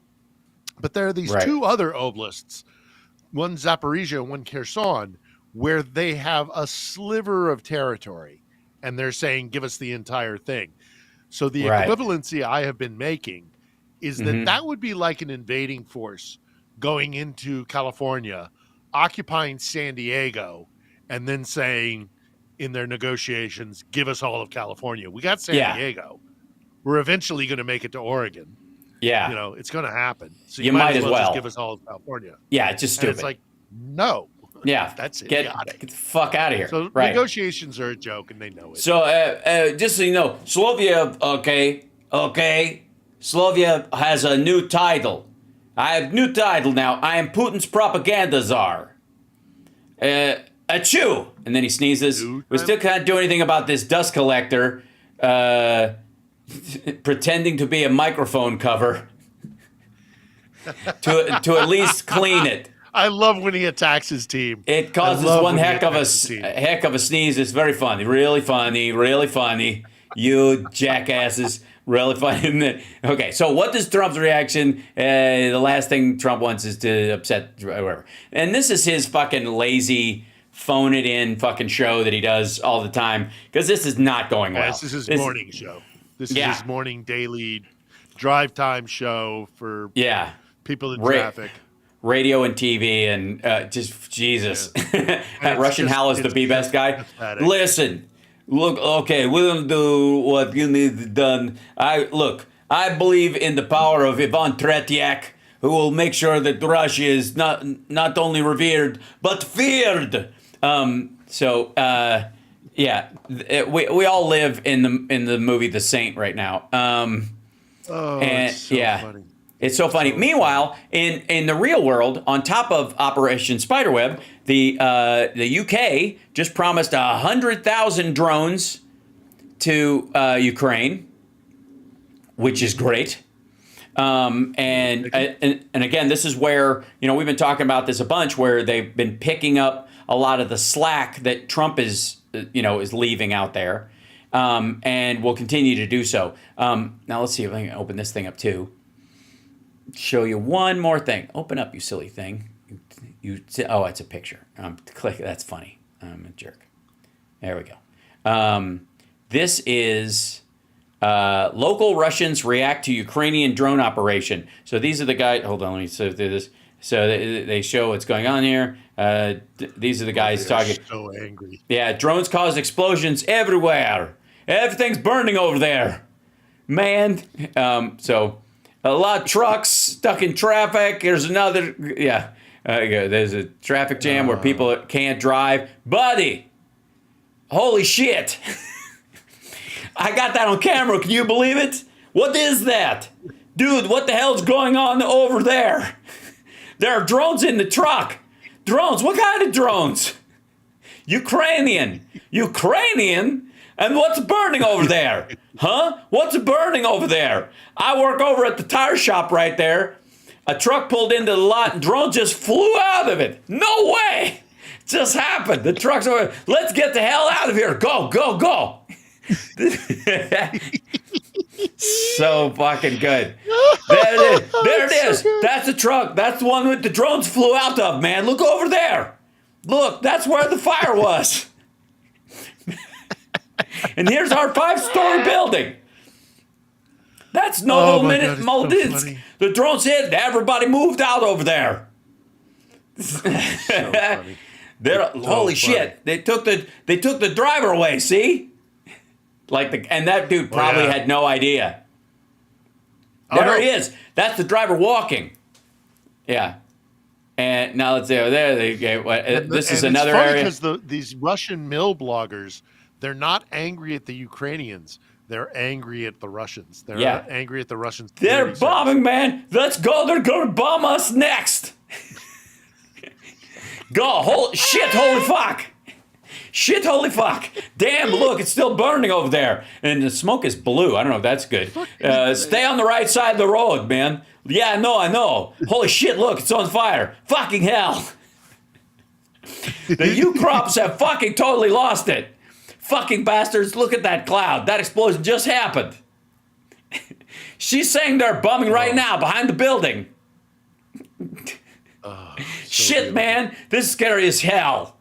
But there are these 2 other oblasts, one Zaporizhia and one Kherson, where they have a sliver of territory, and they're saying, give us the entire thing. So the equivalency I have been making is that that would be like an invading force going into California, occupying San Diego, and then saying in their negotiations, give us all of California. We got San Diego. We're eventually going to make it to Oregon. Yeah. You know, it's going to happen. So you might as well just give us all of California. Yeah, it's just stupid. And it's like, no. Yeah. That's Get idiotic. the fuck out of here. So negotiations are a joke, and they know it. So just so you know, Slovia, okay. Slovia has a new title. I have a new title now. I am Putin's propaganda czar. Achoo! And then he sneezes. We still can't do anything about this dust collector pretending to be a microphone cover to at least clean it. I love when he attacks his team. It causes one heck of a sneeze. It's very funny. Really funny. You jackasses. Really funny. Okay, so what is Trump's reaction? The last thing Trump wants is to upset whoever. And this is his fucking lazy, phone it in fucking show that he does all the time, because this is not going well. This is his morning show. This is his morning daily drive time show for people in traffic. Radio and TV and just Jesus. Russian Hal is the best guy. Pathetic. Listen, look, okay, we're going to do what you need done. I believe in the power of Ivan Tretiak, who will make sure that Russia is not only revered, but feared. We all live in the movie The Saint right now. It's so funny. It's so funny. Meanwhile, in the real world, on top of Operation Spiderweb, the UK just promised 100,000 drones to Ukraine, which is great. And again, this is where, we've been talking about this a bunch, where they've been picking up a lot of the slack that Trump is leaving out there, and will continue to do so. Now let's see if I can open this thing up too. Show you one more thing. Open up, you silly thing. It's a picture. Click. That's funny. I'm a jerk. There we go. This is local Russians react to Ukrainian drone operation. So these are the guys. Hold on, let me do this. So they show what's going on here. These are the guys talking. So angry. Yeah, drones cause explosions everywhere. Everything's burning over there, man. So a lot of trucks stuck in traffic. There's another. Yeah. There's a traffic jam where people can't drive. Buddy, holy shit. I got that on camera. Can you believe it? What is that? Dude, what the hell's going on over there? There are drones in the truck. Drones? What kind of drones? Ukrainian. And what's burning over there? Huh? What's burning over there? I work over at the tire shop right there. A truck pulled into the lot and drone just flew out of it. No way. It just happened. The truck's over. Let's get the hell out of here. Go, go, go. So fucking good. There it is. That's the truck. That's the one with the drones flew out of, man. Look over there. Look, that's where the fire was. And here's our 5-story building. That's Novominsk. So the drones hit. Everybody moved out over there. So holy shit. They took the driver away, see? And that dude probably had no idea. There he is. That's the driver walking. Yeah. And now let's see over there. This is another area. Because these Russian mill bloggers, they're not angry at the Ukrainians. They're angry at the Russians. They're angry at the Russians. They're bombing, man. Let's go. They're going to bomb us next. Go. Holy fuck. Shit, holy fuck. Damn, look, it's still burning over there. And the smoke is blue. I don't know if that's good. Stay on the right side of the road, man. Yeah, I know. Holy shit, look, it's on fire. Fucking hell. The U-crops have fucking totally lost it. Fucking bastards, look at that cloud. That explosion just happened. She's saying they're bombing right now behind the building. Shit, man, this is scary as hell.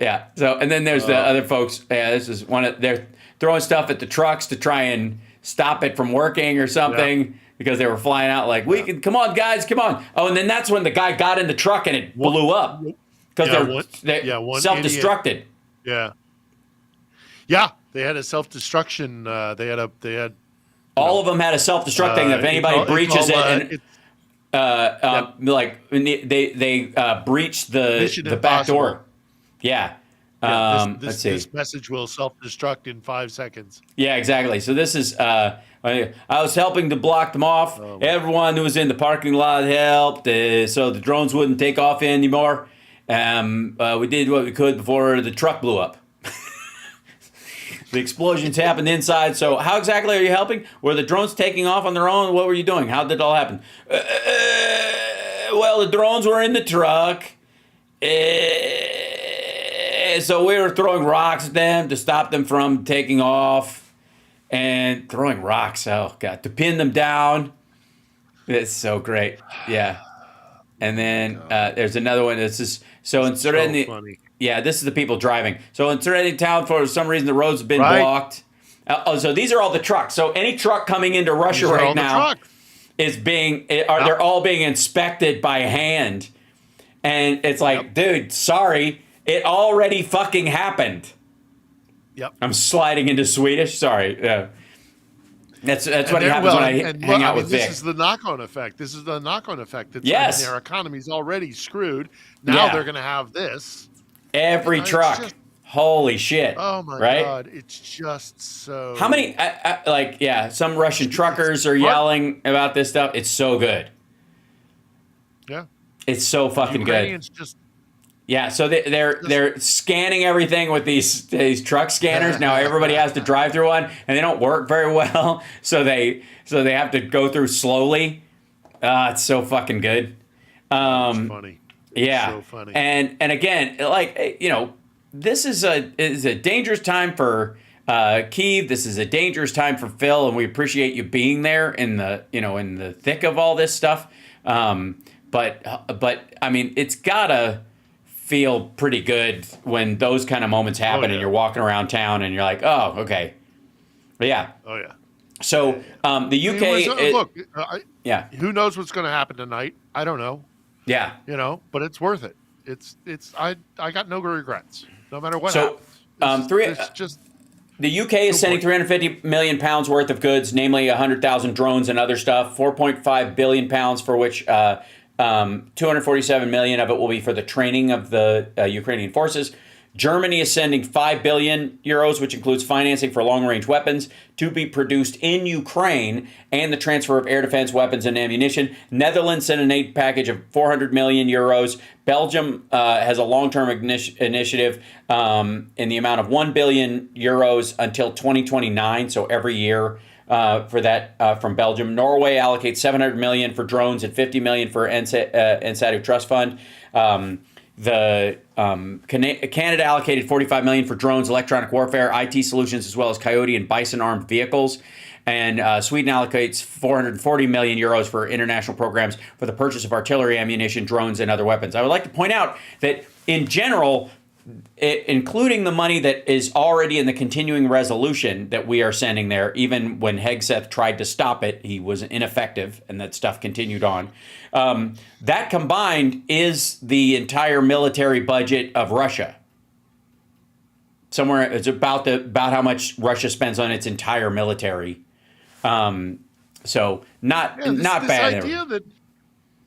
Yeah. So, and then there's the other folks. Yeah, this is they're throwing stuff at the trucks to try and stop it from working or something because they were flying out like, we can, come on, guys, come on. Oh, and then that's when the guy got in the truck and it blew up because they're self-destructed. Idiot. Yeah. They had a self-destruction. They had. All of them had a self-destruct thing. If anybody breaches it, they breached the back door. Yeah. Let's see. This message will self-destruct in 5 seconds. Yeah, exactly. So this is, I was helping to block them off. Everyone who was in the parking lot helped so the drones wouldn't take off anymore. We did what we could before the truck blew up. The explosions happened inside. So how exactly are you helping? Were the drones taking off on their own? What were you doing? How did it all happen? Well, the drones were in the truck. So we were throwing rocks at them to stop them from taking off and throwing rocks. Oh, God, to pin them down. It's so great. Yeah. And then there's another one. This is in Serenity. Funny. Yeah, this is the people driving. So in Serenity Town, for some reason, the roads have been blocked. So these are all the trucks. So any truck coming into Russia right now is they're all being inspected by hand. And it's like, dude, sorry. It already fucking happened. Yep. I'm sliding into Swedish. Sorry. That's what happens when I hang out with Vic. This is the knock-on effect. Their economy's already screwed. Now they're going to have this. Every truck. Holy shit. Oh, my God. It's just so... How many... some Russian truckers are yelling about this stuff. It's so good. Yeah. It's so fucking good. Yeah, so they're scanning everything with these truck scanners. Now everybody has to drive through one, and they don't work very well. So they have to go through slowly. It's so fucking good. It's funny. Yeah, so funny. And again, this is a dangerous time for Kiev. This is a dangerous time for Phil, and we appreciate you being there in the thick of all this stuff. But I mean, it's gotta feel pretty good when those kind of moments happen and you're walking around town and you're like, oh, okay. Yeah. Oh, yeah. So the UK... Who knows what's going to happen tonight? I don't know. Yeah. But it's worth it. I got no regrets, no matter what happens. The UK is sending 350 million pounds worth of goods, namely 100,000 drones and other stuff, 4.5 billion pounds for which 247 million of it will be for the training of the Ukrainian forces. Germany is sending 5 billion euros, which includes financing for long-range weapons to be produced in Ukraine and the transfer of air defense weapons and ammunition. Netherlands sent an aid package of 400 million euros. Belgium has a long-term initiative in the amount of 1 billion euros until 2029, so every year for that from Belgium. Norway allocates 700 million for drones and 50 million for NSATU Trust Fund. Canada allocated 45 million for drones, electronic warfare, IT solutions, as well as Coyote and Bison armed vehicles. And Sweden allocates 440 million euros for international programs for the purchase of artillery ammunition, drones, and other weapons. I would like to point out that in general, including the money that is already in the continuing resolution that we are sending there, even when Hegseth tried to stop it, he was ineffective, and that stuff continued on. That combined is the entire military budget of Russia. Somewhere it's about how much Russia spends on its entire military. So not bad.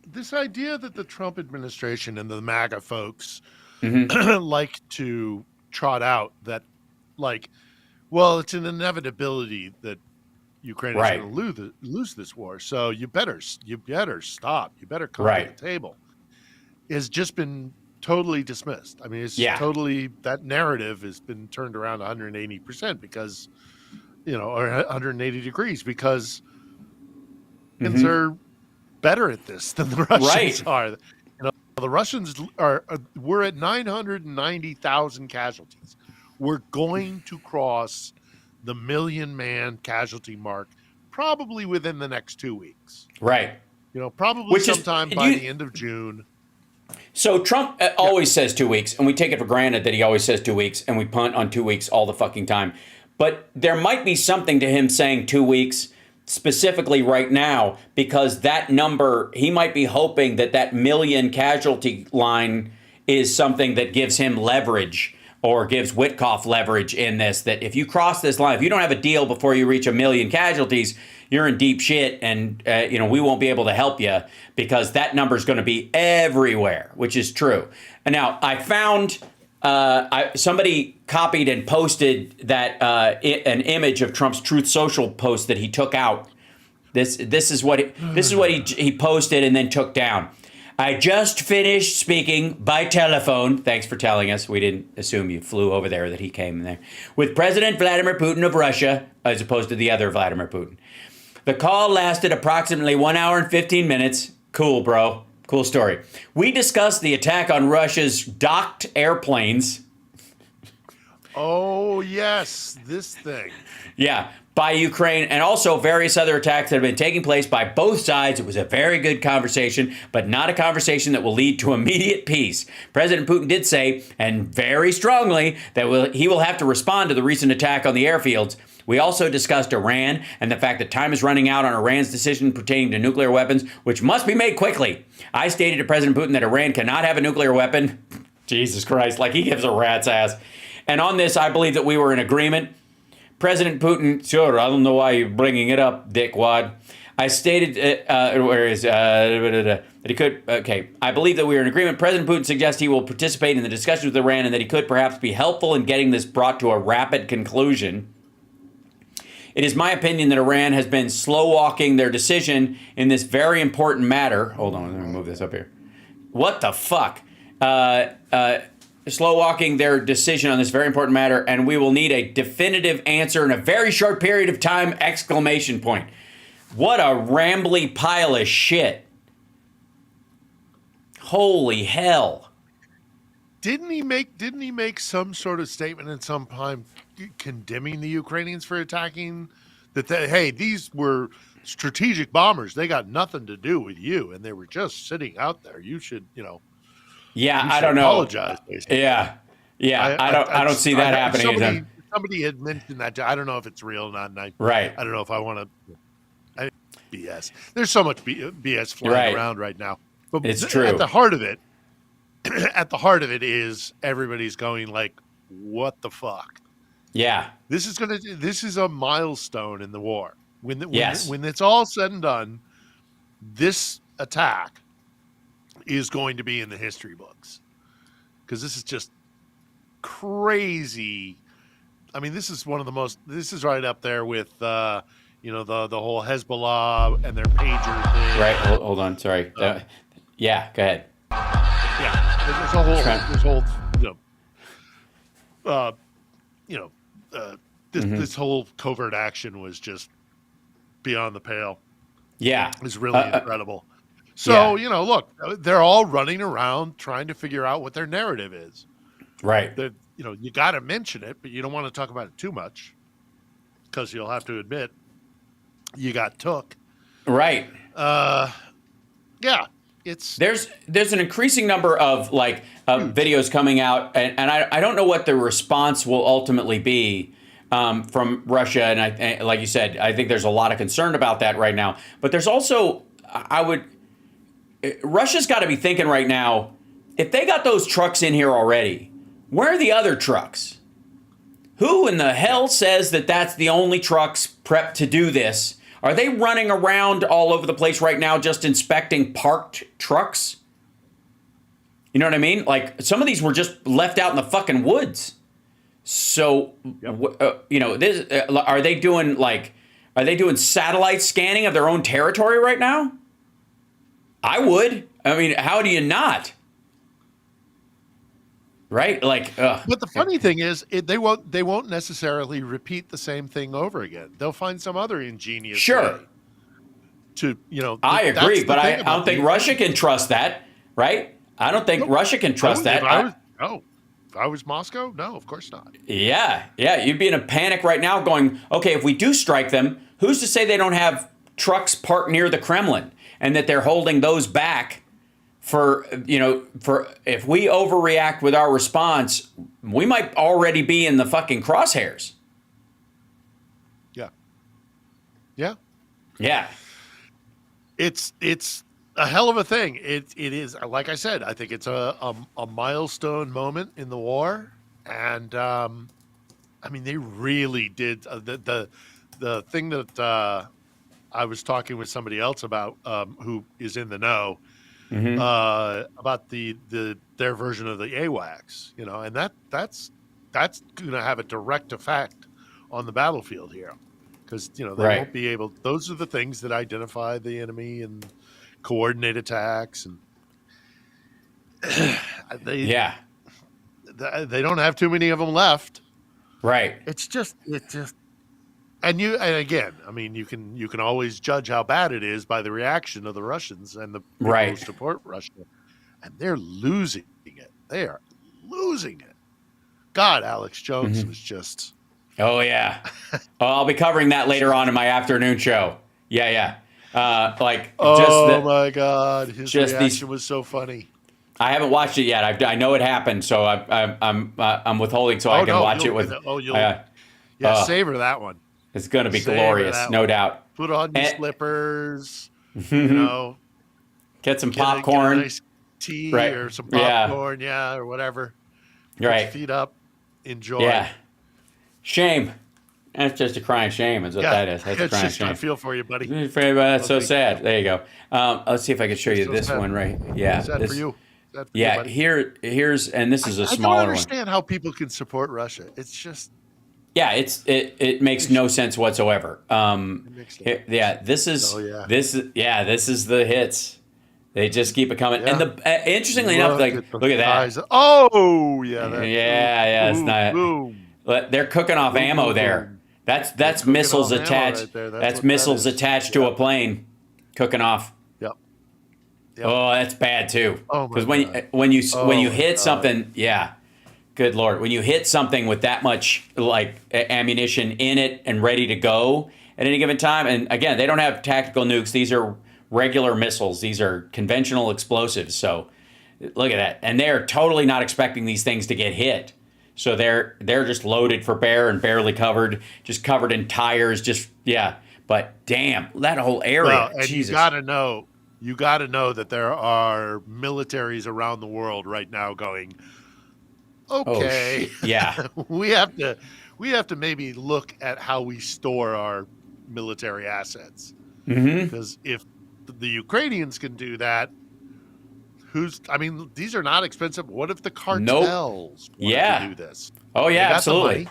This idea that the Trump administration and the MAGA folks Mm-hmm. like to trot out that, like, well, it's an inevitability that Ukraine is going to lose this war, so you better stop. You better come to the table. Has just been totally dismissed. I mean, it's totally, that narrative has been turned around 180% because, or 180 degrees because Americans are better at this than the Russians are. The Russians we're at 990,000 casualties. We're going to cross the 1 million man casualty mark probably within the next 2 weeks. Right. Probably sometime by the end of June. So Trump always says 2 weeks, and we take it for granted that he always says 2 weeks, and we punt on 2 weeks all the fucking time. But there might be something to him saying 2 weeks specifically right now, because that number, he might be hoping that million casualty line is something that gives him leverage or gives Witkoff leverage in this, that if you cross this line, if you don't have a deal before you reach 1 million casualties, you're in deep shit, and we won't be able to help you because that number is going to be everywhere, which is true. And now I found somebody copied and posted that an image of Trump's Truth Social post that he took out. This is what he posted and then took down. I just finished speaking by telephone. Thanks for telling us. We didn't assume you flew over there, that he came there. With President Vladimir Putin of Russia, as opposed to the other Vladimir Putin. The call lasted approximately 1 hour and 15 minutes. Cool, bro. Cool story. We discussed the attack on Russia's docked airplanes. Oh, yes, this thing. Yeah, by Ukraine, and also various other attacks that have been taking place by both sides. It was a very good conversation, but not a conversation that will lead to immediate peace. President Putin did say, and very strongly, that he will have to respond to the recent attack on the airfields. We also discussed Iran and the fact that time is running out on Iran's decision pertaining to nuclear weapons, which must be made quickly. I stated to President Putin that Iran cannot have a nuclear weapon. Jesus Christ, like he gives a rat's ass. And on this, I believe that we were in agreement. President Putin, sure, I don't know why you're bringing it up, dickwad. I stated, that he could, okay, I believe that we are in agreement. President Putin suggests he will participate in the discussions with Iran and that he could perhaps be helpful in getting this brought to a rapid conclusion. It is my opinion that Iran has been slow-walking their decision in this very important matter. Hold on, let me move this up here. What the fuck? Slow-walking their decision on this very important matter, and we will need a definitive answer in a very short period of time, exclamation point. What a rambly pile of shit. Holy hell. Didn't he make some sort of statement at some time condemning the Ukrainians for attacking hey, these were strategic bombers. They got nothing to do with you, and they were just sitting out there. You should, Yeah, I don't know. Apologize. Basically. Yeah. I don't see that happening. Somebody had mentioned that. I don't know if it's real or not. And I don't know if I want to. BS. There's so much BS flying around right now. But it's true. At the heart of it is everybody's going like, "What the fuck?" Yeah. This is a milestone in the war. When it's all said and done, this attack is going to be in the history books, because this is just crazy. I mean, this is one of the most. This is right up there with the whole Hezbollah and their pager thing. Right. Hold on. Sorry. Yeah. Go ahead. Yeah. This whole this whole covert action was just beyond the pale. Yeah. It was really incredible. So, look, they're all running around trying to figure out what their narrative is. Right. You got to mention it, but you don't want to talk about it too much, because you'll have to admit you got took. Right. Yeah. There's an increasing number of videos coming out, and I don't know what the response will ultimately be from Russia. And like you said, I think there's a lot of concern about that right now. But there's also, Russia's got to be thinking right now, if they got those trucks in here already, where are the other trucks? Who in the hell says that that's the only trucks prepped to do this? Are they running around all over the place right now just inspecting parked trucks? You know what I mean? Like, some of these were just left out in the fucking woods. So, are they doing satellite scanning of their own territory right now? I would. I mean, how do you not? Right? But the funny thing is, they won't necessarily repeat the same thing over again. They'll find some other ingenious way to, I agree, but I don't think Russia can trust that, right? I don't think Russia can trust that. If I was Moscow, no, of course not. Yeah, you'd be in a panic right now going, okay, if we do strike them, who's to say they don't have trucks parked near the Kremlin and that they're holding those back for if we overreact with our response, we might already be in the fucking crosshairs. Yeah. It's a hell of a thing. It is, like I said, I think it's a milestone moment in the war, and I mean, they really did the thing that I was talking with somebody else about who is in the know. Mm-hmm. About their version of the AWACS, and that's going to have a direct effect on the battlefield here, because they won't be able. Those are the things that identify the enemy and coordinate attacks, and they don't have too many of them left. Right. It's just. And again, I mean, you can always judge how bad it is by the reaction of the Russians and the people who support Russia, and they're losing it. They are losing it. God, Alex Jones was just. Oh yeah. I'll be covering that later on in my afternoon show. Yeah. My God, his reaction was so funny. I haven't watched it yet. I know it happened, so I'm withholding so I can watch it with. Savor that one. It's going to be glorious, no doubt. Put on your slippers, get some popcorn, get a nice tea or some popcorn, or whatever. Put your feet up, enjoy. Yeah. Shame. That's just a crying shame, is what that is. That's a crying shame. I feel for you, buddy. That's so sad. There you go. Let's see if I can show you this one right. Yeah. Sad for you. Yeah. Here's and this is a smaller one. I don't understand how people can support Russia. It's just. Yeah, it makes no sense whatsoever. This is the hits. They just keep it coming. Yeah. And interestingly enough, look at that. Oh yeah, it's not. Boom. They're cooking off ammo there. That's missiles attached. Right that's missiles attached to a plane, cooking off. Yep. Oh, that's bad too. Oh, because when you hit something, good Lord, when you hit something with that much ammunition in it and ready to go at any given time, and again, they don't have tactical nukes. These are regular missiles. These are conventional explosives. So look at that. And they're totally not expecting these things to get hit. So they're just loaded for bear and barely covered, just covered in tires. But damn, that whole area. Well, and Jesus. You got to know that there are militaries around the world right now going, okay, we have to maybe look at how we store our military assets, because if the Ukrainians can do that, I mean, these are not expensive. What if the cartels wanted to do this? Oh, yeah, They got the absolutely. money.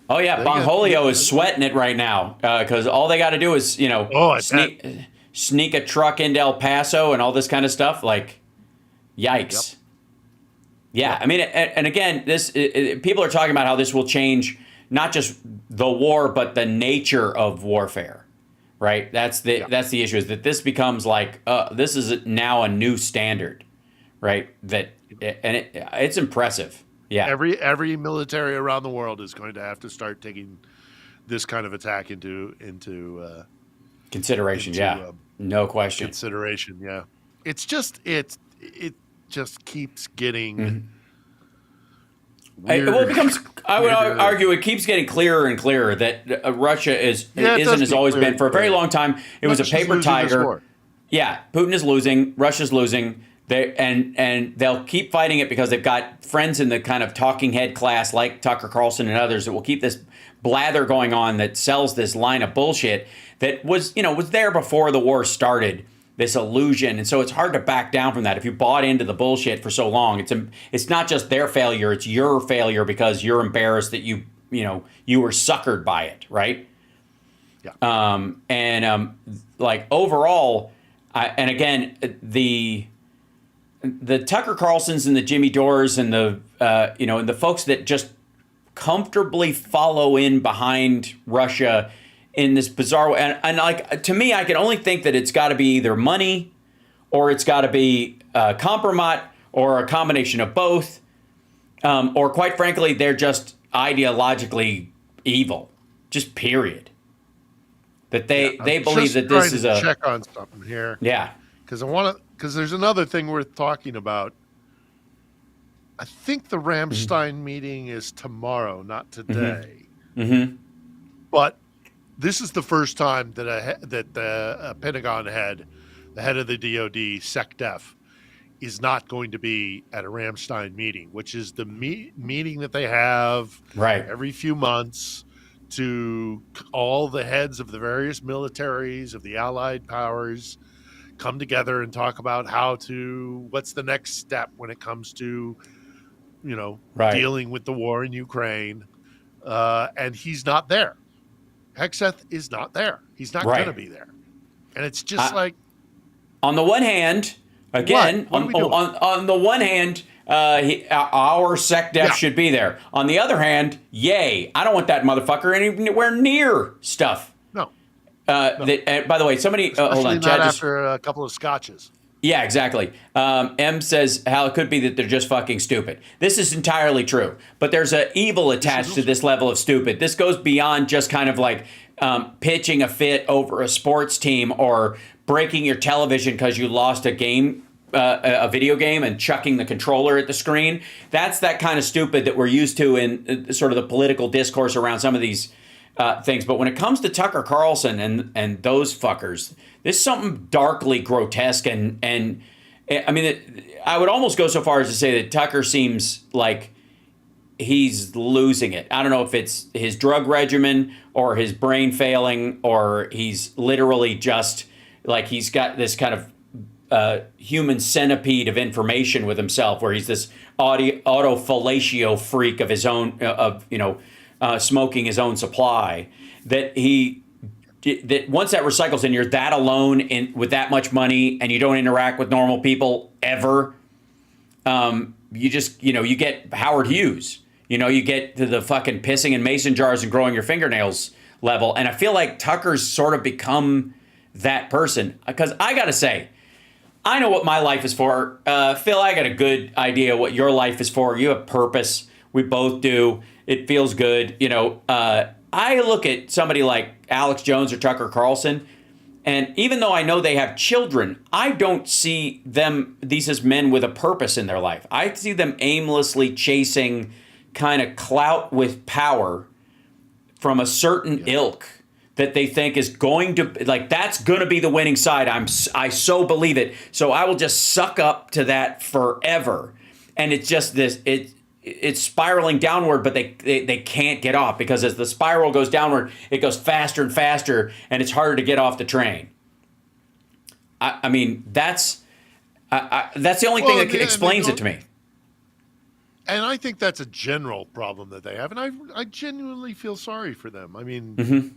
Oh, yeah. Bongholio is sweating it right now because all they got to do is, sneak a truck into El Paso and all this kind of stuff. Like, yikes. Yep. Yeah. Yep. I mean, and again, people are talking about how this will change not just the war, but the nature of warfare. Right. That's the issue, is that this becomes like this is now a new standard. Right. It's impressive. Yeah. Every military around the world is going to have to start taking this kind of attack into consideration. No question. Consideration. Yeah. It just keeps getting. Well, it becomes. I would argue it keeps getting clearer and clearer that Russia isn't has always been for a very long time. It was a paper tiger. Yeah, Putin is losing. Russia's losing. And they'll keep fighting it because they've got friends in the kind of talking head class like Tucker Carlson and others that will keep this blather going on that sells this line of bullshit that was there before the war started. This illusion, and so it's hard to back down from that. If you bought into the bullshit for so long, it's not just their failure; it's your failure because you're embarrassed that you were suckered by it, right? Yeah. Like overall, and again, the Tucker Carlsons and the Jimmy Dores and the and the folks that just comfortably follow in behind Russia in this bizarre way. And like, to me, I can only think that it's got to be either money or it's got to be compromise or a combination of both. Or quite frankly, they're just ideologically evil, just period. That they believe that this is a check on something here. Yeah. Because there's another thing worth talking about. I think the Ramstein meeting is tomorrow, not today. Mm-hmm. But this is the first time that the Pentagon head, the head of the DoD, SecDef, is not going to be at a Ramstein meeting, which is the meeting that they have every few months to all the heads of the various militaries of the Allied powers come together and talk about what's the next step when it comes to, dealing with the war in Ukraine. And he's not there. Hegseth is not there. He's not going to be there. And it's just on the one hand, again, on the one hand, our SecDef should be there. On the other hand, yay, I don't want that motherfucker anywhere near stuff. No. By the way, somebody hold on. Not after a couple of scotches. Yeah, exactly. M says how it could be that they're just fucking stupid. This is entirely true, but there's an evil attached to this level of stupid. This goes beyond just kind of like pitching a fit over a sports team or breaking your television because you lost a game, a video game, and chucking the controller at the screen. That's that kind of stupid that we're used to in sort of the political discourse around some of these things. But when it comes to Tucker Carlson and those fuckers, there's something darkly grotesque. And I mean, I would almost go so far as to say that Tucker seems like he's losing it. I don't know if it's his drug regimen or his brain failing, or he's literally just like he's got this kind of human centipede of information with himself, where he's this autofellatio freak of his own, smoking his own supply, that once that recycles and you're that alone with that much money and you don't interact with normal people ever, you just, you get Howard Hughes, you get to the fucking pissing in mason jars and growing your fingernails level. And I feel like Tucker's sort of become that person, because I got to say, I know what my life is for. Phil, I got a good idea what your life is for. You have purpose. We both do. It feels good. I look at somebody like Alex Jones or Tucker Carlson, and even though I know they have children, I don't see these as men with a purpose in their life. I see them aimlessly chasing kind of clout with power from a certain ilk that they think is going to, like, that's going to be the winning side. I so believe it. So I will just suck up to that forever. And it's just this, it's spiraling downward, but they can't get off, because as the spiral goes downward, it goes faster and faster, and it's harder to get off the train. I mean, that's, That's the only thing that explains it to me. And I think that's a general problem that they have, and I genuinely feel sorry for them. I mean,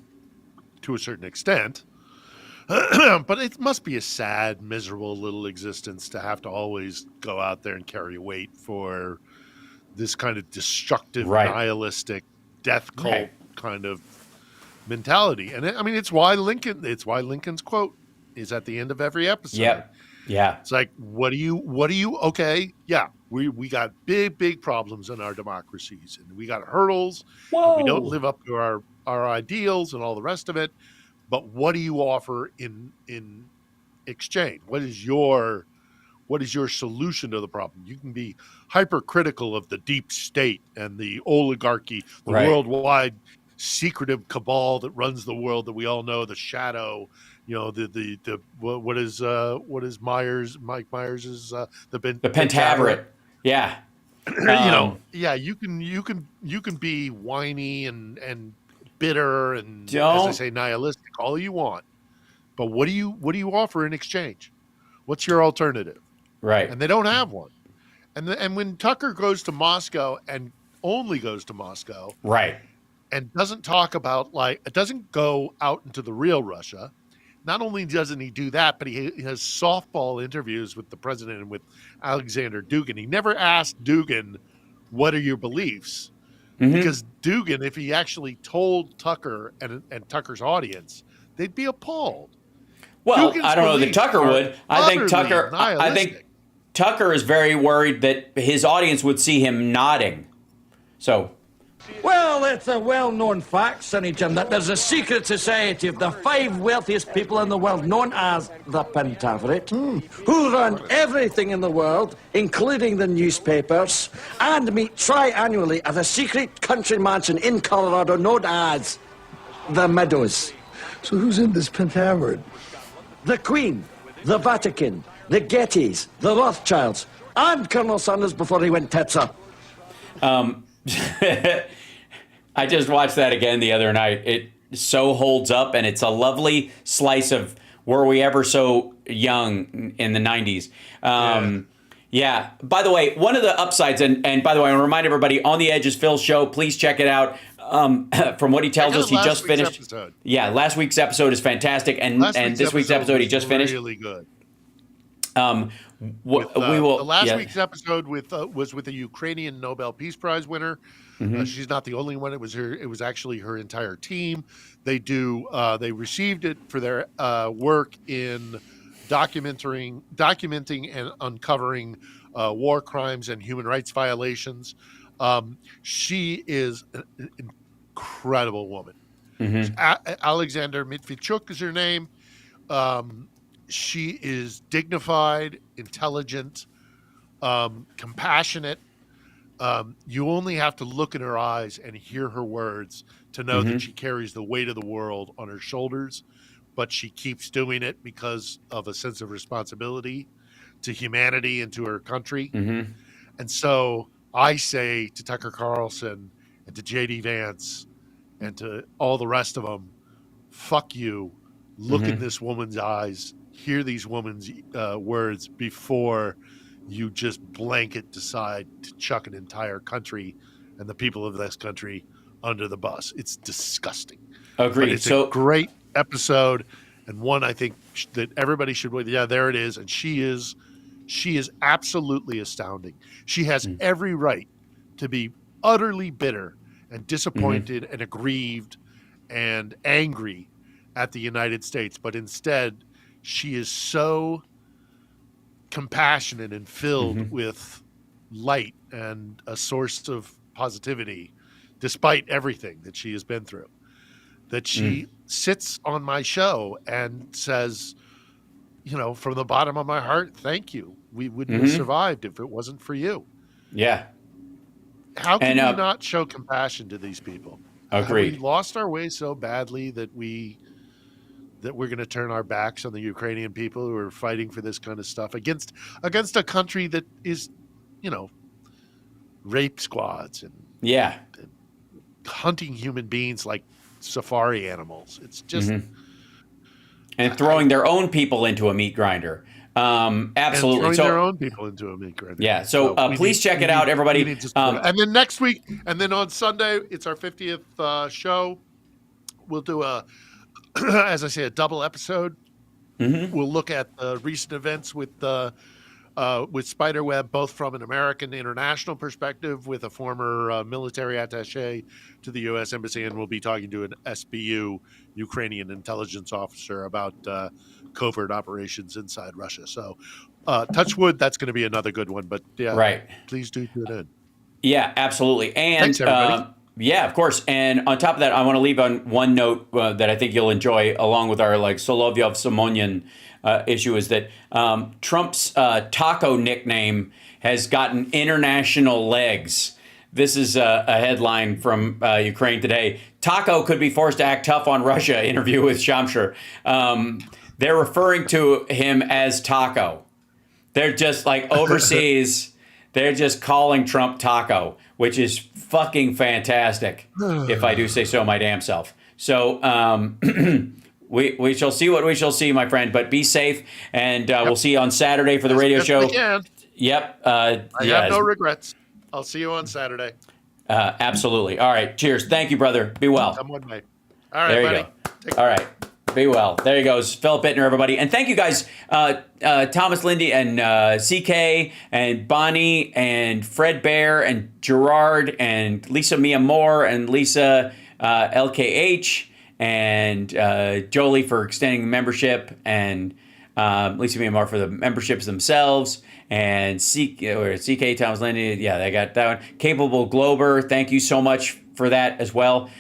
to a certain extent, but it must be a sad, miserable little existence to have to always go out there and carry weight for this kind of destructive, nihilistic, death cult kind of mentality. And I mean, it's why Lincoln's quote is at the end of every episode. Yep. Yeah. It's like, what do you, okay. Yeah. We got big problems in our democracies, and we got hurdles. And we don't live up to our ideals and all the rest of it. But what do you offer in exchange? What is your solution to the problem? You can be hypercritical of the deep state and the oligarchy, the worldwide secretive cabal that runs the world that we all know, the shadow. You know, what is Mike Myers's the Pentaverate. Yeah. You can be whiny and bitter and, as I say, nihilistic all you want, but what do you offer in exchange? What's your alternative? Right. And they don't have one. And when Tucker goes to Moscow and only goes to Moscow, right, and doesn't talk about, like, it doesn't go out into the real Russia. Not only doesn't he do that, but he has softball interviews with the president and with Alexander Dugin. He never asked Dugin, what are your beliefs? Because Dugin, if he actually told Tucker and Tucker's audience, they'd be appalled. Well, Dugin's I don't know that Tucker would. I think Tucker is very worried that his audience would see him nodding. So... Well, it's a well-known fact, Sonny Jim, that there's a secret society of the 5 wealthiest people in the world, known as the Pentaverate, who run everything in the world, including the newspapers, and meet tri-annually at a secret country mansion in Colorado known as the Meadows. So who's in this Pentaverate? The Queen, the Vatican, the Gettys, the Rothschilds, and Colonel Sanders before he went tits up. I just watched that again the other night. It so holds up, and it's a lovely slice of Were We Ever So Young in the 90s. Yeah. By the way, one of the upsides, and by the way, I want to remind everybody, On the Edge is Phil's show. Please check it out. From what he tells us, he just finished. Episode. Yeah, last week's episode is fantastic, and this week's episode he just finished. Really good. We will. The last week's episode was with a Ukrainian Nobel Peace Prize winner. She's not the only one. It was actually her entire team. They received it for their work in documenting and uncovering war crimes and human rights violations. She is an incredible woman. Alexander Mitvichuk is her name. She is dignified, intelligent, compassionate. You only have to look in her eyes and hear her words to know that she carries the weight of the world on her shoulders, but she keeps doing it because of a sense of responsibility to humanity and to her country. And so I say to Tucker Carlson and to J.D. Vance and to all the rest of them, fuck you. Look in this woman's eyes. Hear these women's words before you just blanket decide to chuck an entire country and the people of this country under the bus. It's disgusting. Agreed. But it's a great episode, and one I think that everybody should wait. Yeah, there it is. And she is absolutely astounding. She has every right to be utterly bitter and disappointed and aggrieved and angry at the United States, but instead she is so compassionate and filled with light and a source of positivity, despite everything that she has been through, that she sits on my show and says, from the bottom of my heart, thank you. We wouldn't have survived if it wasn't for you. Yeah. How can we not show compassion to these people? Agreed. Have we lost our way so badly that we're going to turn our backs on the Ukrainian people who are fighting for this kind of stuff against a country that is, rape squads and hunting human beings like safari animals. It's just and throwing their own people into a meat grinder. Absolutely. And throwing their own people into a mink right now. Yeah. So, please check it out, everybody. And then next week, and then on Sunday, it's our 50th show. We'll do as I say, a double episode. Mm-hmm. We'll look at the recent events with Spiderweb, both from an American international perspective, with a former military attaché to the U.S. Embassy, and we'll be talking to an SBU Ukrainian intelligence officer about covert operations inside Russia. So, touch wood, that's going to be another good one. But yeah, right. Please do tune in. Yeah, absolutely. And thanks, everybody. Yeah, of course. And on top of that, I want to leave on one note that I think you'll enjoy, along with our Solovyov-Simonian issue, is that Trump's taco nickname has gotten international legs. This is a headline from Ukraine Today. Taco could be forced to act tough on Russia. Interview with Shamshir. They're referring to him as Taco. They're just like overseas. They're just calling Trump Taco, which is fucking fantastic, if I do say so my damn self. So we shall see what we shall see, my friend. But be safe, and we'll see you on Saturday for the radio show. Yep. I have no regrets. I'll see you on Saturday. Absolutely. All right. Cheers. Thank you, brother. Be well. Someone may. All right, there you buddy. go. All right. Be well. There he goes. Phil Bitner, everybody. And thank you guys, Thomas Lindy and CK and Bonnie and Fred Bear and Gerard and Lisa Mia Moore and Lisa LKH and Jolie for extending the membership, and Lisa Mia Moore for the memberships themselves, and CK Thomas Lindy. Yeah, they got that one. Capable Glober, thank you so much for that as well.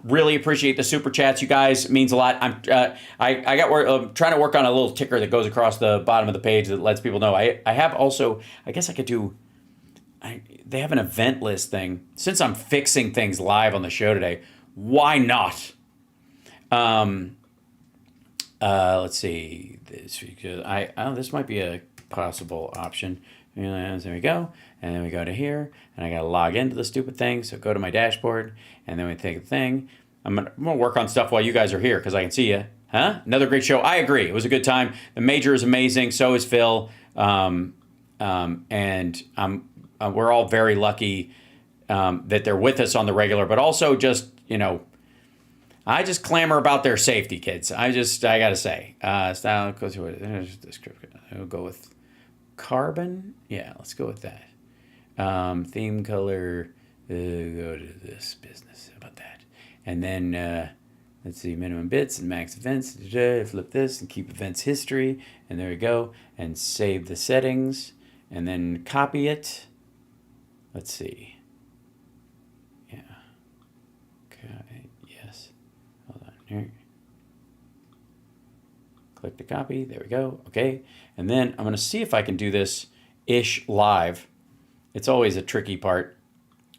Really appreciate the super chats, you guys. It means a lot. I'm trying to work on a little ticker that goes across the bottom of the page that lets people know. I have also, I guess I could do. They have an event list thing. Since I'm fixing things live on the show today, why not? Let's see. This might be a possible option. There we go. And then we go to here, and I got to log into the stupid thing. So go to my dashboard, and then we take the thing. I'm gonna work on stuff while you guys are here because I can see you. Huh? Another great show. I agree. It was a good time. The Major is amazing. So is Phil. And we're all very lucky that they're with us on the regular, but also just, I just clamor about their safety, kids. I got to say. Style goes to description. We'll go with carbon. Yeah, let's go with that. Theme color, go to this business. How about that? And then let's see, minimum bits and max events. Flip this and keep events history. And there we go. And save the settings. And then copy it. Let's see. Yeah. Okay. Yes. Hold on here. Click to copy. There we go. Okay. And then I'm going to see if I can do this ish live. It's always a tricky part.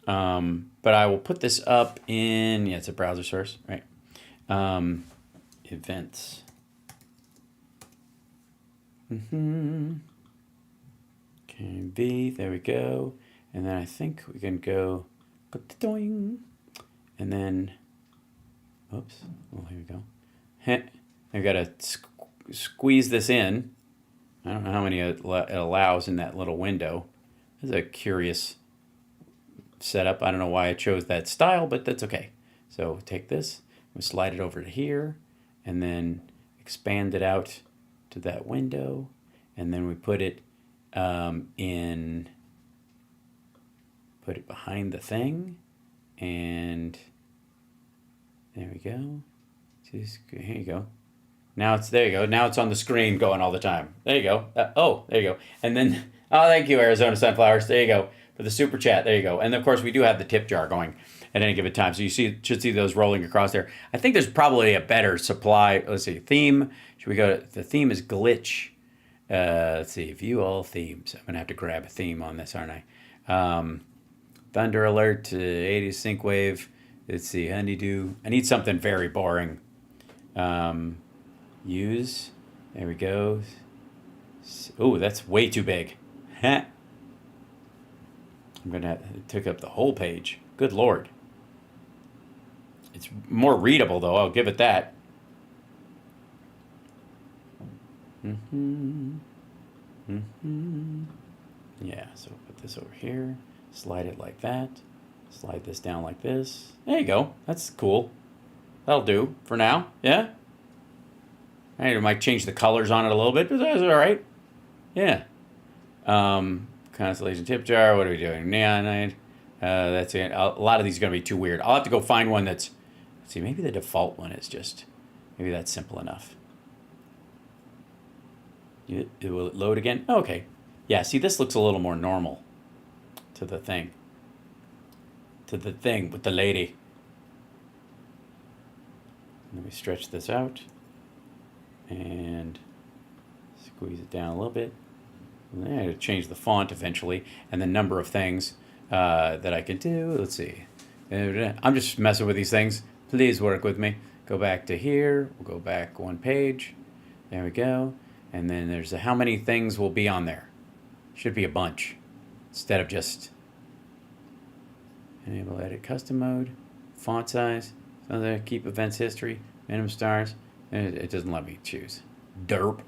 But I will put this up in, it's a browser source, right? Events. Okay, there we go. And then I think we can go, and then, oops, oh, here we go. I've got to squeeze this in. I don't know how many it allows in that little window. It's a curious setup. I don't know why I chose that style, but that's okay. So take this, we slide it over to here, and then expand it out to that window, and then we put it put it behind the thing, and there we go. Here you go. There you go. Now it's on the screen going all the time. There you go. There you go. And then, thank you, Arizona Sunflowers. There you go. For the super chat. There you go. And of course, we do have the tip jar going at any given time. So you should see those rolling across there. I think there's probably a better supply. Let's see. Theme. Should we go to, the theme is glitch. Let's see. View all themes. I'm going to have to grab a theme on this, aren't I? Thunder alert to 80s synthwave. Let's see. Honeydew. I need something very boring. Use. There we go. Oh, that's way too big. I'm gonna it took up the whole page. Good Lord. It's more readable though. I'll give it that. Yeah, so put this over here, slide it like that, slide this down like this. There you go. That's cool. That'll do for now. Yeah. I might change the colors on it a little bit, but that's all right. Yeah. Constellation tip jar. What are we doing? Neonite. That's it. A lot of these are going to be too weird. I'll have to go find one that's. Let's see. Maybe the default one is just. Maybe that's simple enough. Will it load again? Oh, okay. Yeah. See, this looks a little more normal. To the thing. To the thing with the lady. Let me stretch this out. And squeeze it down a little bit. And then I change the font eventually, and the number of things that I can do. Let's see. I'm just messing with these things. Please work with me. Go back to here. We'll go back one page. There we go. And then there's how many things will be on there. Should be a bunch. Instead of just enable edit custom mode, font size, keep events history, minimum stars. It doesn't let me choose. Derp.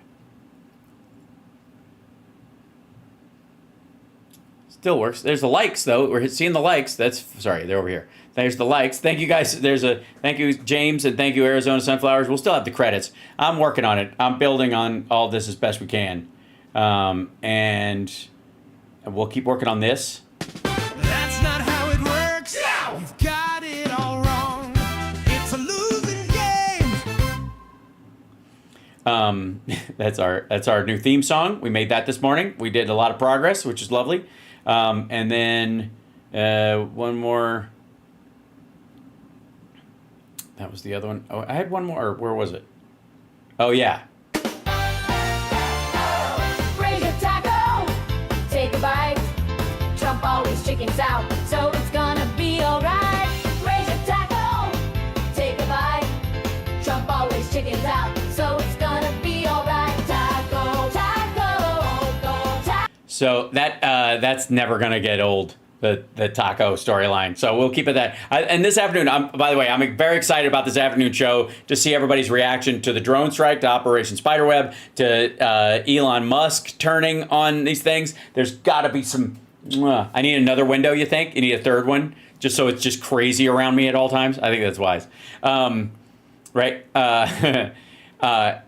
Still works. There's the likes though. We're seeing the likes. Sorry, they're over here. There's the likes. Thank you guys. Thank you James and thank you Arizona Sunflowers. We'll still have the credits. I'm working on it. I'm building on all this as best we can, and we'll keep working on this. That's not how it works. You've got it all wrong. It's a losing game. That's our new theme song. We made that this morning. We did a lot of progress, which is lovely. And then one more. That was the other one. Oh, I had one more. Where was it? Oh yeah. Raise your taco, take a bite. Trump always chickens out, so it's gonna be alright. Raise your taco, take a bite. Trump always chickens out, so it's gonna be alright. Taco, taco, taco. So that's never gonna get old. The taco storyline. So we'll keep it that. And this afternoon, by the way, I'm very excited about this afternoon show to see everybody's reaction to the drone strike, to Operation Spiderweb, to Elon Musk turning on these things. There's got to be some. I need another window. You think? You need a third one, just so it's just crazy around me at all times. I think that's wise. Right?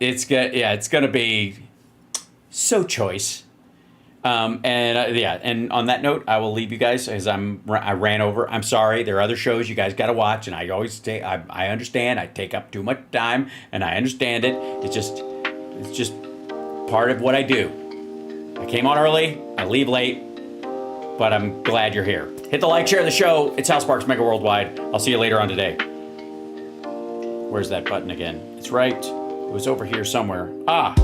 It's gonna be so choice. And on that note, I will leave you guys as I ran over. I'm sorry. There are other shows you guys got to watch, and I always I understand. I take up too much time, and I understand it. It's just part of what I do. I came on early. I leave late, but I'm glad you're here. Hit the like, share the show. It's House Sparks Mega Worldwide. I'll see you later on today. Where's that button again? It's right. It was over here somewhere. Ah.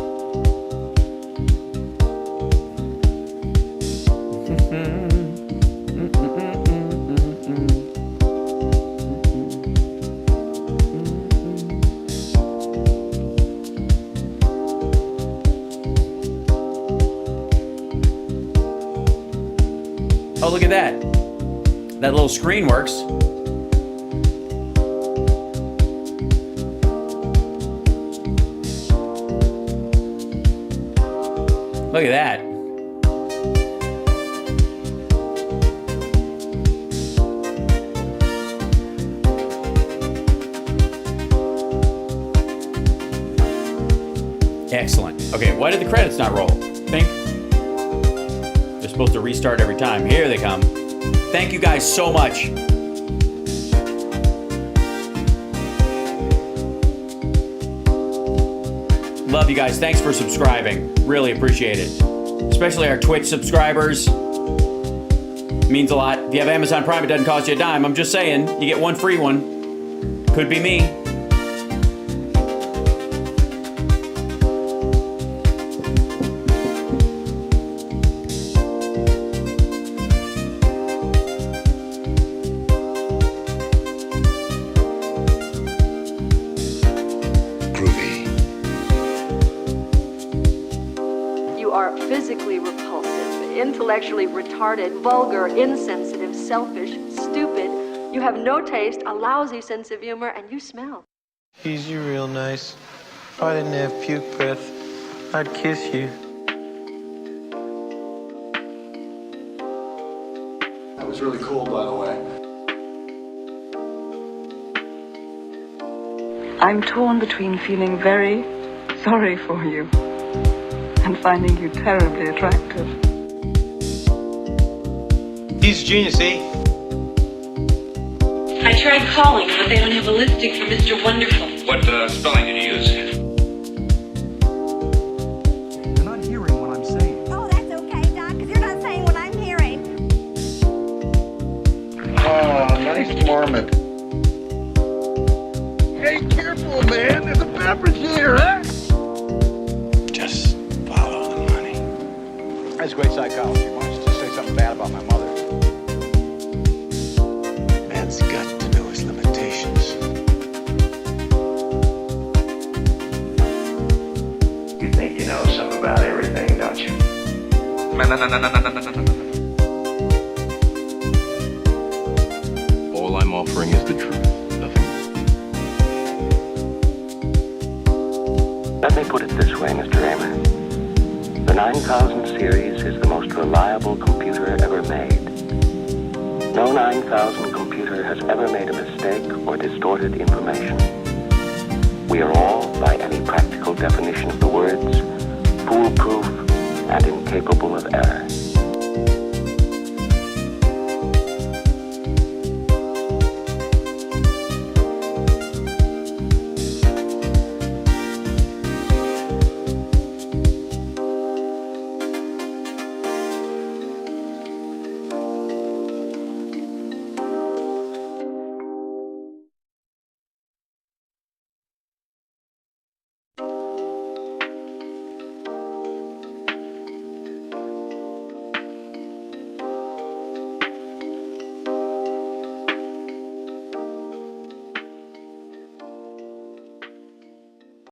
Oh, look at that. That little screen works. Look at that. Excellent. Okay, why did the credits not roll? Think? They're supposed to restart every time. Here they come. Thank you guys so much. Love you guys. Thanks for subscribing. Really appreciate it. Especially our Twitch subscribers. It means a lot. If you have Amazon Prime, it doesn't cost you a dime. I'm just saying, you get one free one. Could be me. Intellectually retarded, vulgar, insensitive, selfish, stupid. You have no taste, a lousy sense of humor, and you smell. Easy, real nice. If I didn't have puke breath, I'd kiss you. That was really cool, by the way. I'm torn between feeling very sorry for you and finding you terribly attractive. He's a genius, eh? I tried calling, but they don't have a listing for Mr. Wonderful. What spelling did you use? You're not hearing what I'm saying. Oh, that's okay, Doc, because you're not saying what I'm hearing. Oh, nice marmot. Hey, careful, man. There's a beverage here, huh? Just follow the money. That's great psychology. Why don't you just say something bad about my mother? Man's got to know his limitations. You think you know something about everything, don't you? No. All I'm offering is the truth. Let me put it this way, Mr. Raymer. The 9000 series is the most reliable computer ever made. No 9000 computer has ever made a mistake or distorted information. We are all, by any practical definition of the words, foolproof and incapable of error.